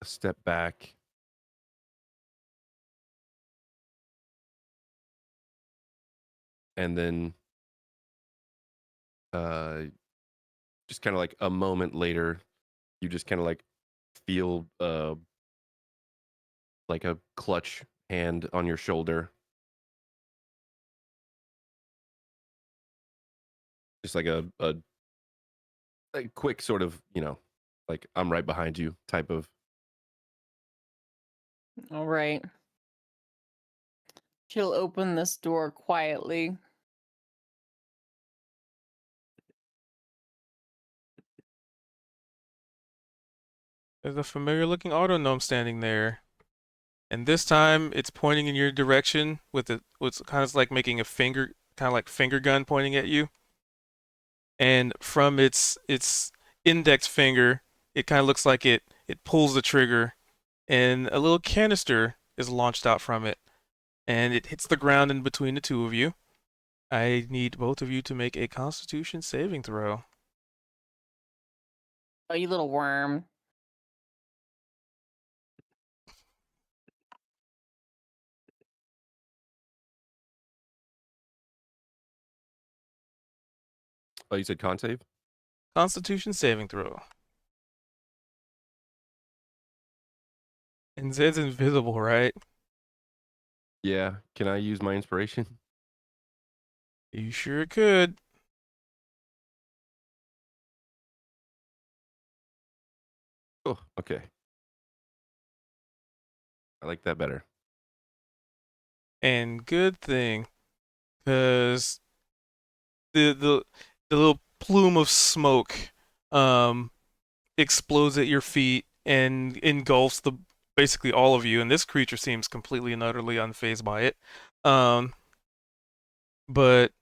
Speaker 6: step back. And then just kind of like a moment later, you just kind of like feel like a clutch hand on your shoulder. Just like a quick sort of, like I'm right behind you type of.
Speaker 2: All right. She'll open this door quietly.
Speaker 1: There's a familiar looking auto gnome standing there. And this time it's pointing in your direction with what's kind of like making a finger, kind of like finger gun pointing at you. And from its index finger, it kind of looks like it pulls the trigger and a little canister is launched out from it. And it hits the ground in between the two of you. I need both of you to make a Constitution saving throw.
Speaker 2: Oh, you little worm.
Speaker 6: Oh, you said con save?
Speaker 1: Constitution saving throw. And Zed's invisible, right?
Speaker 6: Yeah. Can I use my inspiration?
Speaker 1: You sure could.
Speaker 6: Oh, okay. I like that better.
Speaker 1: And good thing, because the little plume of smoke um explodes at your feet and engulfs the basically all of you, and this creature seems completely and utterly unfazed by it. Um, but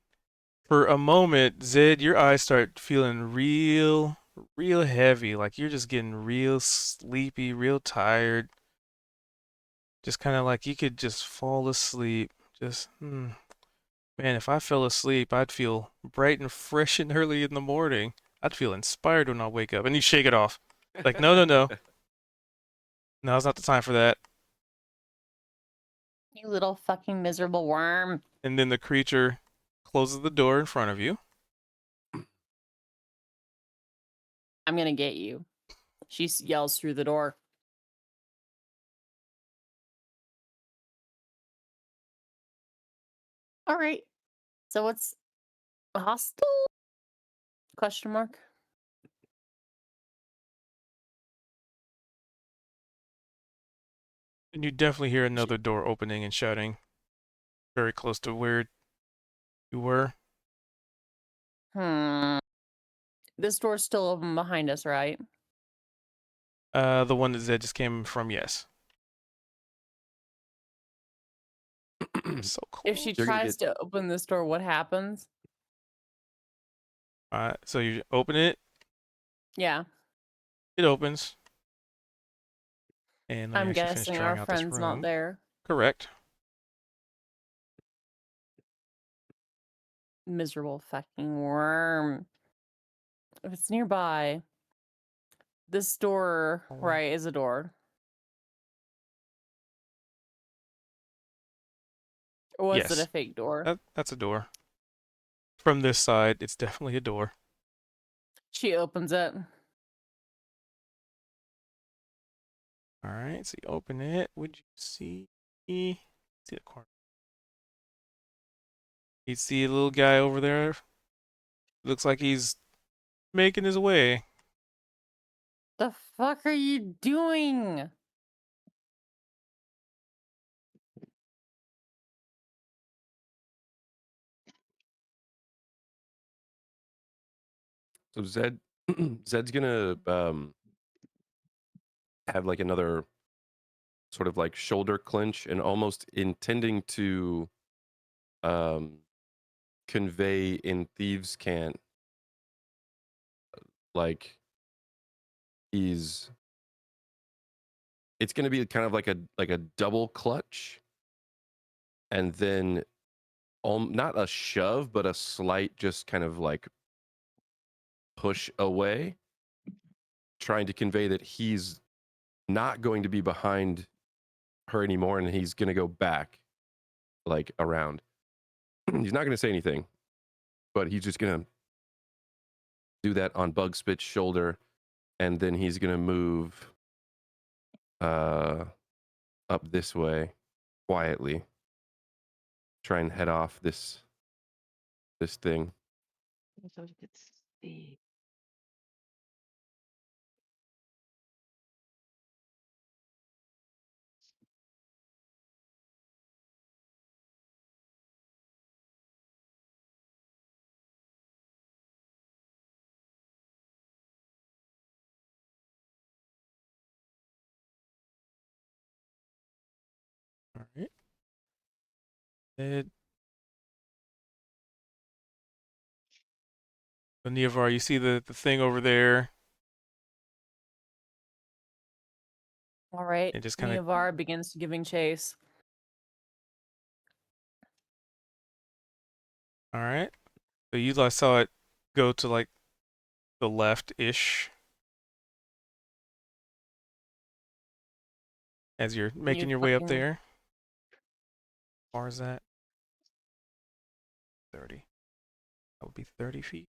Speaker 1: for a moment, Zed, your eyes start feeling real heavy, like you're just getting real sleepy, real tired. Just kind of like you could just fall asleep. Just, man, if I fell asleep, I'd feel bright and fresh and early in the morning. I'd feel inspired when I wake up. And you shake it off. Like, no, no, no. Now's not the time for that.
Speaker 2: You little fucking miserable worm.
Speaker 1: And then the creature closes the door in front of you.
Speaker 2: I'm gonna get you. She yells through the door. All right. So it's hostile? Question mark.
Speaker 1: And you definitely hear another door opening and shutting very close to where you were.
Speaker 2: This door's still open behind us, right?
Speaker 1: The one that Zed just came from, yes. So close.
Speaker 2: If she
Speaker 6: You're gonna
Speaker 2: tries to open this door, what happens?
Speaker 1: Alright, so you open it,
Speaker 2: Yeah.
Speaker 1: it opens. And let me
Speaker 2: I'm
Speaker 1: actually finish
Speaker 2: guessing
Speaker 1: drawing
Speaker 2: our
Speaker 1: out this
Speaker 2: friend's not
Speaker 1: room.
Speaker 2: there.
Speaker 1: Correct.
Speaker 2: Miserable fucking worm. If it's nearby, this door, right, is a door. Or was it
Speaker 1: Yes.
Speaker 2: a fake door?
Speaker 1: That's a door. From this side, it's definitely a door.
Speaker 2: She opens it.
Speaker 1: Alright, so you open it. Would you see the corner? You see a little guy over there. Looks like he's making his way.
Speaker 2: The fuck are you doing?
Speaker 6: So Zed's gonna have like another sort of like shoulder clench and almost intending to convey in thieves can't like he's it's gonna be kind of like a double clutch and then not a shove but a slight just kind of like push away, trying to convey that he's not going to be behind her anymore and he's going to go back like around. He's not going to say anything, but he's just going to do that on Bugspit's shoulder, and then he's going to move up this way quietly, try and head off this thing.
Speaker 4: So you could see.
Speaker 1: Alright. So Neovar, you see the thing over there.
Speaker 2: All right.
Speaker 1: It just kind of
Speaker 2: Neovar begins giving chase.
Speaker 1: Alright. So you guys saw it go to like the left-ish as you're making
Speaker 2: You
Speaker 1: your way up
Speaker 2: fucking-
Speaker 1: there. How far is that? 30. That would be 30 feet.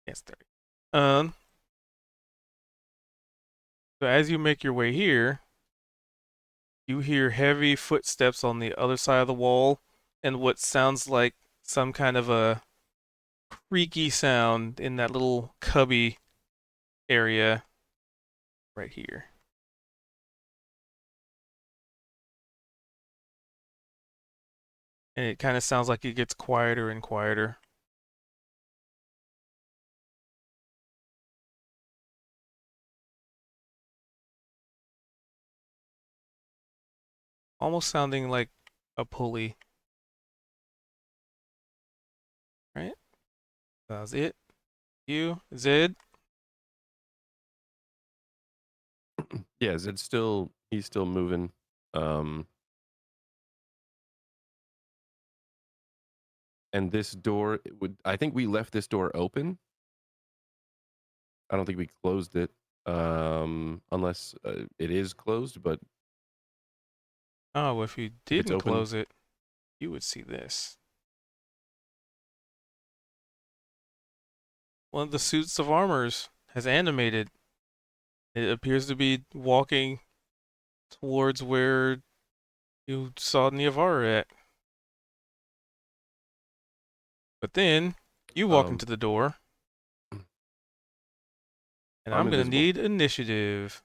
Speaker 1: Yes, 30. So as you make your way here, you hear heavy footsteps on the other side of the wall and what sounds like some kind of a creaky sound in that little cubby area right here. And it kind of sounds like it gets quieter and quieter. Almost sounding like a pulley. Right? That's it. You, Zed.
Speaker 6: Yeah, Zed's still he's still moving. And this door I think we left this door open. I don't think we closed it. Unless it is closed, but
Speaker 1: Oh, if you
Speaker 6: if it's
Speaker 1: didn't
Speaker 6: open,
Speaker 1: close it, you would see this. One of the suits of armors has animated. It appears to be walking towards where you saw Niavara at. But then you walk into
Speaker 6: um
Speaker 1: the door, and
Speaker 6: I'm
Speaker 1: I'm gonna
Speaker 6: invisible.
Speaker 1: need initiative.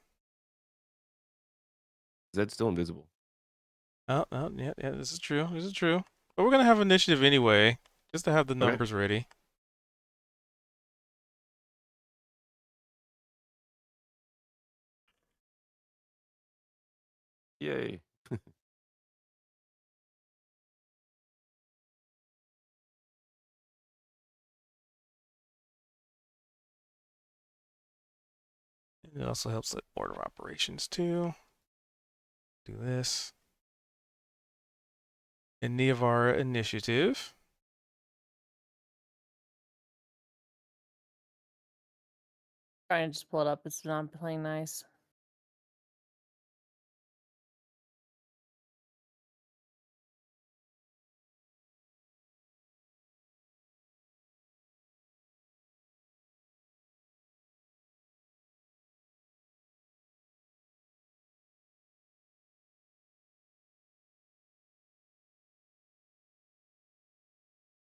Speaker 6: Zed's still invisible.
Speaker 1: Oh, yeah, this is true. This is true. But we're gonna have initiative anyway, just to have the
Speaker 6: Okay.
Speaker 1: numbers ready.
Speaker 6: Yay.
Speaker 1: It also helps with order of operations too. Do this. And Niavara initiative.
Speaker 2: Trying to just pull it up. It's not playing nice.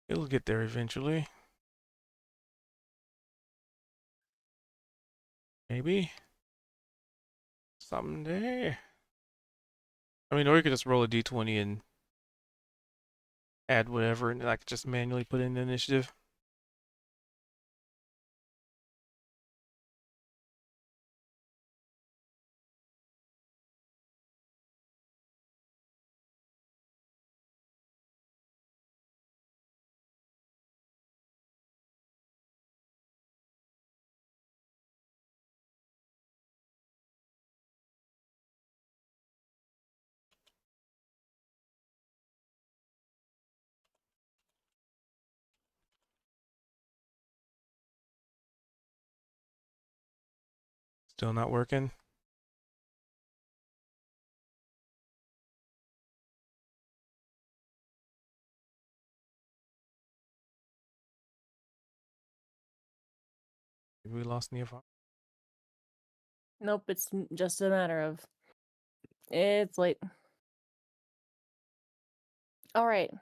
Speaker 1: It'll get there eventually. Maybe. Someday. I mean, or you could just roll a d20 and add whatever, and I could just manually put in the initiative. Still not working. Maybe we lost Niavara.
Speaker 2: Nope, it's just a matter of it's late. All right.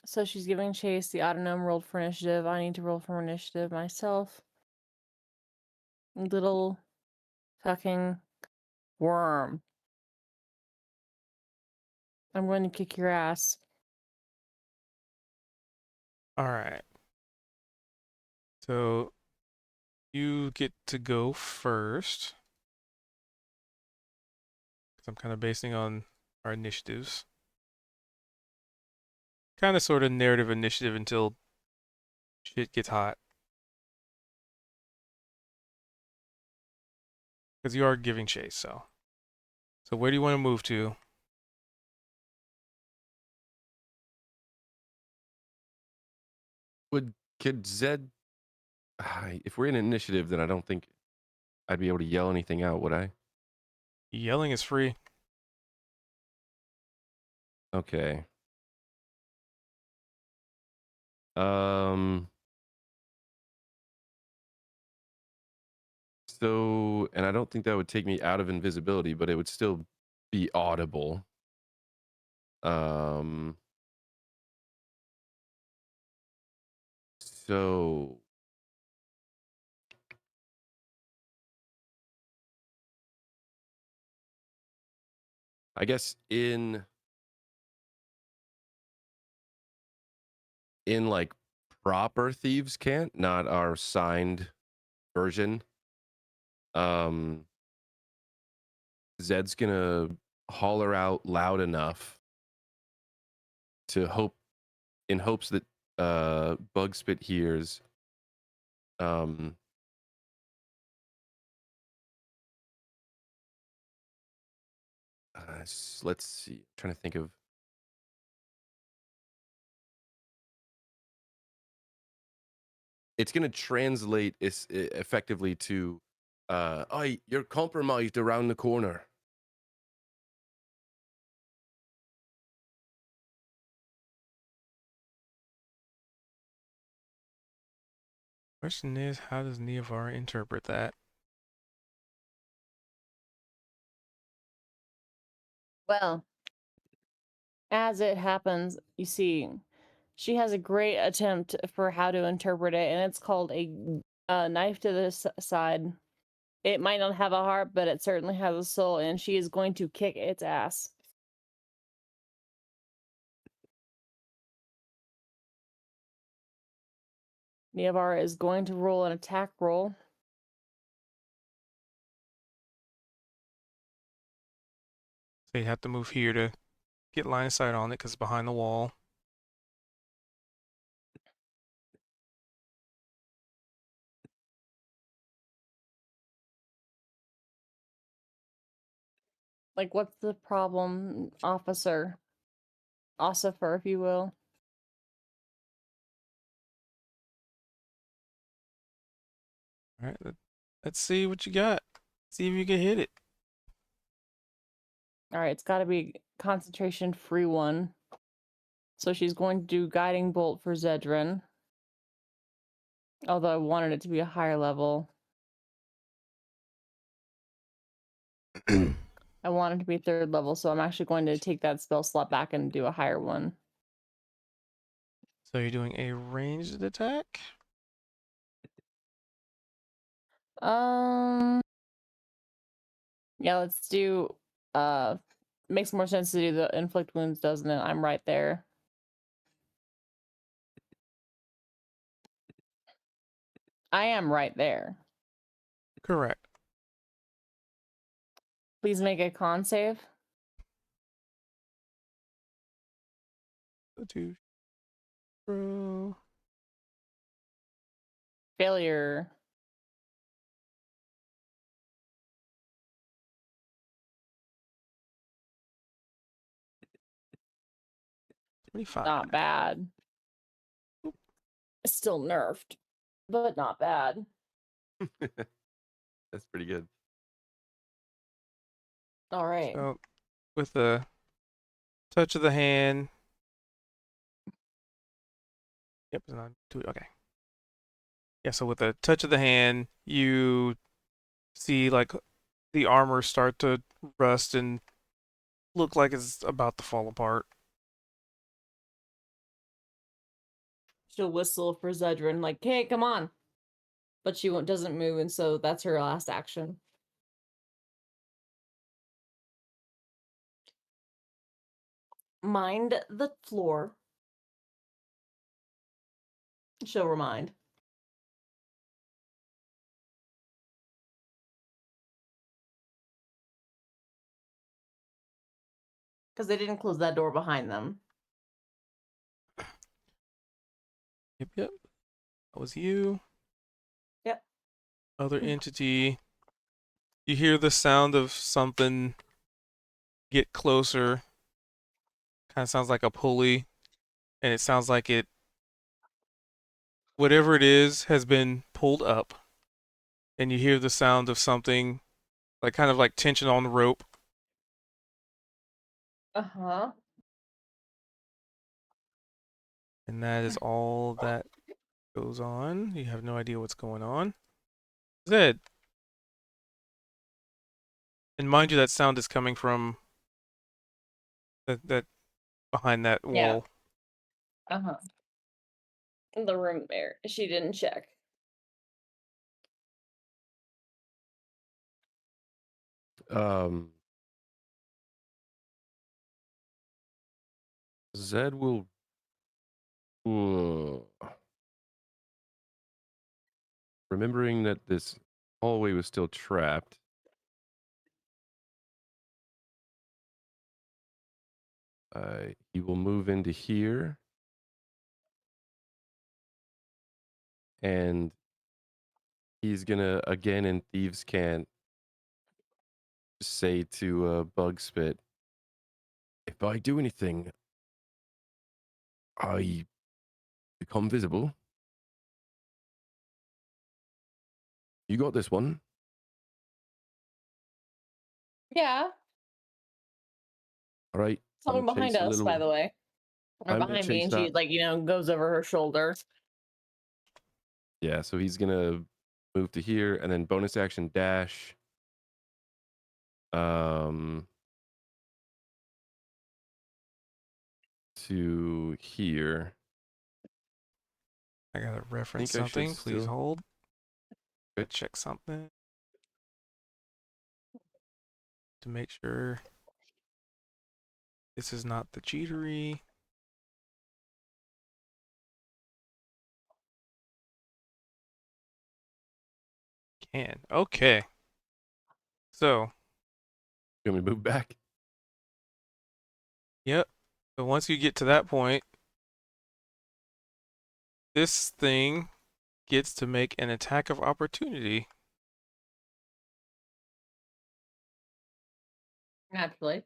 Speaker 2: So she's giving chase. The autonym rolled for initiative. I need to roll for initiative myself. Little fucking worm. I'm going to kick your ass.
Speaker 1: All right. So you get to go first. Because I'm kind of basing on our initiatives. Kind of sort of narrative initiative until shit gets hot. Because you are giving chase, so. So where do you want to move to?
Speaker 6: Could Zed if we're in initiative, then I don't think I'd be able to yell anything out, would I?
Speaker 1: Yelling is free.
Speaker 6: Okay. Um So, and I don't think that would take me out of invisibility, but it would still be audible. Um, so I guess in like proper thieves can't, not our signed version. Zed's gonna holler out loud enough to in hopes that Bugspit hears. Let's see. I'm trying to think of. It's gonna translate effectively to, "Oi, you're compromised around the corner."
Speaker 1: Question is, how does Neovar interpret that?
Speaker 2: Well, as it happens, you see, she has a great attempt for how to interpret it, and it's called a knife to the side. It might not have a heart, but it certainly has a soul, and she is going to kick its ass. Neovar is going to roll an attack roll.
Speaker 1: So you have to move here to get line of sight on it because it's behind the wall.
Speaker 2: Like, what's the problem, officer? Ossifer, if you will.
Speaker 1: All right, let's see what you got. See if you can hit it.
Speaker 2: All right, it's got to be concentration free one. So she's going to do guiding bolt for Zedrin. Although I wanted it to be a higher level. I want it to be 3rd level, so I'm actually going to take that spell slot back and do a higher one.
Speaker 1: So you're doing a ranged attack?
Speaker 2: Yeah, let's do makes more sense to do the inflict wounds, doesn't it? I'm right there. I am right there.
Speaker 1: Correct.
Speaker 2: Please make a con save.
Speaker 1: The two. Bro.
Speaker 2: Failure. Not bad. Still nerfed, but not bad.
Speaker 6: That's pretty good.
Speaker 2: All right.
Speaker 1: So with the touch of the hand. Yep, it's not two. Okay. Yeah, so with a touch of the hand, you see like the armor start to rust and look like it's about to fall apart.
Speaker 2: She'll whistle for Zedrin, like, "Hey, come on!" But she doesn't move, and so that's her last action. Mind the floor. She'll remind. Because they didn't close that door behind them.
Speaker 1: Yep. That was you.
Speaker 2: Yep.
Speaker 1: Other entity. You hear the sound of something get closer. Kind of sounds like a pulley. And it sounds like whatever it is, has been pulled up. And you hear the sound of something, like kind of like tension on the rope.
Speaker 2: Uh-huh.
Speaker 1: And that is all that goes on. You have no idea what's going on. Zed. And mind you, that sound is coming from that behind that wall.
Speaker 2: Yeah. Uh-huh. In the room there. She didn't check.
Speaker 6: Zed will. Ugh. Remembering that this hallway was still trapped. He will move into here. And he's gonna, again in Thieves' Cant, say to Bugspit, if I do anything, I become visible. You got this one.
Speaker 2: Yeah.
Speaker 6: All right. I'm
Speaker 2: Someone
Speaker 6: gonna
Speaker 2: behind
Speaker 6: chase a
Speaker 2: us, by
Speaker 6: little.
Speaker 2: the way. Or
Speaker 6: I'm gonna
Speaker 2: behind me,
Speaker 6: chase
Speaker 2: and she
Speaker 6: that.
Speaker 2: like, goes over her shoulder.
Speaker 6: Yeah, so he's gonna move to here and then bonus action dash. To here.
Speaker 1: I gotta
Speaker 6: I
Speaker 1: reference
Speaker 6: think I should
Speaker 1: something. Please
Speaker 6: still.
Speaker 1: hold.
Speaker 6: Good.
Speaker 1: Check something to make sure this is not the cheatery. Can. Okay. So,
Speaker 6: You want me to move back?
Speaker 1: yep. So once you get to that point, this thing gets to make an attack of opportunity.
Speaker 2: Naturally.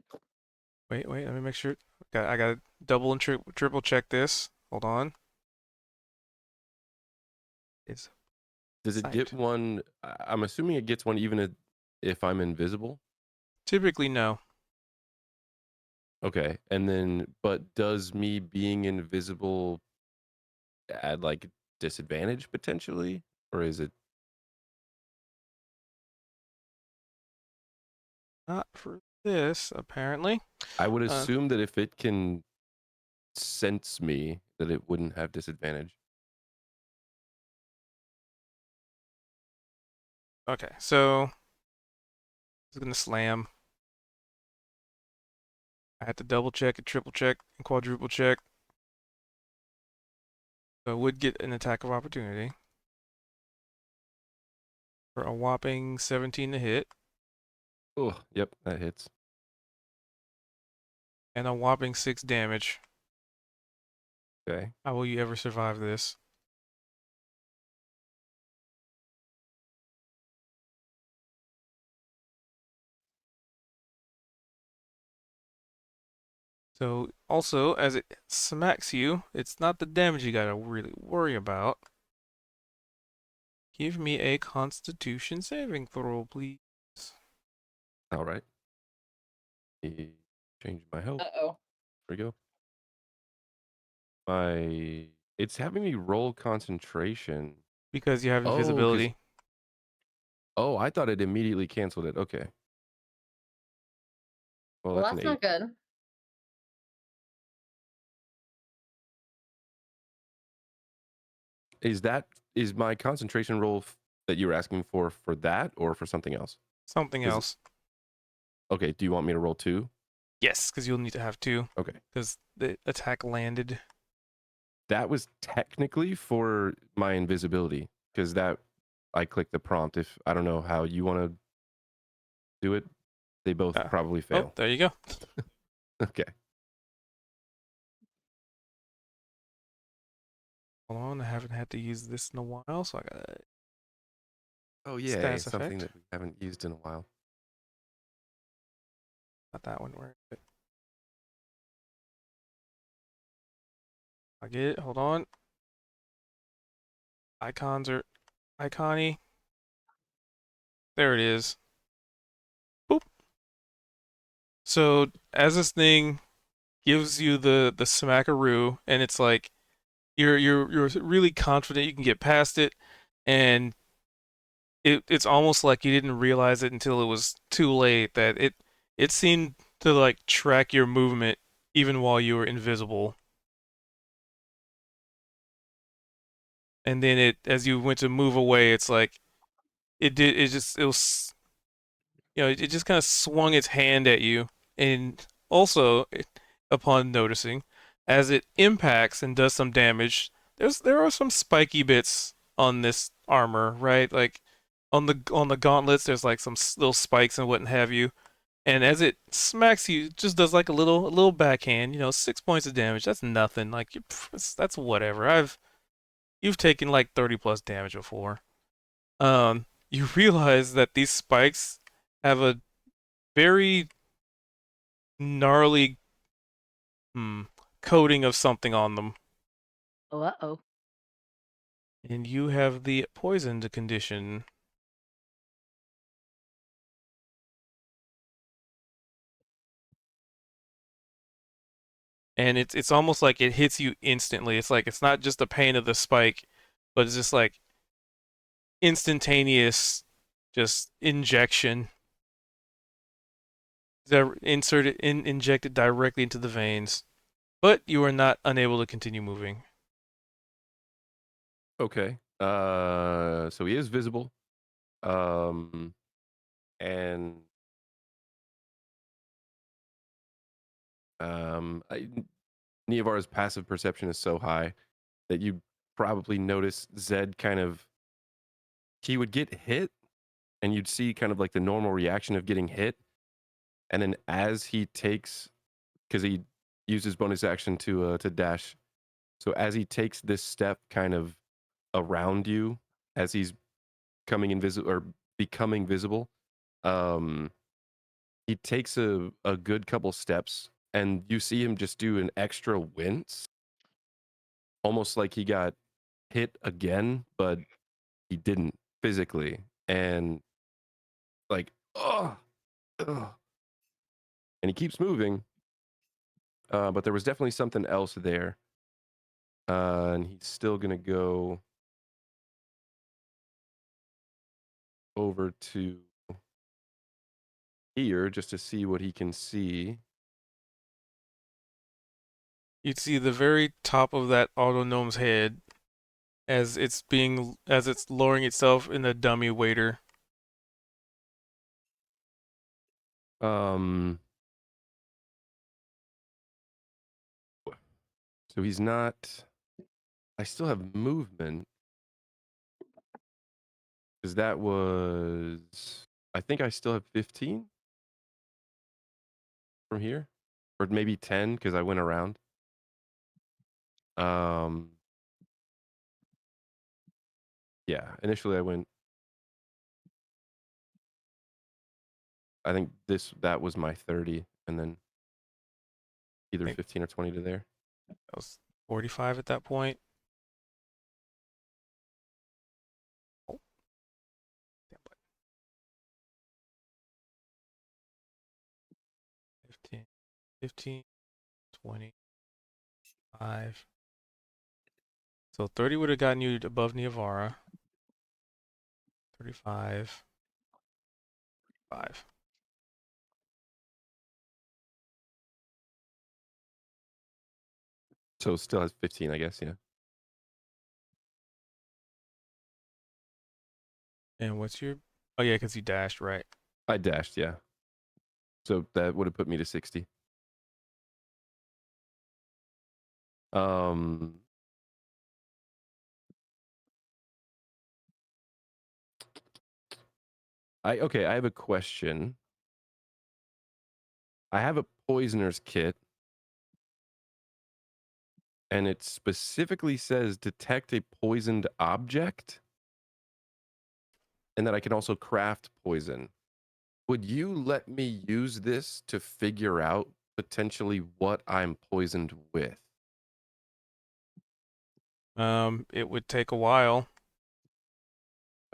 Speaker 1: Wait, let me make sure. I gotta double and triple check this. Hold on. It's
Speaker 6: Does it get
Speaker 1: sight.
Speaker 6: one? I'm assuming it gets one even if I'm invisible.
Speaker 1: Typically, no.
Speaker 6: Okay, and then, but does me being invisible add like disadvantage potentially, or is it?
Speaker 1: Not for this, apparently.
Speaker 6: I would assume that if it can sense me, that it wouldn't have disadvantage.
Speaker 1: Okay, so it's gonna slam. I had to double check and triple check and quadruple check. So it would get an attack of opportunity for a whopping 17 to hit
Speaker 6: Oh, yep, that hits.
Speaker 1: and a whopping 6 damage.
Speaker 6: Okay.
Speaker 1: How will you ever survive this? So also, as it smacks you, it's not the damage you gotta really worry about. Give me a Constitution saving throw, please.
Speaker 6: All right. Change my health.
Speaker 2: Uh-oh.
Speaker 6: There we go. It's having me roll concentration.
Speaker 1: Because you have
Speaker 6: Oh, because
Speaker 1: invisibility.
Speaker 6: I thought it immediately canceled it. Okay. Well,
Speaker 2: Well,
Speaker 6: that's
Speaker 2: that's
Speaker 6: an 8.
Speaker 2: not good.
Speaker 6: Is my concentration roll that you were asking for that or for something else?
Speaker 1: Something else.
Speaker 6: Okay. Do you want me to roll 2?
Speaker 1: Yes, because you'll need to have 2.
Speaker 6: Okay.
Speaker 1: Because the attack landed.
Speaker 6: That was technically for my invisibility because that I clicked the prompt. If I don't know how you want to do it, they both probably
Speaker 1: Oh,
Speaker 6: fail.
Speaker 1: there you go.
Speaker 6: Okay.
Speaker 1: Hold on, I haven't had to use this in a while, so I gotta
Speaker 6: Oh yeah,
Speaker 1: status
Speaker 6: something
Speaker 1: effect.
Speaker 6: that we haven't used in a while.
Speaker 1: Not that one. Where is it? I get it. Hold on. Icons are icony. There it is. Boop. So as this thing gives you the smackaroo, and it's like you're really confident you can get past it, and it's almost like you didn't realize it until it was too late that it seemed to like track your movement even while you were invisible. And then it as you went to move away, it's like it was it just kind of swung its hand at you, and also upon noticing as it impacts and does some damage, there are some spiky bits on this armor, right? Like on the gauntlets, there's like some little spikes and what have you. And as it smacks you, it just does like a little backhand. 6 points of damage. That's nothing. Like that's whatever. You've taken like 30 plus damage before. You realize that these spikes have a very gnarly coating of something on them.
Speaker 4: Oh, uh-oh.
Speaker 1: And you have the poisoned condition. And it's almost like it hits you instantly. It's like it's not just the pain of the spike, but it's just like instantaneous just injection. Injected directly into the veins. But you are not unable to continue moving.
Speaker 6: Okay. So he is visible. And Neovar's passive perception is so high that you probably notice Zed kind of, he would get hit and you'd see kind of like the normal reaction of getting hit. And then as he takes, because he uses bonus action to dash. So as he takes this step kind of around you, as he's coming invisible or becoming visible, he takes a good couple steps and you see him just do an extra wince, almost like he got hit again, but he didn't physically. And like, oh, and he keeps moving. But there was definitely something else there. And he's still going to go over to here just to see what he can see.
Speaker 1: You'd see the very top of that autonome's head as it's lowering itself in a dummy waiter.
Speaker 6: So he's not. I still have movement because that was. I think I still have 15 from here, or maybe 10 because I went around. Yeah. Initially, I went. I think that was my 30, and then either 15 or 20 to there.
Speaker 1: That was 45 at that point. Oh, 15, 15, 20, 5. So 30 would have gotten you above Niavara. 35, 5.
Speaker 6: So still has 15, I guess. Yeah.
Speaker 1: And what's your? Oh yeah, because you dashed, right?
Speaker 6: I dashed. Yeah. So that would have put me to 60. I have a question. I have a poisoner's kit, and it specifically says detect a poisoned object, and that I can also craft poison. Would you let me use this to figure out potentially what I'm poisoned with?
Speaker 1: It would take a while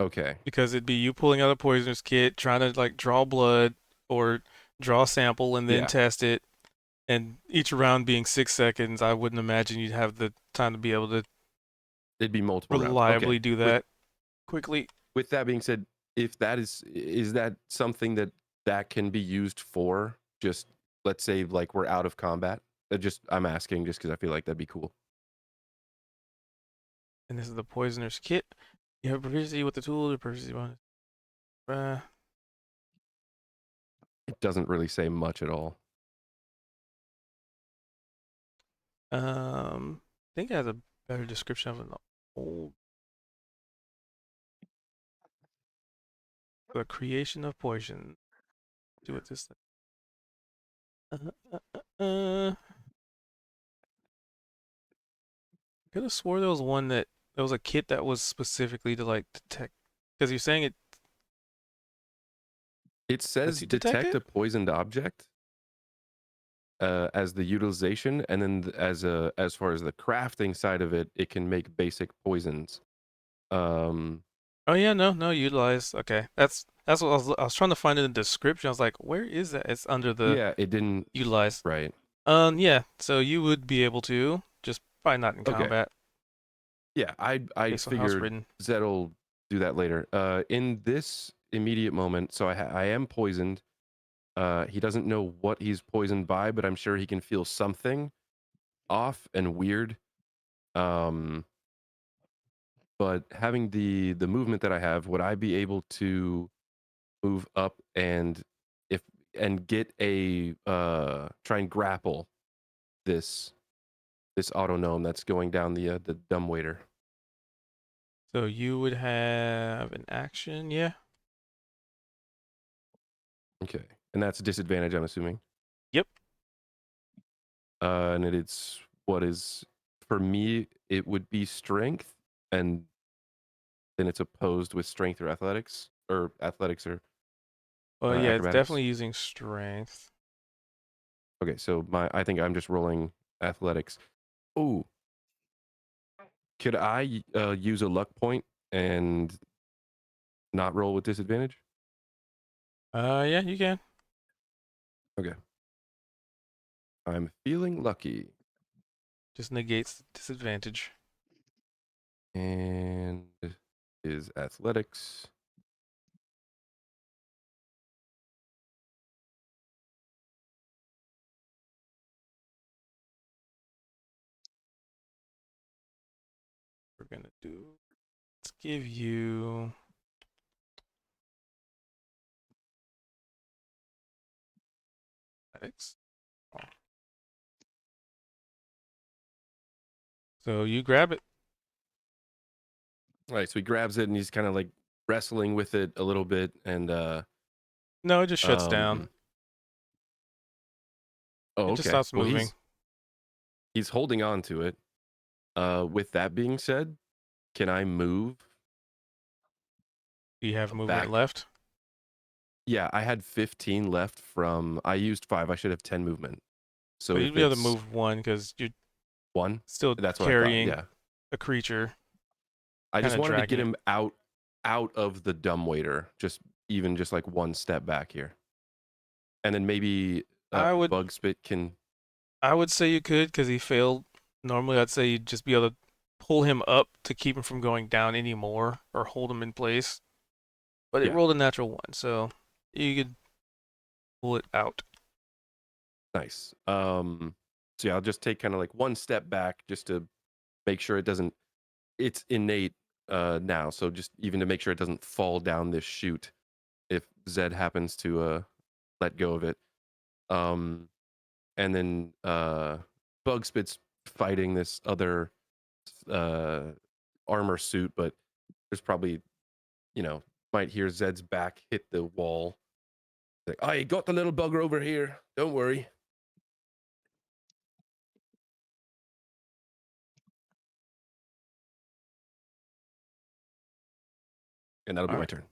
Speaker 6: Okay.
Speaker 1: because it'd be you pulling out a poisoner's kit, trying to like draw blood or draw a sample and then
Speaker 6: Yeah.
Speaker 1: test it. And each round being 6 seconds, I wouldn't imagine you'd have the time to be able to
Speaker 6: It'd be multiple rounds.
Speaker 1: reliably
Speaker 6: Okay.
Speaker 1: do that quickly.
Speaker 6: With that being said, if that is that something that can be used for? Just let's say like we're out of combat. I'm asking just because I feel like that'd be cool.
Speaker 1: And this is the poisoner's kit. You have proficiency with the tool, or proficiency bonus.
Speaker 6: It doesn't really say much at all.
Speaker 1: I think it has a better description of an old the creation of poison. Do what this thing. Could have swore there was one that there was a kit that was specifically to like detect. Because you're saying it
Speaker 6: It says
Speaker 1: lets you detect
Speaker 6: detect
Speaker 1: it.
Speaker 6: a poisoned object as the utilization, and then as far as the crafting side of it, it can make basic poisons. Um,
Speaker 1: Oh yeah, no, utilize. Okay, that's what I was trying to find in the description. I was like, where is that? It's under the
Speaker 6: yeah, it didn't.
Speaker 1: utilize.
Speaker 6: Right.
Speaker 1: Yeah. So you would be able to just probably not in
Speaker 6: Okay.
Speaker 1: combat
Speaker 6: Yeah, I
Speaker 1: based on how it's
Speaker 6: figured
Speaker 1: written.
Speaker 6: Zed'll do that later. In this immediate moment, so I am poisoned. He doesn't know what he's poisoned by, but I'm sure he can feel something off and weird. Um, but having the movement that I have, would I be able to move up and if and get a try and grapple this autonome that's going down the dumbwaiter?
Speaker 1: So you would have an action, yeah.
Speaker 6: Okay, and that's a disadvantage, I'm assuming.
Speaker 1: Yep.
Speaker 6: And it's what is for me. It would be strength, and then it's opposed with strength or athletics or
Speaker 1: Well, yeah, it's
Speaker 6: acrobatics.
Speaker 1: definitely using strength.
Speaker 6: Okay, so I think I'm just rolling athletics. Oh, could I use a luck point and not roll with disadvantage?
Speaker 1: Yeah, you can.
Speaker 6: Okay. I'm feeling lucky.
Speaker 1: Just negates the disadvantage.
Speaker 6: And is athletics.
Speaker 1: We're gonna do. Let's give you. Athletics. Oh. So you grab it.
Speaker 6: All right, so he grabs it and he's kind of like wrestling with it a little bit, and
Speaker 1: No, it just shuts down.
Speaker 6: um oh,
Speaker 1: It just
Speaker 6: okay.
Speaker 1: stops
Speaker 6: Well,
Speaker 1: moving.
Speaker 6: he's holding on to it. With that being said, can I move
Speaker 1: Do you have movement
Speaker 6: back?
Speaker 1: left?
Speaker 6: Yeah, I had 15 left from. I used 5. I should have 10 movement. So
Speaker 1: So you'd
Speaker 6: if
Speaker 1: be able to
Speaker 6: it's
Speaker 1: move one because you're
Speaker 6: 1,
Speaker 1: still
Speaker 6: that's what I thought.
Speaker 1: carrying
Speaker 6: Yeah,
Speaker 1: a creature,
Speaker 6: I
Speaker 1: kind
Speaker 6: just
Speaker 1: of
Speaker 6: wanted to
Speaker 1: dragging
Speaker 6: get
Speaker 1: it.
Speaker 6: him out of the dumbwaiter. Just like one step back here, and then maybe
Speaker 1: I would
Speaker 6: Bug Spit can.
Speaker 1: I would say you could because he failed. Normally, I'd say you'd just be able to pull him up to keep him from going down anymore or hold him in place. But it
Speaker 6: Yeah,
Speaker 1: rolled a natural one, so you could pull it out.
Speaker 6: nice. So yeah, I'll just take kind of like one step back just to make sure it doesn't. It's innate now, so just even to make sure it doesn't fall down this chute if Zed happens to let go of it. Um, and then Bugspit's fighting this other uh, armor suit, but there's probably, might hear Zed's back hit the wall. Like, I got the little bugger over here. Don't worry. And that'll be
Speaker 1: All
Speaker 6: my
Speaker 1: right.
Speaker 6: turn.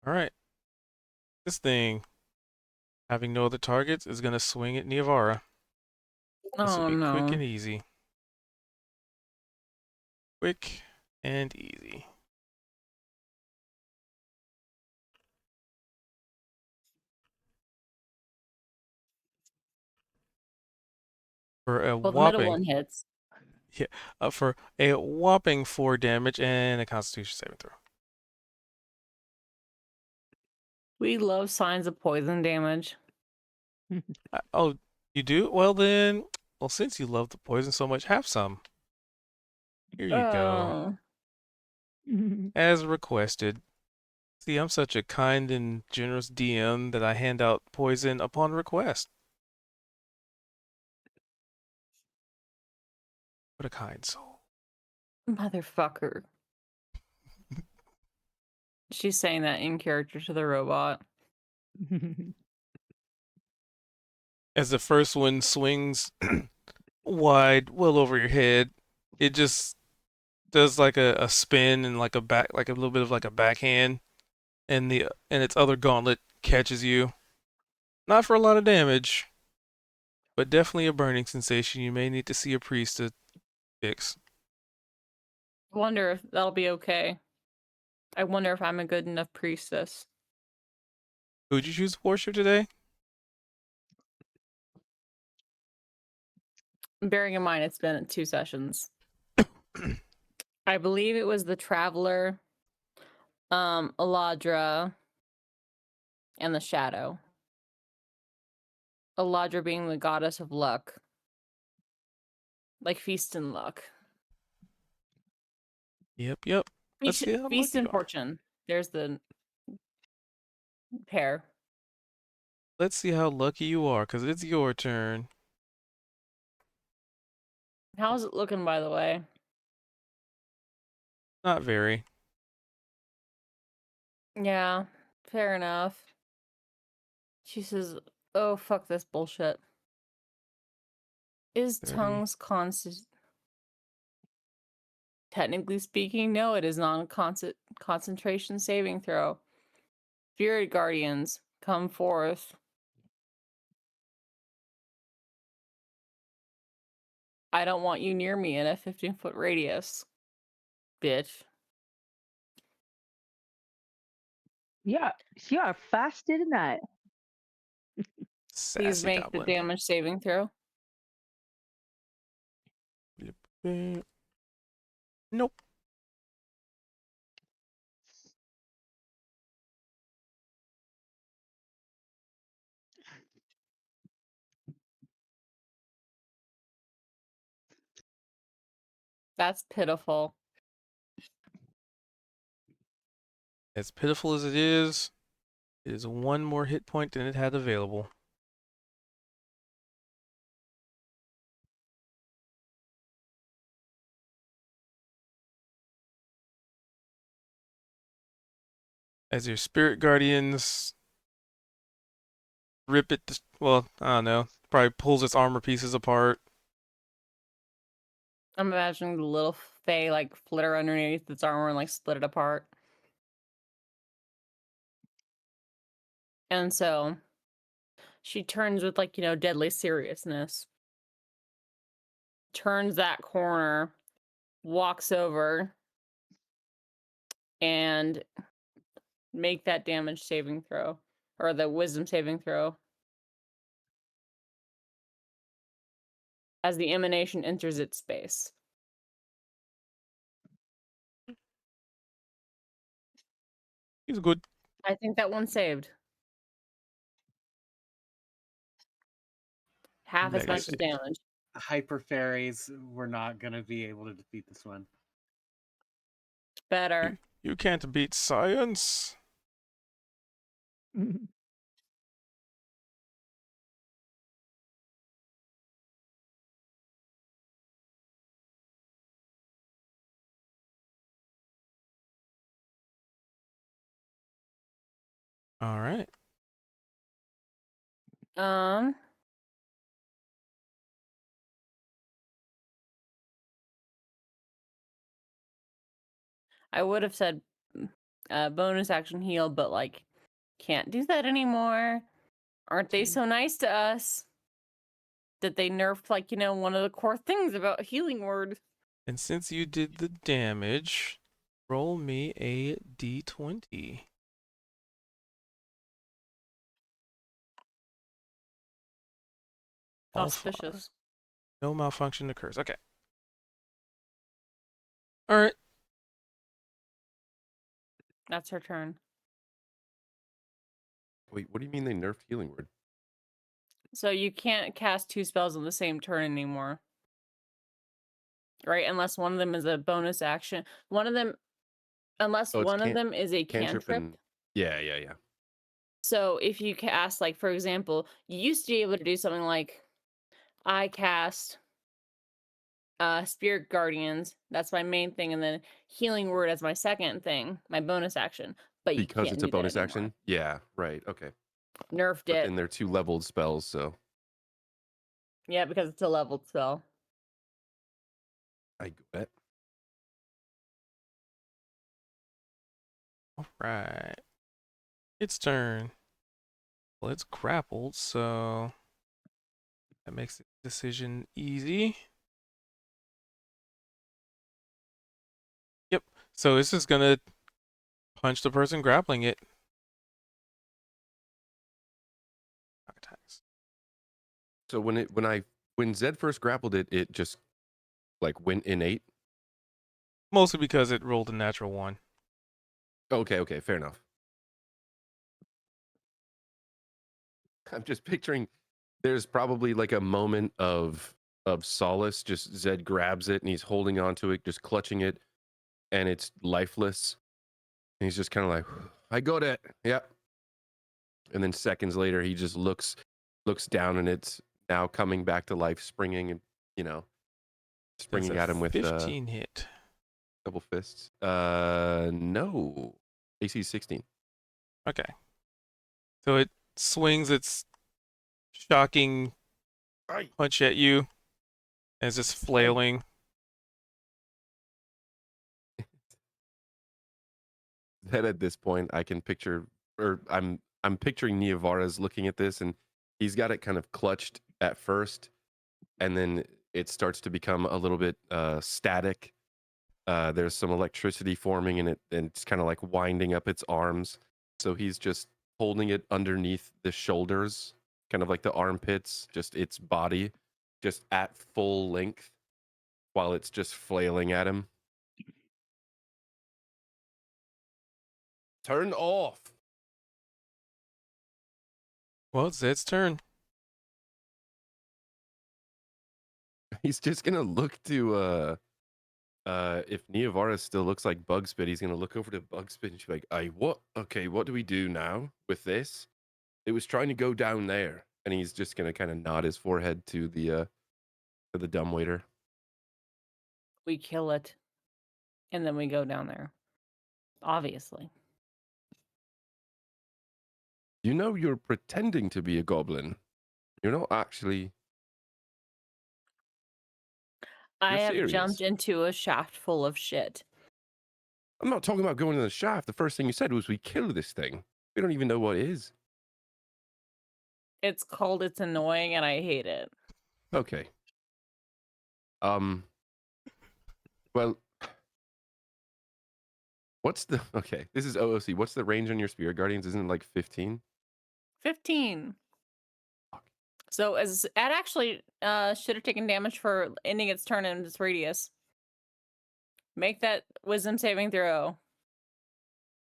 Speaker 1: All right. This thing, having no other targets, is going to swing at Niavara. This will
Speaker 2: Oh
Speaker 1: be quick
Speaker 2: no.
Speaker 1: and easy. Quick and easy. For a
Speaker 2: Well, the middle
Speaker 1: whopping,
Speaker 2: one hits.
Speaker 1: yeah, for a whopping 4 damage and a Constitution saving throw.
Speaker 2: We love signs of poison damage.
Speaker 1: Oh, you do? Well, since you love the poison so much, have some. Here you go.
Speaker 2: Oh.
Speaker 1: As requested. See, I'm such a kind and generous DM that I hand out poison upon request. What a kind soul.
Speaker 2: Motherfucker. She's saying that in character to the robot.
Speaker 1: As the first one swings wide, well over your head, it just does like a spin and like a back, like a little bit of like a backhand, and its other gauntlet catches you. Not for a lot of damage, but definitely a burning sensation you may need to see a priest to fix.
Speaker 2: I wonder if that'll be okay. I wonder if I'm a good enough priestess.
Speaker 1: Who'd you choose to worship today?
Speaker 2: Bearing in mind it's been 2 sessions. I believe it was the Traveler, Eladra, and the Shadow. Eladra being the goddess of luck. Like feast and luck.
Speaker 1: Yep. Let's see how
Speaker 2: Feast
Speaker 1: lucky
Speaker 2: and
Speaker 1: you are.
Speaker 2: fortune. There's the pair.
Speaker 1: Let's see how lucky you are, because it's your turn.
Speaker 2: How's it looking, by the way?
Speaker 1: Not very.
Speaker 2: Yeah, fair enough. She says, oh, fuck this bullshit. Is
Speaker 1: 30.
Speaker 2: tongues constant? Technically speaking, no, it is not a concentration saving throw. Spirit guardians, come forth. I don't want you near me in a 15-foot radius. Bitch.
Speaker 4: Yeah, you are fast in that.
Speaker 2: Please
Speaker 1: Sassy
Speaker 2: make the
Speaker 1: goblin.
Speaker 2: damage saving throw.
Speaker 1: Nope.
Speaker 2: That's pitiful.
Speaker 1: As pitiful as it is one more hit point than it had available. As your spirit guardians rip it, well, I don't know, probably pulls its armor pieces apart.
Speaker 2: I'm imagining the little Fae like flitter underneath its armor and like split it apart. And so she turns with like, deadly seriousness. Turns that corner, walks over, and make that damage saving throw. Or the wisdom saving throw. As the emanation enters its space.
Speaker 1: He's good.
Speaker 2: I think that one saved. Half as much
Speaker 1: Legacy.
Speaker 2: damage.
Speaker 3: Hyper fairies were not going to be able to defeat this one.
Speaker 2: Better.
Speaker 1: You can't beat science. All right.
Speaker 2: I would have said bonus action heal, but like, can't do that anymore. Aren't they so nice to us? That they nerfed like, one of the core things about healing word.
Speaker 1: And since you did the damage, roll me a d20. All far.
Speaker 2: Auspicious.
Speaker 1: No malfunction occurs. Okay. All right.
Speaker 2: That's her turn.
Speaker 6: Wait, what do you mean they nerfed healing word?
Speaker 2: So you can't cast 2 spells on the same turn anymore. Right? Unless one of them is a bonus action. Unless
Speaker 6: Oh, it's
Speaker 2: one of them is a
Speaker 6: cantrip
Speaker 2: cantrip.
Speaker 6: and yeah.
Speaker 2: So if you cast, like, for example, you used to be able to do something like, I cast Spirit Guardians. That's my main thing, and then Healing Word as my second thing, my bonus action. But you
Speaker 6: Because
Speaker 2: can't
Speaker 6: it's a
Speaker 2: do that
Speaker 6: bonus
Speaker 2: anymore.
Speaker 6: action? Yeah, right. Okay.
Speaker 2: Nerfed
Speaker 6: But
Speaker 2: it.
Speaker 6: then they're 2 leveled spells, so
Speaker 2: Yeah, because it's a leveled spell.
Speaker 6: I get it.
Speaker 1: All right. Its turn. Well, it's grappled, so that makes the decision easy. Yep. So this is gonna punch the person grappling it. Attacks.
Speaker 6: So when Zed first grappled it, it just like went innate.
Speaker 1: Mostly because it rolled a natural 1.
Speaker 6: Okay, fair enough. I'm just picturing there's probably like a moment of solace. Just Zed grabs it and he's holding onto it, just clutching it, and it's lifeless. And he's just kind of like, I got it. Yep. And then seconds later, he just looks down and it's now coming back to life, springing and
Speaker 1: That's
Speaker 6: springing
Speaker 1: a
Speaker 6: at him with
Speaker 1: 15 hit.
Speaker 6: double fists. No, AC 16.
Speaker 1: Okay. So it swings its shocking punch at you as it's flailing.
Speaker 6: That at this point, I can picture, or I'm picturing Niavara's looking at this, and he's got it kind of clutched at first, and then it starts to become a little bit static. There's some electricity forming in it, and it's kind of like winding up its arms. So he's just holding it underneath the shoulders, kind of like the armpits, just its body, just at full length, while it's just flailing at him. Turn off.
Speaker 1: Well, it's Zed's turn.
Speaker 6: He's just gonna look to if Niavara still looks like Bugspit, he's gonna look over to Bugspit and she's like, "I what? Okay, what do we do now with this? It was trying to go down there," and he's just gonna kind of nod his forehead to the dumbwaiter.
Speaker 2: We kill it, and then we go down there. Obviously.
Speaker 6: You know, you're pretending to be a goblin. You're not actually.
Speaker 2: I
Speaker 6: You're
Speaker 2: have
Speaker 6: serious.
Speaker 2: jumped into a shaft full of shit.
Speaker 6: I'm not talking about going in the shaft. The first thing you said was we kill this thing. We don't even know what it is.
Speaker 2: It's called It's Annoying, and I hate it.
Speaker 6: Okay. Well, what's the okay? This is OOC. What's the range on your Spirit Guardians? Isn't it like 15?
Speaker 2: 15. So as it actually should have taken damage for ending its turn in its radius. Make that wisdom saving throw.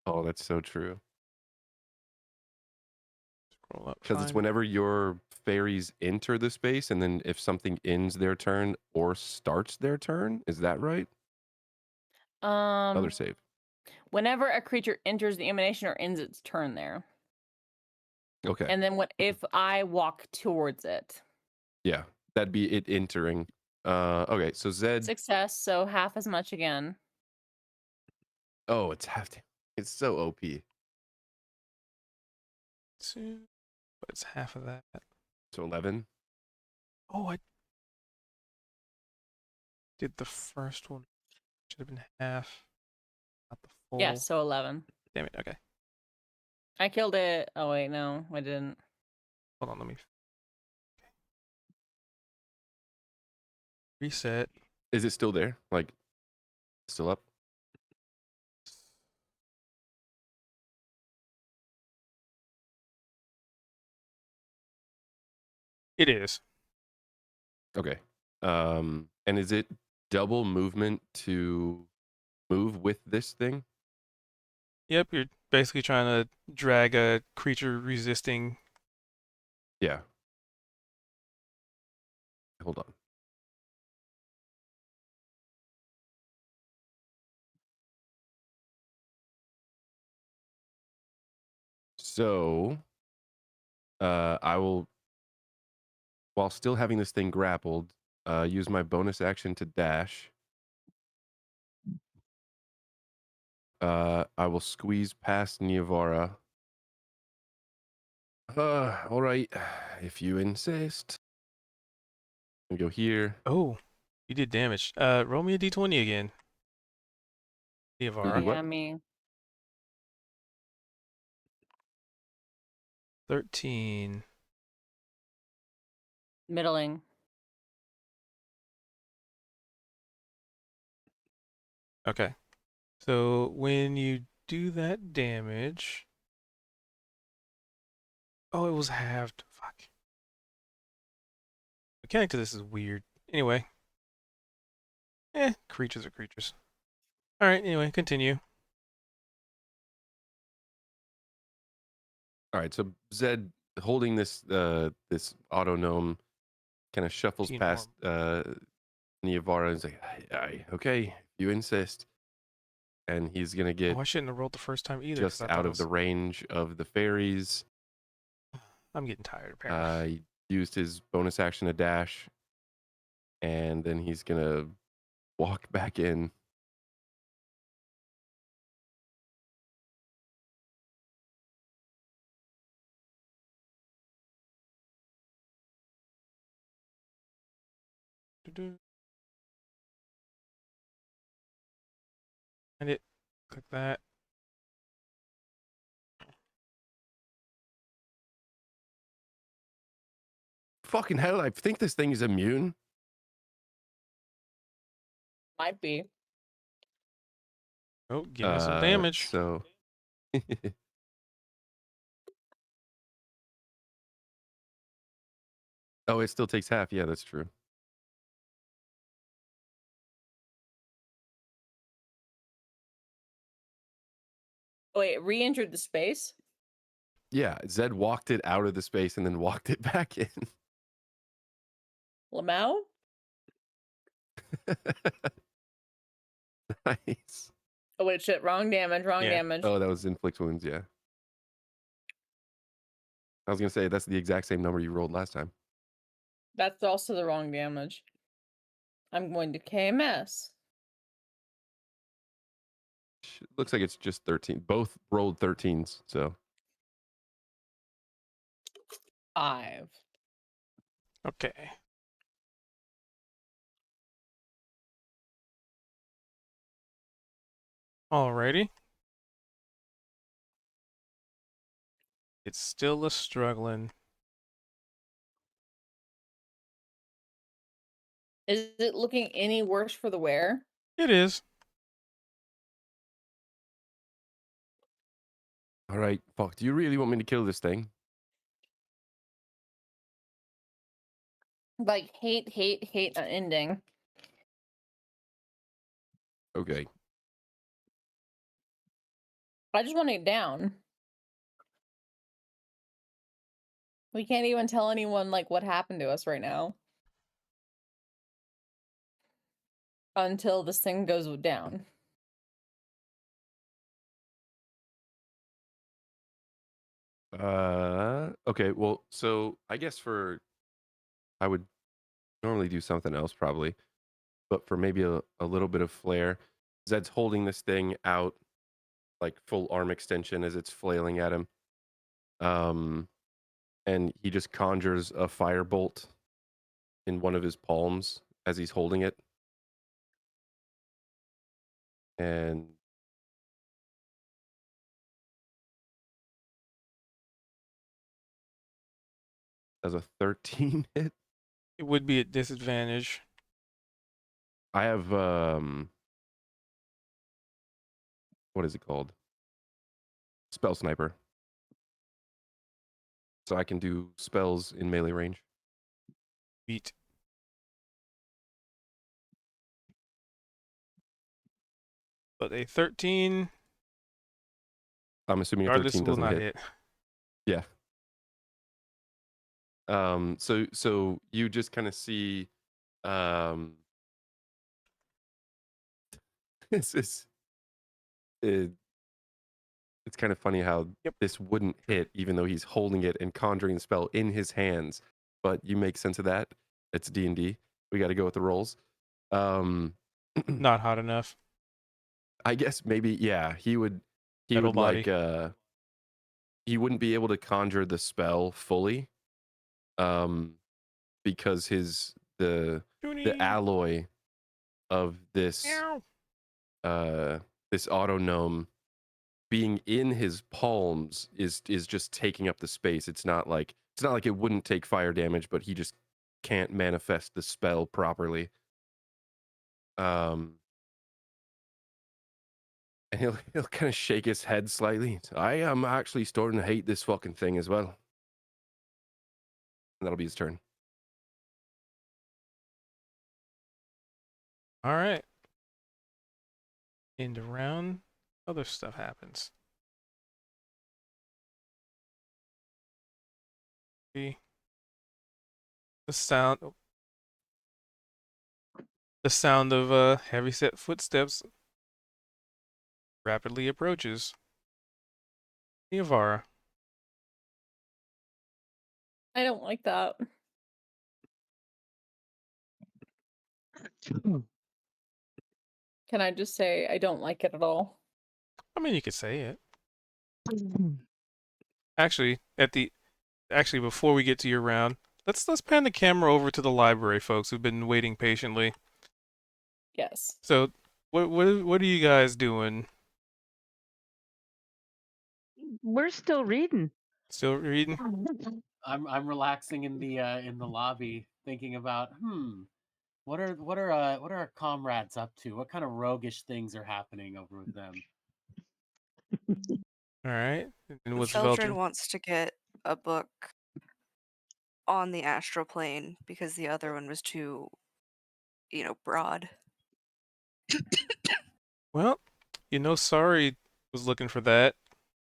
Speaker 6: Oh, that's so true.
Speaker 1: Scroll up.
Speaker 6: Because it's whenever your fairies enter the space, and then if something ends their turn or starts their turn, is that right? Other save.
Speaker 2: Whenever a creature enters the emanation or ends its turn there.
Speaker 6: Okay.
Speaker 2: And then if I walk towards it.
Speaker 6: Yeah, that'd be it entering. Okay, so Zed.
Speaker 2: Success, so half as much again.
Speaker 6: Oh, it's half. It's so OP.
Speaker 1: But it's half of that.
Speaker 6: So 11.
Speaker 1: Oh, I did the first one. Should have been half, not the full.
Speaker 2: Yeah, so 11.
Speaker 1: Damn it. Okay.
Speaker 2: I killed it. Oh, wait, no, I didn't.
Speaker 1: Hold on. Let me. Okay. Reset.
Speaker 6: Is it still there? Like, still up?
Speaker 1: It is.
Speaker 6: Okay. And is it double movement to move with this thing?
Speaker 1: Yep. You're basically trying to drag a creature resisting.
Speaker 6: Yeah. Hold on. So, I will, while still having this thing grappled, use my bonus action to dash. I will squeeze past Niavara. All right, if you insist. We go here.
Speaker 1: Oh, you did damage. Roll me a d20 again.
Speaker 6: You'll do
Speaker 1: Diavara.
Speaker 6: what?
Speaker 2: Yeah, me.
Speaker 1: 13.
Speaker 2: Middling.
Speaker 1: Okay. So when you do that damage. Oh, it was halved. Fuck. Mechanic to this is weird. Anyway. Creatures are creatures. Alright, anyway, continue.
Speaker 6: All right, so Zed holding this this auto gnome kind of shuffles
Speaker 1: Teen
Speaker 6: past
Speaker 1: form.
Speaker 6: Niavara and is like, aye, okay, you insist. And he's gonna get
Speaker 1: Oh, I shouldn't have rolled the first time either because
Speaker 6: just
Speaker 1: I
Speaker 6: out
Speaker 1: thought it
Speaker 6: of the
Speaker 1: was.
Speaker 6: range of the fairies.
Speaker 1: I'm getting tired apparently.
Speaker 6: He used his bonus action to dash, and then he's gonna walk back in.
Speaker 1: Find it. Click that.
Speaker 6: Fucking hell, I think this thing is immune.
Speaker 2: Might be.
Speaker 1: Oh, give me some damage.
Speaker 6: So oh, it still takes half. Yeah, that's true.
Speaker 2: Oh, wait, re-entered the space?
Speaker 6: Yeah, Zed walked it out of the space and then walked it back in.
Speaker 2: Lamau?
Speaker 6: Nice.
Speaker 2: Oh, wait, shit. Wrong damage. Wrong
Speaker 1: Yeah.
Speaker 2: damage.
Speaker 6: Oh, that was inflict wounds. Yeah. I was gonna say that's the exact same number you rolled last time.
Speaker 2: That's also the wrong damage. I'm going to KMS.
Speaker 6: Looks like it's just 13. Both rolled 13s. So
Speaker 2: 5.
Speaker 1: Okay. Alrighty. It's still a struggling.
Speaker 2: Is it looking any worse for the wearer?
Speaker 1: It is.
Speaker 6: all right, fuck. Do you really want me to kill this thing?
Speaker 2: Like, hate an ending.
Speaker 6: Okay.
Speaker 2: I just want it down. We can't even tell anyone, like, what happened to us right now. Until this thing goes down.
Speaker 6: Okay. Well, so I guess I would normally do something else probably, but for maybe a little bit of flair, Zed's holding this thing out like full arm extension as it's flailing at him. And he just conjures a firebolt in one of his palms as he's holding it. And does a 13 hit?
Speaker 1: It would be at disadvantage.
Speaker 6: I have what is it called? Spell sniper. So I can do spells in melee range.
Speaker 1: Beat. But a 13,
Speaker 6: I'm assuming a
Speaker 1: regardless,
Speaker 6: 13
Speaker 1: will
Speaker 6: doesn't
Speaker 1: not
Speaker 6: hit.
Speaker 1: hit.
Speaker 6: Yeah. So you just kind of see this is it's kind of funny how
Speaker 1: Yep.
Speaker 6: this wouldn't hit even though he's holding it and conjuring the spell in his hands, but you make sense of that. It's D&D. we got to go with the rolls.
Speaker 1: Not hot enough.
Speaker 6: I guess maybe yeah, he
Speaker 1: Metal
Speaker 6: would like
Speaker 1: body.
Speaker 6: he wouldn't be able to conjure the spell fully because the
Speaker 1: Toonie.
Speaker 6: alloy of
Speaker 1: Meow.
Speaker 6: this auto gnome being in his palms is just taking up the space. It's not like it wouldn't take fire damage, but he just can't manifest the spell properly. And he'll kind of shake his head slightly. I am actually starting to hate this fucking thing as well. And that'll be his turn.
Speaker 1: All right. End of round. Other stuff happens. See? The sound of heavy-set footsteps rapidly approaches. Niavara.
Speaker 2: I don't like that. Can I just say I don't like it at all?
Speaker 1: I mean, you could say it. Actually, before we get to your round, let's pan the camera over to the library folks who've been waiting patiently.
Speaker 2: Yes.
Speaker 1: So, what are you guys doing?
Speaker 4: We're still reading.
Speaker 1: Still reading?
Speaker 3: I'm relaxing in the lobby, thinking about what are our comrades up to? What kind of roguish things are happening over with them?
Speaker 1: All right. And what's
Speaker 5: Feldrin
Speaker 1: Veldrin?
Speaker 5: wants to get a book on the astral plane because the other one was too, broad.
Speaker 1: Well, Sari was looking for that.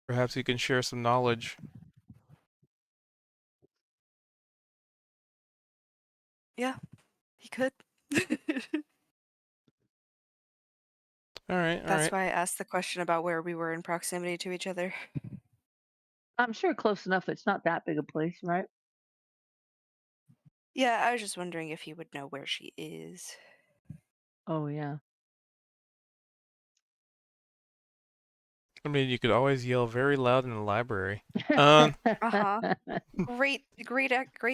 Speaker 1: Perhaps you can share some knowledge.
Speaker 5: Yeah, he could.
Speaker 1: All right.
Speaker 5: That's why I asked the question about where we were in proximity to each other.
Speaker 4: I'm sure close enough. It's not that big a place, right?
Speaker 5: Yeah, I was just wondering if he would know where she is.
Speaker 4: Oh yeah.
Speaker 1: I mean, you could always yell very loud in the library.
Speaker 5: Uh-huh. Great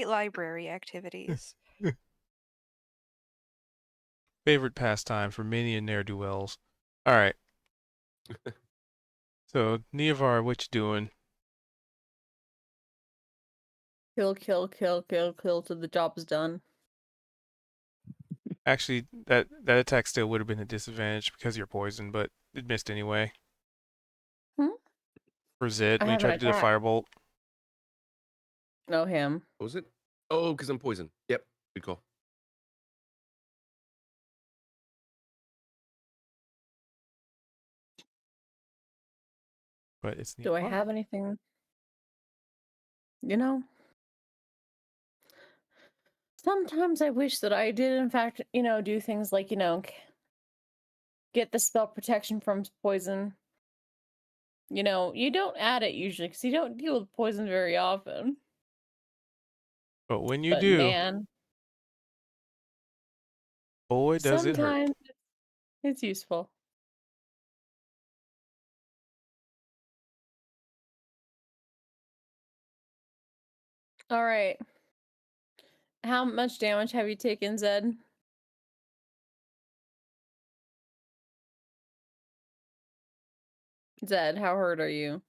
Speaker 5: library activities.
Speaker 1: Favorite pastime for many and ne'er-do-wells. All right. So, Niavar, what you doing?
Speaker 2: Kill, kill, kill, kill, kill till the job is done.
Speaker 1: Actually, that attack still would have been a disadvantage because you're poisoned, but it missed anyway.
Speaker 2: Hmm?
Speaker 1: For Zed,
Speaker 2: I
Speaker 1: when he
Speaker 2: have an
Speaker 1: tried to do the
Speaker 2: attack.
Speaker 1: firebolt.
Speaker 2: No, him.
Speaker 6: What was it? Oh, because I'm poisoned. Yep. Good call.
Speaker 1: But it's
Speaker 2: Do I
Speaker 1: Niavar.
Speaker 2: have anything? You know? Sometimes I wish that I did, in fact, do things like, get the spell protection from poison. You don't add it usually because you don't deal with poison very often.
Speaker 1: But when you
Speaker 2: But
Speaker 1: do,
Speaker 2: man,
Speaker 1: boy, does it hurt.
Speaker 2: sometimes it's useful. All right. How much damage have you taken, Zed? Zed, how hurt are you?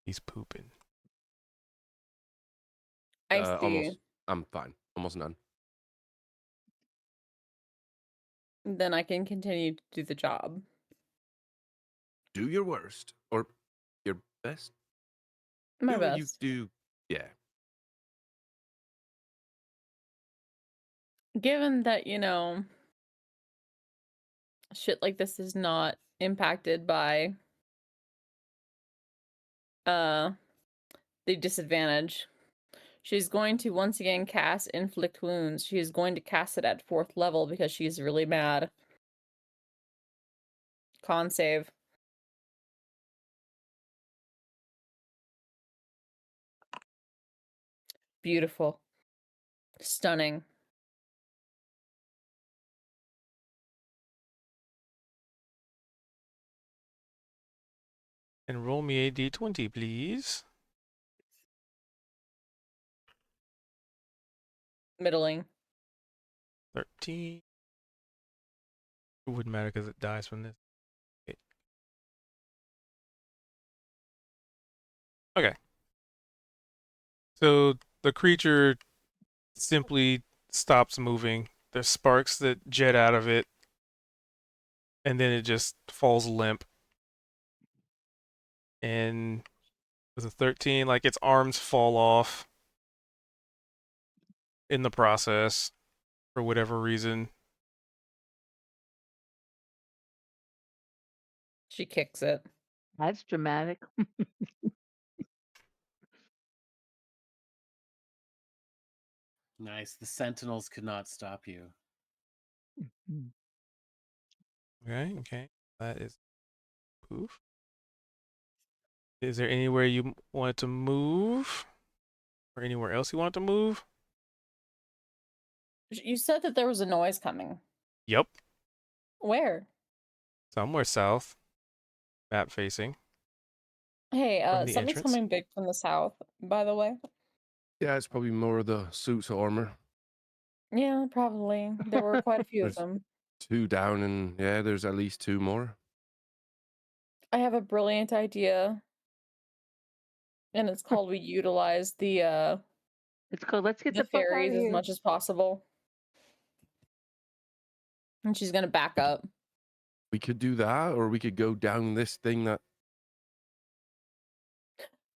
Speaker 1: He's pooping.
Speaker 2: I see.
Speaker 6: I'm fine. Almost none.
Speaker 2: Then I can continue to do the job.
Speaker 6: Do your worst or your best.
Speaker 2: My
Speaker 6: Do what you
Speaker 2: best.
Speaker 6: do. Yeah.
Speaker 2: Given that, shit like this is not impacted by the disadvantage. She's going to once again cast Inflict Wounds. She is going to cast it at 4th level because she's really mad. Con save. beautiful. Stunning.
Speaker 1: And roll me a d20, please.
Speaker 2: Middling.
Speaker 1: 13. It wouldn't matter because it dies from this. Okay. So the creature simply stops moving. There's sparks that jet out of it, and then it just falls limp. And with a 13, like its arms fall off in the process for whatever reason.
Speaker 2: She kicks it.
Speaker 4: That's dramatic.
Speaker 3: Nice. The sentinels could not stop you.
Speaker 4: Mm.
Speaker 1: Okay. That is poof. Is there anywhere you wanted to move? Or anywhere else you want to move?
Speaker 2: You said that there was a noise coming.
Speaker 1: Yep.
Speaker 2: Where?
Speaker 1: Somewhere south. Map facing.
Speaker 2: Hey,
Speaker 1: From the
Speaker 2: something's
Speaker 1: entrance.
Speaker 2: coming big from the south, by the way.
Speaker 6: Yeah, it's probably more of the suits of armor.
Speaker 2: Yeah, probably. There were quite a few of
Speaker 6: There's
Speaker 2: them.
Speaker 6: 2 down, and yeah, there's at least 2 more.
Speaker 2: I have a brilliant idea. And it's called we utilize the
Speaker 4: It's called Let's Get the Fuck Out of
Speaker 2: fairies as
Speaker 4: Here.
Speaker 2: much as possible. And she's gonna back up.
Speaker 6: We could do that, or we could go down this thing that.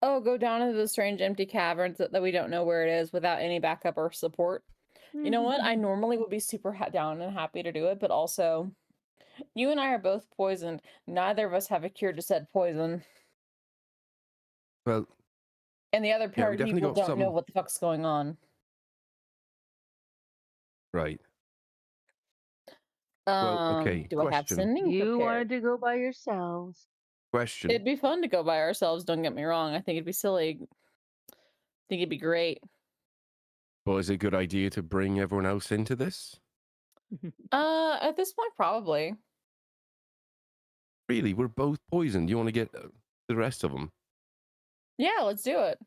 Speaker 2: Oh, go down into the strange empty caverns that we don't know where it is without any backup or support. You know what? I normally would be super down and happy to do it, but also, you and I are both poisoned. Neither of us have a cure to said poison.
Speaker 6: Well,
Speaker 2: And the other
Speaker 6: yeah, we
Speaker 2: pair of
Speaker 6: definitely
Speaker 2: people
Speaker 6: got
Speaker 2: don't know
Speaker 6: some.
Speaker 2: what the fuck's going on.
Speaker 6: Right. Well, okay.
Speaker 2: Do I have
Speaker 6: Question.
Speaker 2: sending
Speaker 4: You
Speaker 2: prepared?
Speaker 4: wanted to go by yourselves.
Speaker 6: Question.
Speaker 2: It'd be fun to go by ourselves, don't get me wrong. I think it'd be silly. I think it'd be great.
Speaker 6: Well, is it a good idea to bring everyone else into this?
Speaker 2: At this point, probably.
Speaker 6: Really, we're both poisoned. You want to get the rest of them?
Speaker 2: Yeah, let's do it.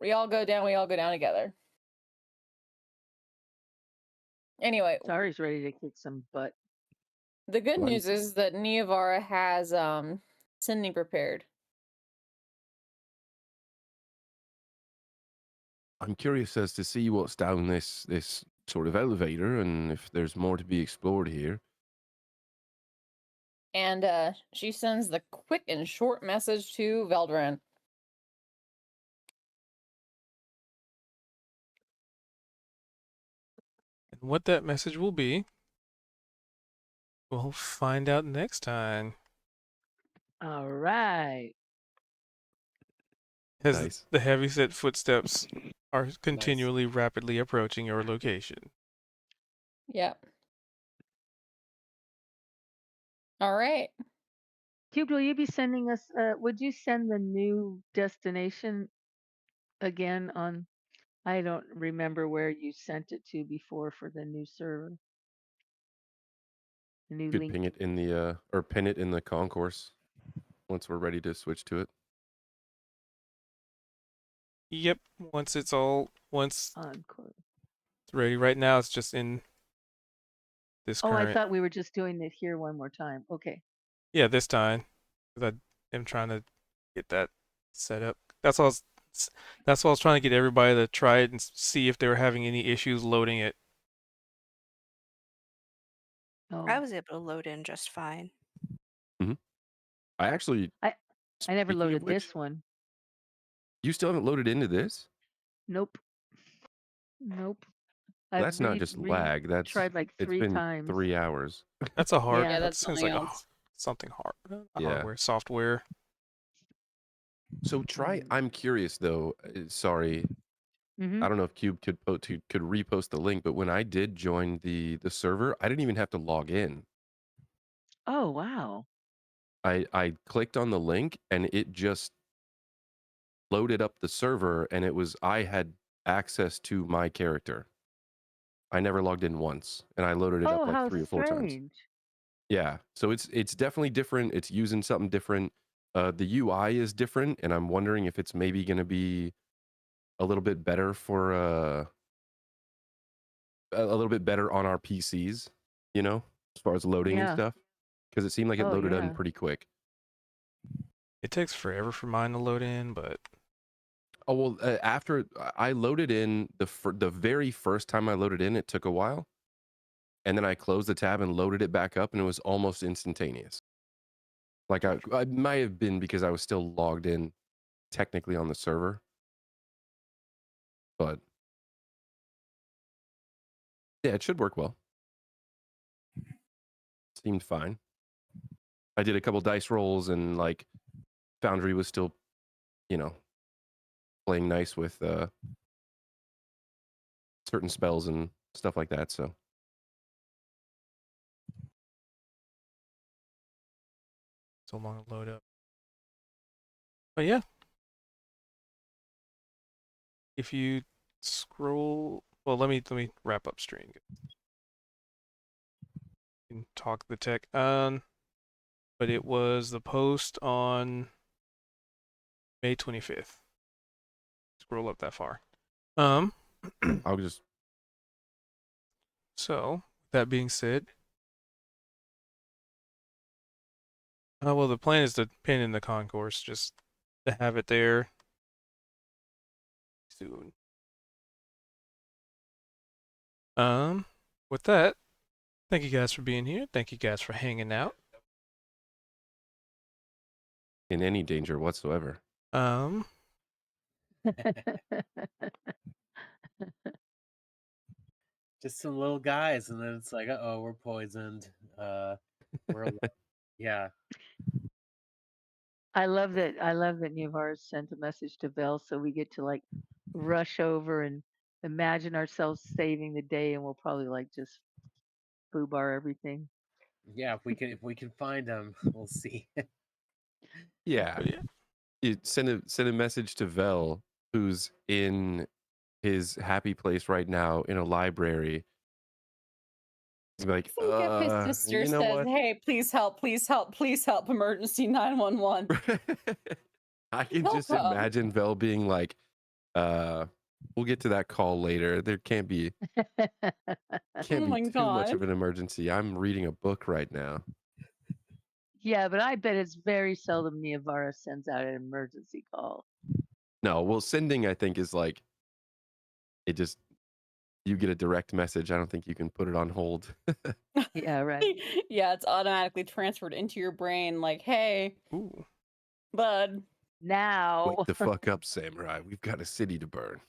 Speaker 2: We all go down together. Anyway,
Speaker 4: Sorry's ready to kick some butt.
Speaker 2: the good
Speaker 6: Well,
Speaker 2: news is that Neovara has sending prepared.
Speaker 6: I'm curious as to see what's down this sort of elevator, and if there's more to be explored here.
Speaker 2: And she sends the quick and short message to Veldran.
Speaker 1: And what that message will be, we'll find out next time.
Speaker 4: All right.
Speaker 1: As
Speaker 6: Nice.
Speaker 1: the heavyset footsteps are continually rapidly approaching your location.
Speaker 2: Yep. All right.
Speaker 4: Cube, will you be sending us, would you send the new destination again on, I don't remember where you sent it to before for the new server. The new
Speaker 6: Could
Speaker 4: link.
Speaker 6: ping it in the or pin it in the concourse once we're ready to switch to it.
Speaker 1: Yep, once it's
Speaker 4: Encore.
Speaker 1: ready. Right now it's just in this
Speaker 4: Oh, I
Speaker 1: current.
Speaker 4: thought we were just doing it here one more time. Okay.
Speaker 1: Yeah, this time. 'Cause I am trying to get that set up. That's why I was trying to get everybody to try it and see if they were having any issues loading it.
Speaker 4: Oh,
Speaker 5: I was able to load in just fine.
Speaker 6: I actually.
Speaker 4: I never
Speaker 6: speaking of
Speaker 4: loaded
Speaker 6: which,
Speaker 4: this one.
Speaker 6: You still haven't loaded into this?
Speaker 4: Nope. Nope.
Speaker 6: Well,
Speaker 4: I've
Speaker 6: that's not just lag. That's
Speaker 4: tried like
Speaker 6: it's
Speaker 4: 3
Speaker 6: been
Speaker 4: times.
Speaker 6: 3 hours.
Speaker 1: That's a hard.
Speaker 4: Yeah.
Speaker 2: Yeah, that's
Speaker 1: That sounds
Speaker 2: something
Speaker 1: like
Speaker 2: else.
Speaker 1: something hard. Not
Speaker 6: Yeah.
Speaker 1: hardware, software.
Speaker 6: So try.
Speaker 4: Mm.
Speaker 6: I'm curious though. Sorry,
Speaker 4: Mm-hmm.
Speaker 6: I don't know if Cube could repost the link, but when I did join the server, I didn't even have to log in.
Speaker 4: Oh, wow.
Speaker 6: I clicked on the link and it just loaded up the server, and it was I had access to my character. I never logged in once, and I loaded it up
Speaker 4: Oh,
Speaker 6: like
Speaker 4: how
Speaker 6: 3 or 4 times.
Speaker 4: strange.
Speaker 6: Yeah, so it's definitely different. It's using something different. The UI is different, and I'm wondering if it's maybe going to be a little bit better for a little bit better on our PCs, you know, as far as loading and
Speaker 4: Yeah.
Speaker 6: stuff, because it seemed like it
Speaker 4: Oh,
Speaker 6: loaded in
Speaker 4: yeah.
Speaker 6: pretty quick.
Speaker 1: It takes forever for mine to load in, but
Speaker 6: Oh well, after I loaded in the very first time I loaded in, it took a while, and then I closed the tab and loaded it back up, and it was almost instantaneous. Like I might have been because I was still logged in technically on the server, but yeah, it should work well. Seemed fine. I did a couple dice rolls, and like Foundry was still, you know, playing nice with certain spells and stuff like that. So
Speaker 1: so long to load up. But yeah, if you scroll, well, let me wrap up stream. You can talk the tech. But it was the post on May 25th. Scroll up that far.
Speaker 6: I'll just
Speaker 1: So that being said, well, the plan is to pin in the concourse, just to have it there soon. With that, thank you guys for being here. Thank you guys for hanging out.
Speaker 6: in any danger whatsoever.
Speaker 1: Um,
Speaker 3: Just some little guys, and then it's like, oh, we're poisoned. We're yeah.
Speaker 4: I love that. I love that Nivar sent a message to Vel, so we get to like rush over and imagine ourselves saving the day, and we'll probably like just foobar everything.
Speaker 3: Yeah, if we can find them, we'll see.
Speaker 6: Yeah,
Speaker 1: but yeah,
Speaker 6: you send a message to Vel, who's in his happy place right now in a library. He's like,
Speaker 2: I think if his sister
Speaker 6: you know
Speaker 2: says,
Speaker 6: what?
Speaker 2: "Hey, please help, please help, please help, emergency 911,"
Speaker 6: I can
Speaker 2: he'll
Speaker 6: just
Speaker 2: come.
Speaker 6: imagine Vel being like, we'll get to that call later. There can't be
Speaker 2: Oh my
Speaker 6: too much
Speaker 2: god.
Speaker 6: of an emergency. I'm reading a book right now.
Speaker 4: Yeah, but I bet it's very seldom Niavara sends out an emergency call.
Speaker 6: No, well, sending I think is like it just you get a direct message. I don't think you can put it on hold.
Speaker 4: Yeah, right.
Speaker 2: Yeah, it's automatically transferred into your brain like, "Hey,
Speaker 1: ooh.
Speaker 2: bud."
Speaker 4: Now.
Speaker 6: Wake the fuck up, samurai. We've got a city to burn.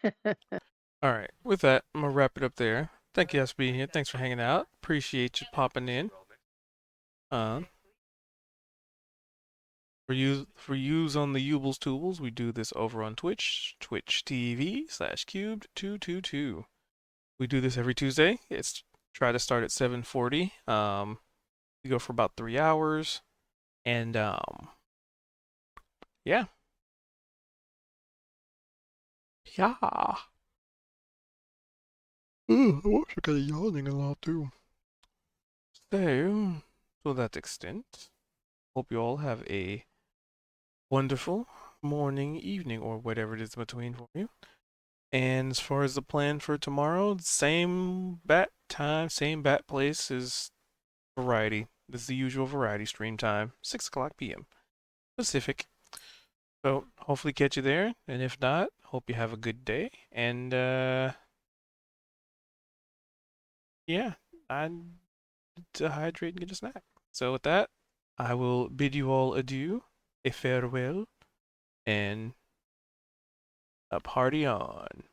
Speaker 1: All right. With that, I'm gonna wrap it up there. Thank you guys for being here. Thanks for hanging out. Appreciate you popping in. For use on the Ubles Toobles, we do this over on Twitch, Twitch TV/cubed222. We do this every Tuesday. It's try to start at 7:40. We go for about 3 hours, and yeah, yeah. Ooh, I was kind of yawning a lot too. So, to that extent, hope you all have a wonderful morning, evening, or whatever it is between for you. And as far as the plan for tomorrow, same bat time, same bat place is variety. This is the usual variety stream time, 6 o'clock p.m. Pacific. So hopefully catch you there. And if not, hope you have a good day. And yeah, I'm to hydrate and get a snack. So with that, I will bid you all adieu, a farewell, and a party on.